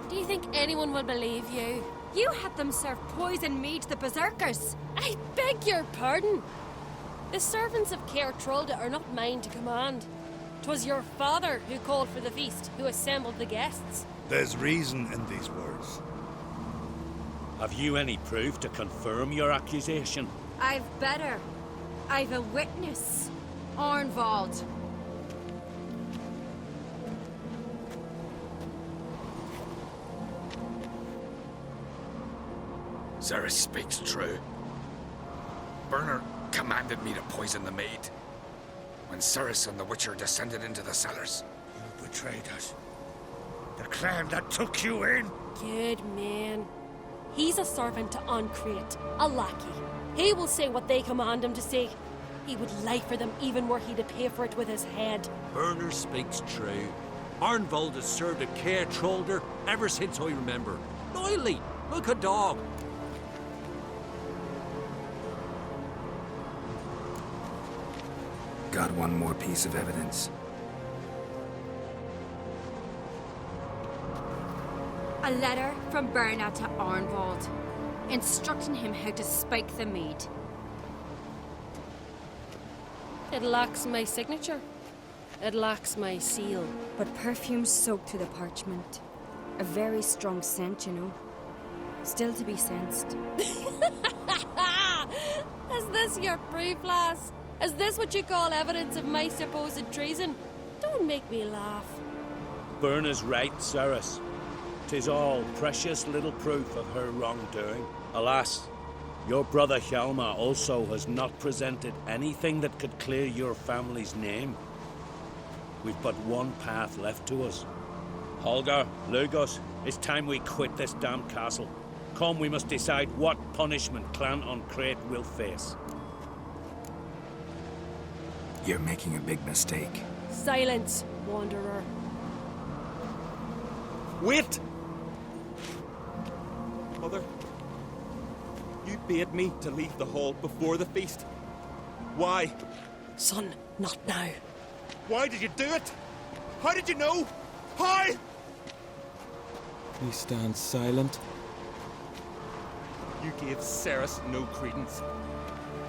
Do you think anyone will believe you? You had them serve poison mead to the berserkers. I beg your pardon. The servants of Caer Trolda are not mine to command. 'Twas your father who called for the feast, who assembled the guests. There's reason in these words. Have you any proof to confirm your accusation? I've better. I've a witness. Arnvald. Cerys speaks true. Bernard commanded me to poison the maid. When Cerys and the Witcher descended into the cellars. You betrayed us. The clan that took you in. Good man. He's a servant to Ancrete, a lackey. He will say what they command him to say. He would lie for them even were he to pay for it with his head. Bernard speaks true. Arnvald has served a Caer Trolder ever since I remember. Loyally, like a dog. Got one more piece of evidence. A letter from Bernard to Arnvald, instructing him how to spike the mead. It lacks my signature. It lacks my seal. But perfume soaked through the parchment. A very strong scent, you know. Still to be sensed. Is this your proof, lass? Is this what you call evidence of my supposed treason? Don't make me laugh. Berna's right, Cerys. 'Tis all precious little proof of her wrongdoing. Alas, your brother Hjalmar also has not presented anything that could clear your family's name. We've but one path left to us. Holger, Lugos, it's time we quit this damned castle. Come, we must decide what punishment Clan Ancrete will face. You're making a big mistake. Silence, wanderer. Wait! Mother, you bade me to leave the hall before the feast. Why? Son, not now. Why did you do it? How did you know? How? He stands silent. You gave Cerys no credence.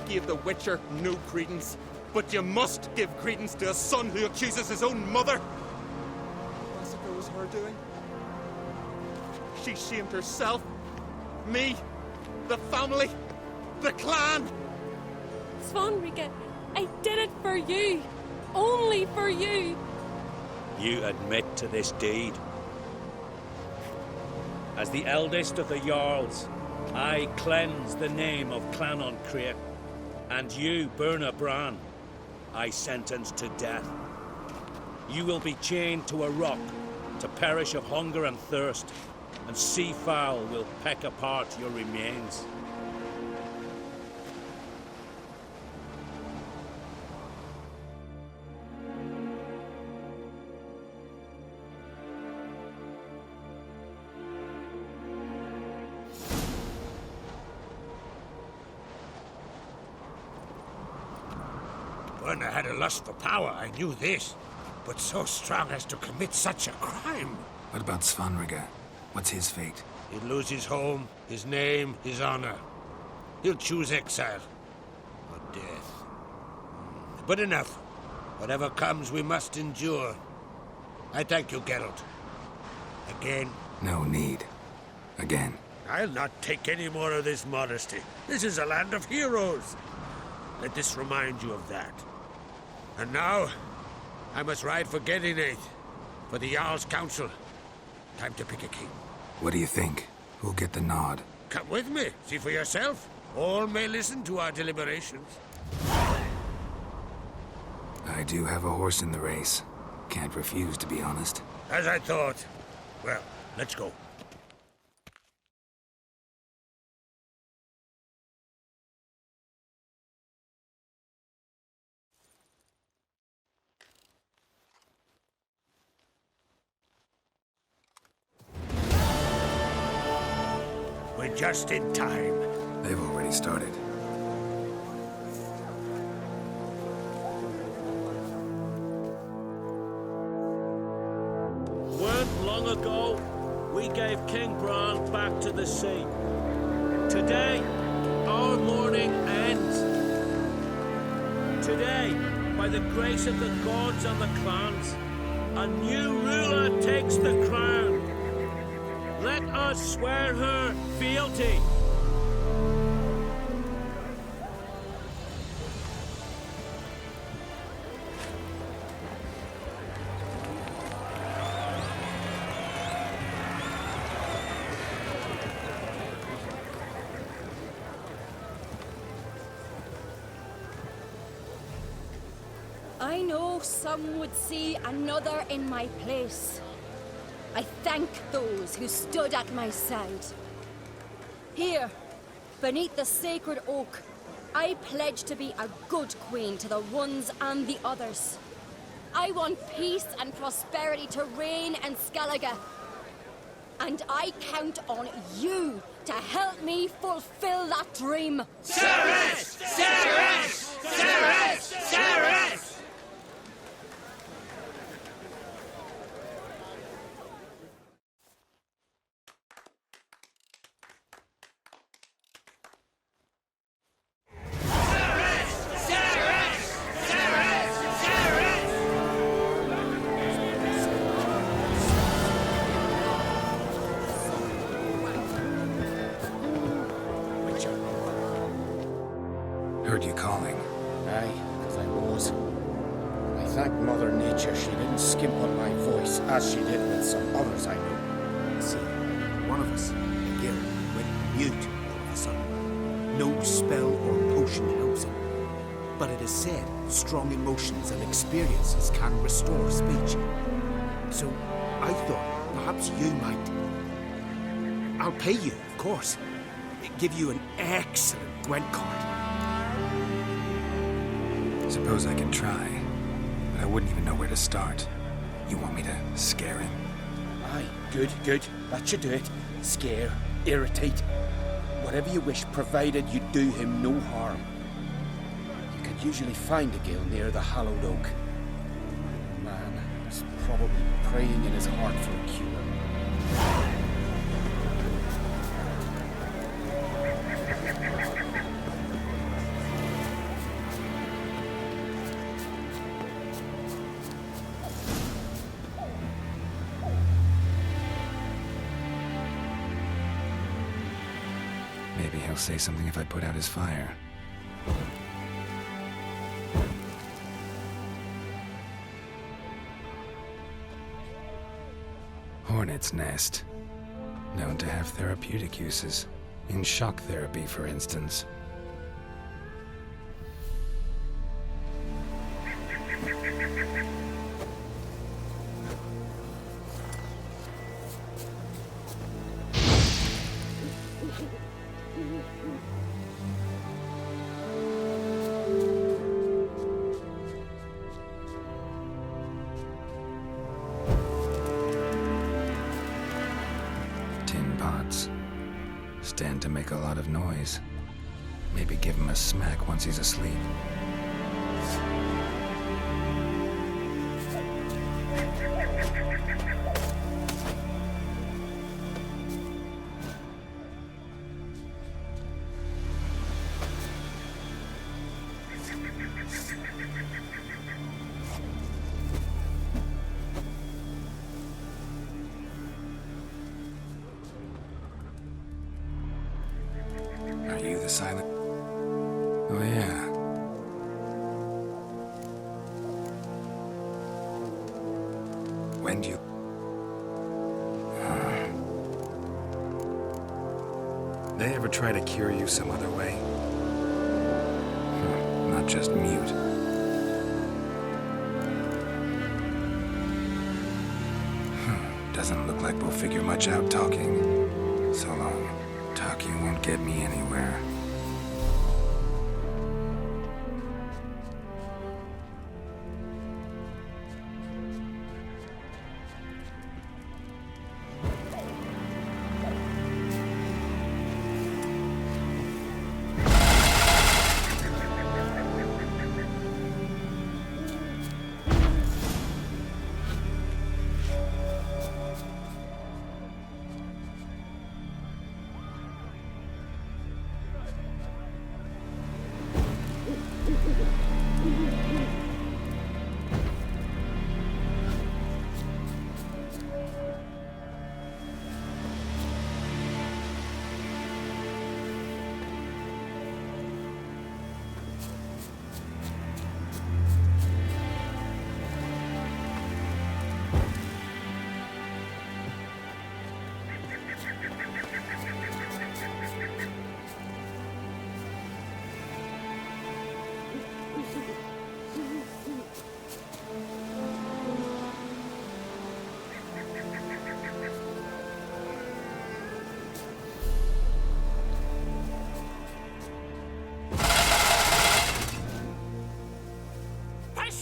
Gave the Witcher no credence. But you must give credence to a son who accuses his own mother. Was it was her doing? She shamed herself, me, the family, the clan. Svanrige, I did it for you. Only for you. You admit to this deed. As the eldest of the Jarls, I cleanse the name of Clan Ancrete, and you, Berna Bran, I sentence to death. You will be chained to a rock to perish of hunger and thirst, and sea fowl will peck apart your remains. Berna had a lust for power, I knew this. But so strong as to commit such a crime. What about Svanrige? What's his fate? He'll lose his home, his name, his honor. He'll choose exile. Or death. But enough. Whatever comes, we must endure. I thank you, Geralt. Again. No need. Again. I'll not take any more of this modesty. This is a land of heroes. Let this remind you of that. And now, I must ride for Gedinath, for the Jarl's Council. Time to pick a king. What do you think? Who'll get the nod? Come with me, see for yourself. All may listen to our deliberations. I do have a horse in the race. Can't refuse, to be honest. As I thought. Well, let's go. We're just in time. They've already started. Weren't Long ago, we gave King Bran back to the sea. Today, our mourning ends. Today, by the grace of the gods and the clans, a new ruler takes the crown. Let us swear her fealty. I know some would see another in my place. I thank those who stood at my side. Here, beneath the sacred oak, I pledge to be a good queen to the ones and the others. I want peace and prosperity to reign in Skellige. And I count on you to help me fulfill that dream. Cerys! Cerys! Cerys! Cerys! Heard you calling. Aye, because I was. I thank Mother Nature she didn't skimp on my voice, as she did with some others I know. See, one of us, Gil, went mute all of a sudden. No spell or potion helps him. But it is said strong emotions and experiences can restore speech. So I thought perhaps you might. I'll pay you, of course. Give you an excellent Gwent card. Suppose I can try, but I wouldn't even know where to start. You want me to scare him? Aye, good, good. That should do it. Scare, irritate. Whatever you wish, provided you do him no harm. You could usually find a Gil near the hallowed oak. The man is probably praying in his heart for a cure. Maybe he'll say something if I put out his fire. Hornet's nest. Known to have therapeutic uses. In shock therapy, for instance. Tin pots. Stand to make a lot of noise. Maybe give him a smack once he's asleep. Are you the silent? Oh, yeah. When do you... They ever try to cure you some other way? Not just mute. Doesn't look like we'll figure much out talking. So long. Talking won't get me anywhere.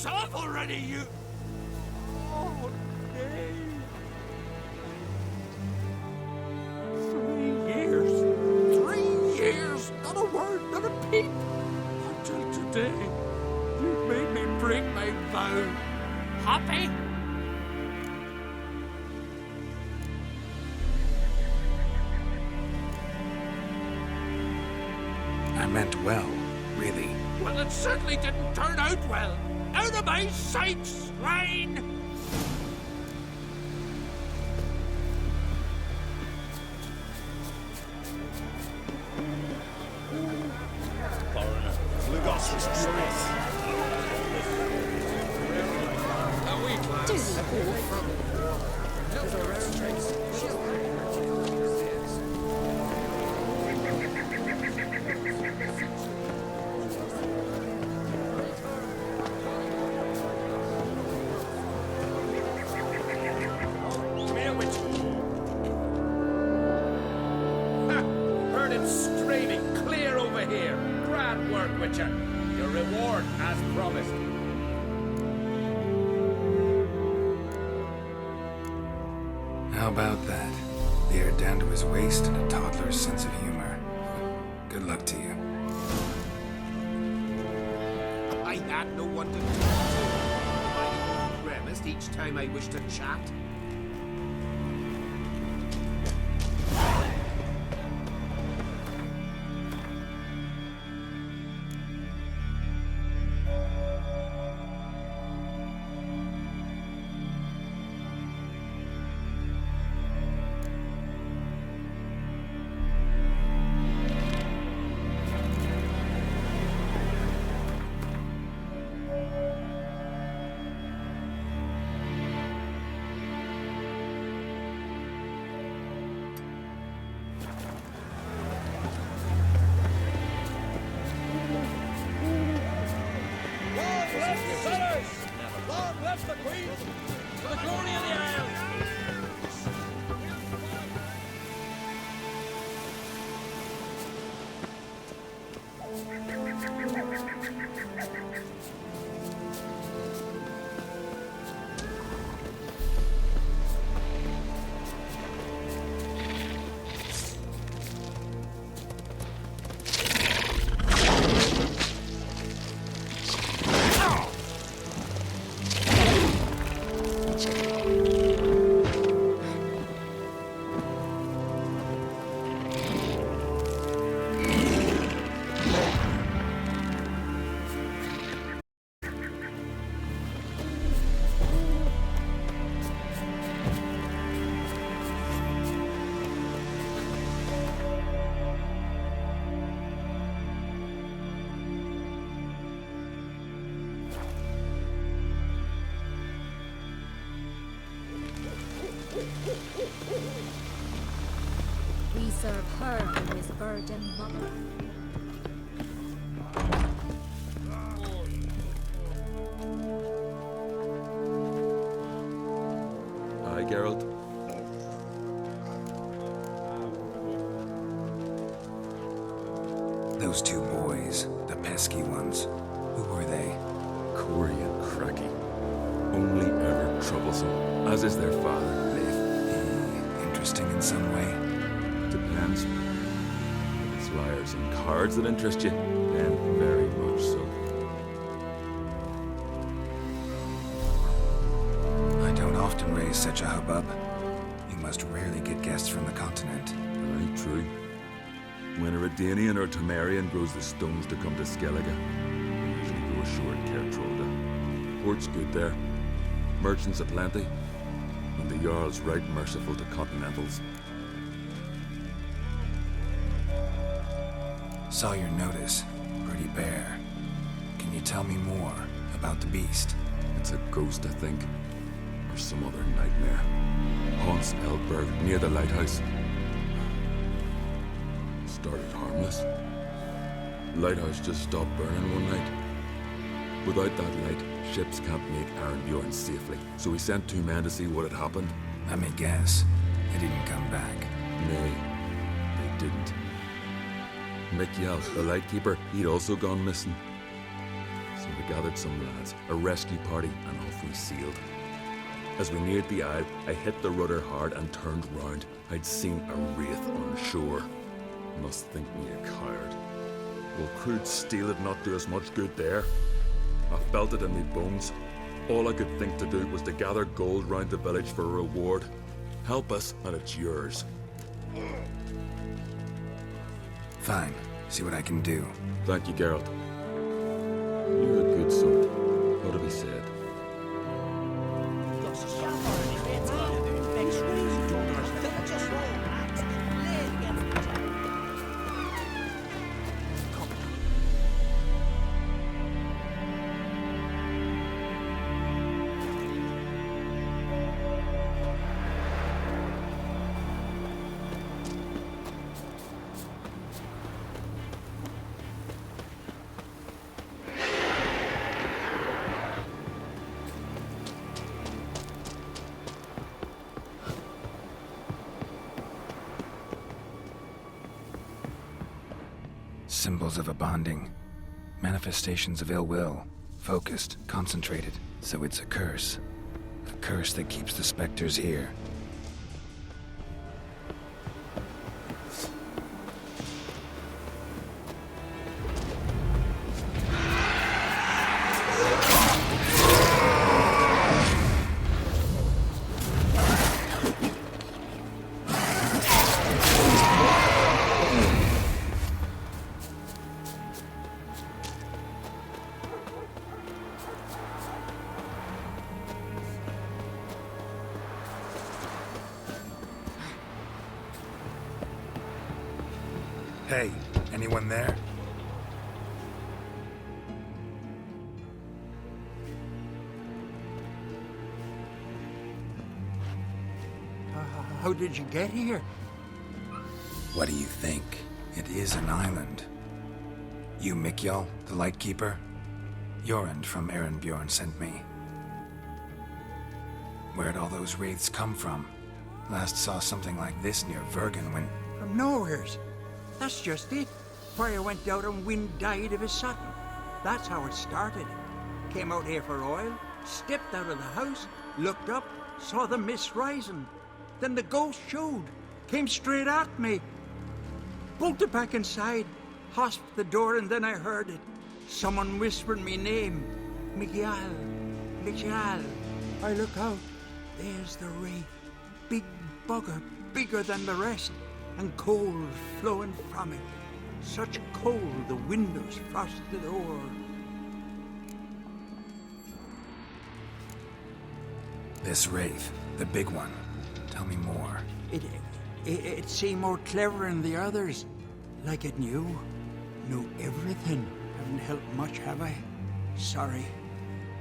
yourself already, you... Oh, nay. 3 years. 3 years. Not a word, not a peep. Until today, you made me break my vow. Happy? I meant well, really. Well, it certainly didn't turn out well. Out of my sight, swine! Foreigner. Lugos was furious. Heard him screaming, clear over here. Grand work, Witcher. Your reward as promised. How about that? Beard down to his waist and a toddler's sense of humor. Good luck to you. I had no one to talk to. I grimaced each time I wished to chat. We serve her and his virgin mother. Aye, Geralt. Those two boys, the pesky ones, who were they? Corey and Cracky. Only ever troublesome, as is their father. Interesting in some way? Depends. If it's liars and cards that interest you, then very much so. I don't often raise such a hubbub. You must rarely get guests from the continent. Aye, true. When a Redanian or Temerian grows the stones to come to Skellige, we usually go ashore at Caer Trolda. Port's good there. Merchants aplenty. And the Jarl's right merciful to continentals. Saw your notice. Pretty bare. Can you tell me more about the beast? It's a ghost, I think. Or some other nightmare. Haunts Eldberg, near the lighthouse. Started harmless. Lighthouse just stopped burning one night. Without that light, ships can't make Arenbjorn safely, so we sent 2 men to see what had happened. Let me guess. They didn't come back. Nay, they didn't. Mikyal, the lightkeeper, he'd also gone missing. So We gathered some lads, a rescue party, and off we sailed. As we neared the isle, I hit the rudder hard and turned round. I'd seen a wraith on shore. Must think me a coward. Will crude steel had not do us much good there? I felt it in me bones. All I could think to do was to gather gold round the village for a reward. Help us, and it's yours. Fine. See what I can do. Thank you, Geralt. You're a good son. Ought to be said. Symbols of a bonding. Manifestations of ill will. Focused, concentrated. So it's a curse. A curse that keeps the specters here. Hey, anyone there? How did you get here? What do you think? It is an island. You Mikjal, the Lightkeeper? Jorund from Erenbjorn sent me. Where'd all those wraiths come from? Last saw something like this near Vergen when... From nowheres. That's just it. Fire went out and wind died of a sudden. That's how it started. Came out here for oil, stepped out of the house, looked up, saw the mist rising. Then the ghost showed, came straight at me. Bolted back inside, hosped the door, and then I heard it. Someone whispered me name. Mikjal. Mikjal. I look out. There's the wraith. Big bugger, bigger than the rest. And cold flowing from it. Such cold the windows frosted o'er. This wraith, the big one. Tell me more. It seemed more clever than the others. Like it knew everything. Haven't helped much, have I? Sorry.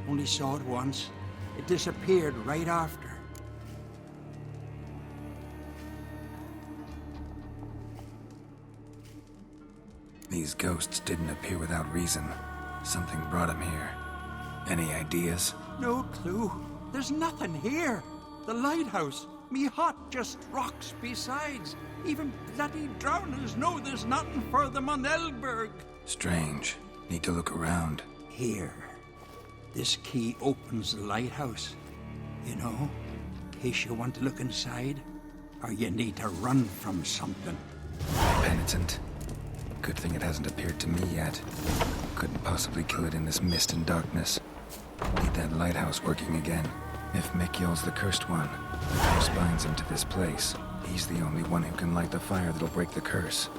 Only saw it once. It disappeared right after. These ghosts didn't appear without reason. Something brought them here. Any ideas? No clue. There's nothing here. The lighthouse. Me hut just rocks besides. Even bloody drowners know there's nothing for them on Elberg. Strange. Need to look around. Here. This key opens the lighthouse. You know, in case you want to look inside, or you need to run from something. Penitent. Good thing it hasn't appeared to me yet. Couldn't possibly kill it in this mist and darkness. Need that lighthouse working again. If Mikjal's the cursed one, the curse binds him to this place. He's the only one who can light the fire that'll break the curse.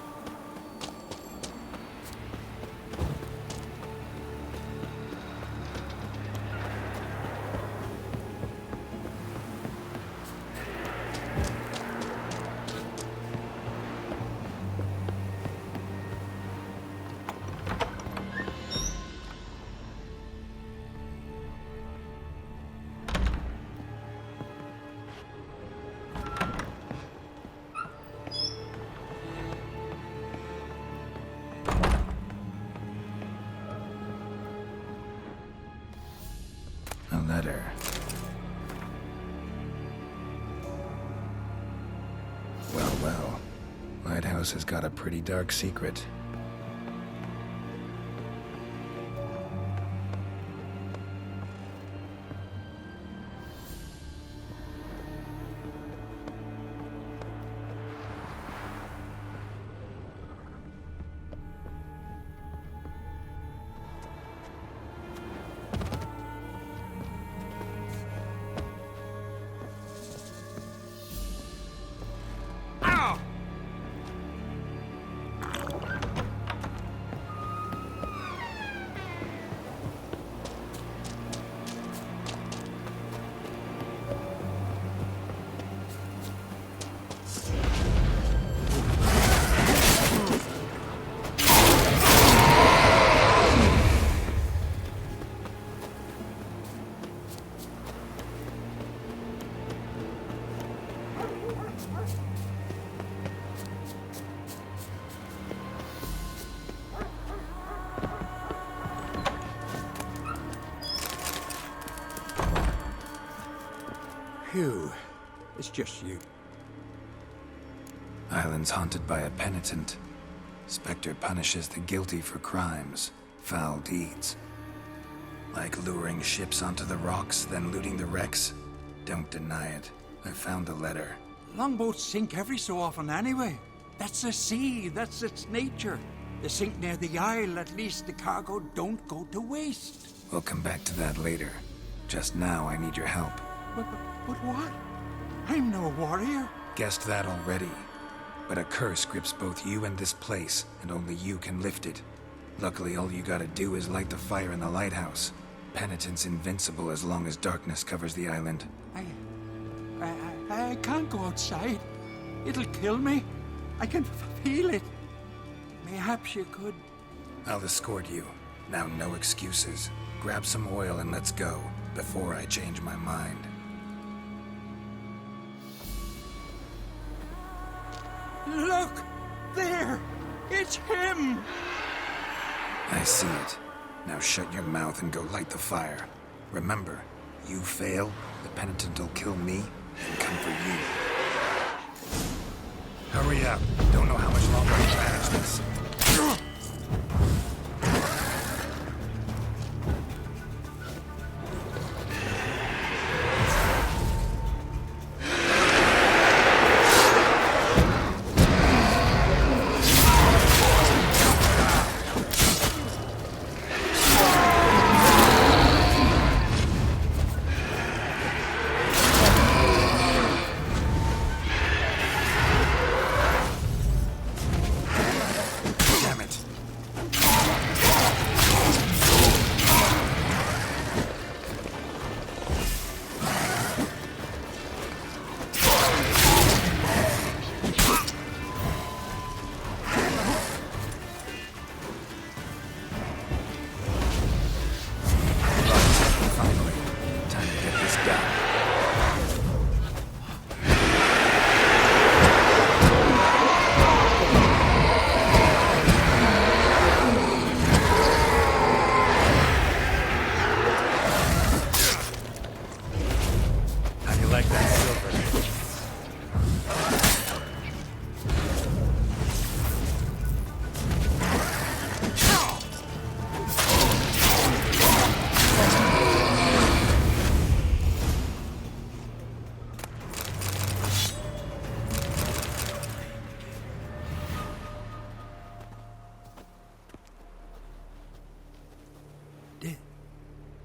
A letter. Well, well. Lighthouse has got a pretty dark secret. Phew. It's just you. Island's haunted by a penitent. Spectre punishes the guilty for crimes, foul deeds. Like luring ships onto the rocks, then looting the wrecks. Don't deny it. I found the letter. Longboats sink every so often anyway. That's the sea, that's its nature. They sink near the isle, at least the cargo don't go to waste. We'll come back to that later. Just now, I need your help. But what? I'm no warrior. Guessed that already. But a curse grips both you and this place, and only you can lift it. Luckily, all you gotta do is light the fire in the lighthouse. Penitent's invincible as long as darkness covers the island. I can't go outside. It'll kill me. I can feel it. Perhaps you could. I'll escort you. Now, no excuses. Grab some oil and let's go, before I change my mind. Look! There! It's him! I see it. Now shut your mouth and go light the fire. Remember, you fail, the penitent will kill me and come for you. Hurry up. Don't know how much longer I can manage this.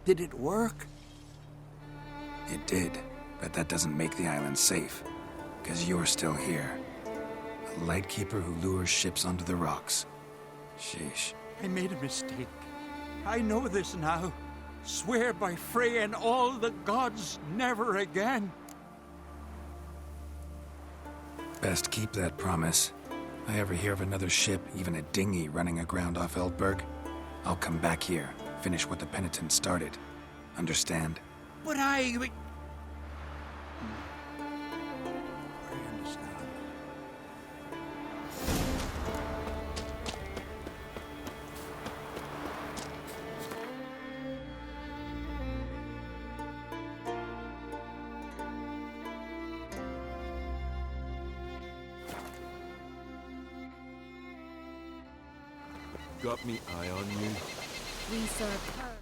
Did it work? It did, but that doesn't make the island safe. Because you're still here. A lightkeeper who lures ships onto the rocks. Sheesh. I made a mistake. I know this now. Swear by Freya and all the gods, never again. Best keep that promise. If I ever hear of another ship, even a dinghy running aground off Eldberg, I'll come back here, finish what the penitent started. Understand? But I understand. Got me eye on you. We serve her.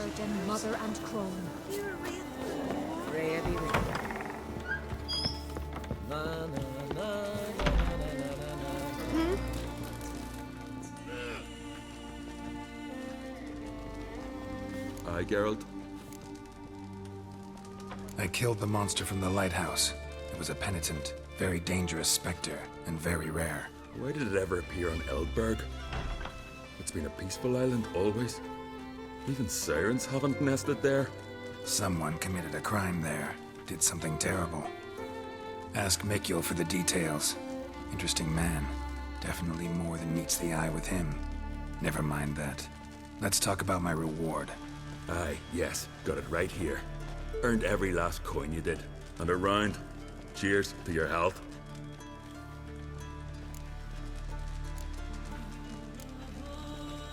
Virgin, mother, and crone. Really, Aye, Geralt. I killed the monster from the lighthouse. It was a penitent, very dangerous specter, and very rare. Why did it ever appear on Eldberg? It's been a peaceful island, always. Even sirens haven't nested there. Someone committed a crime there. Did something terrible. Ask Mikul for the details. Interesting man. Definitely more than meets the eye with him. Never mind that. Let's talk about my reward. Aye, yes. Got it right here. Earned every last coin you did. And a round. Cheers to your health.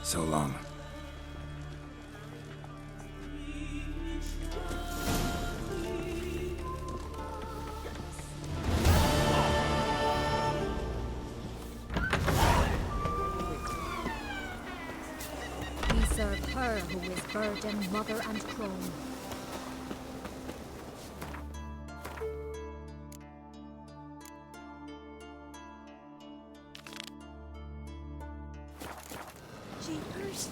So long. We serve her who is virgin, mother, and crone. Jeepers.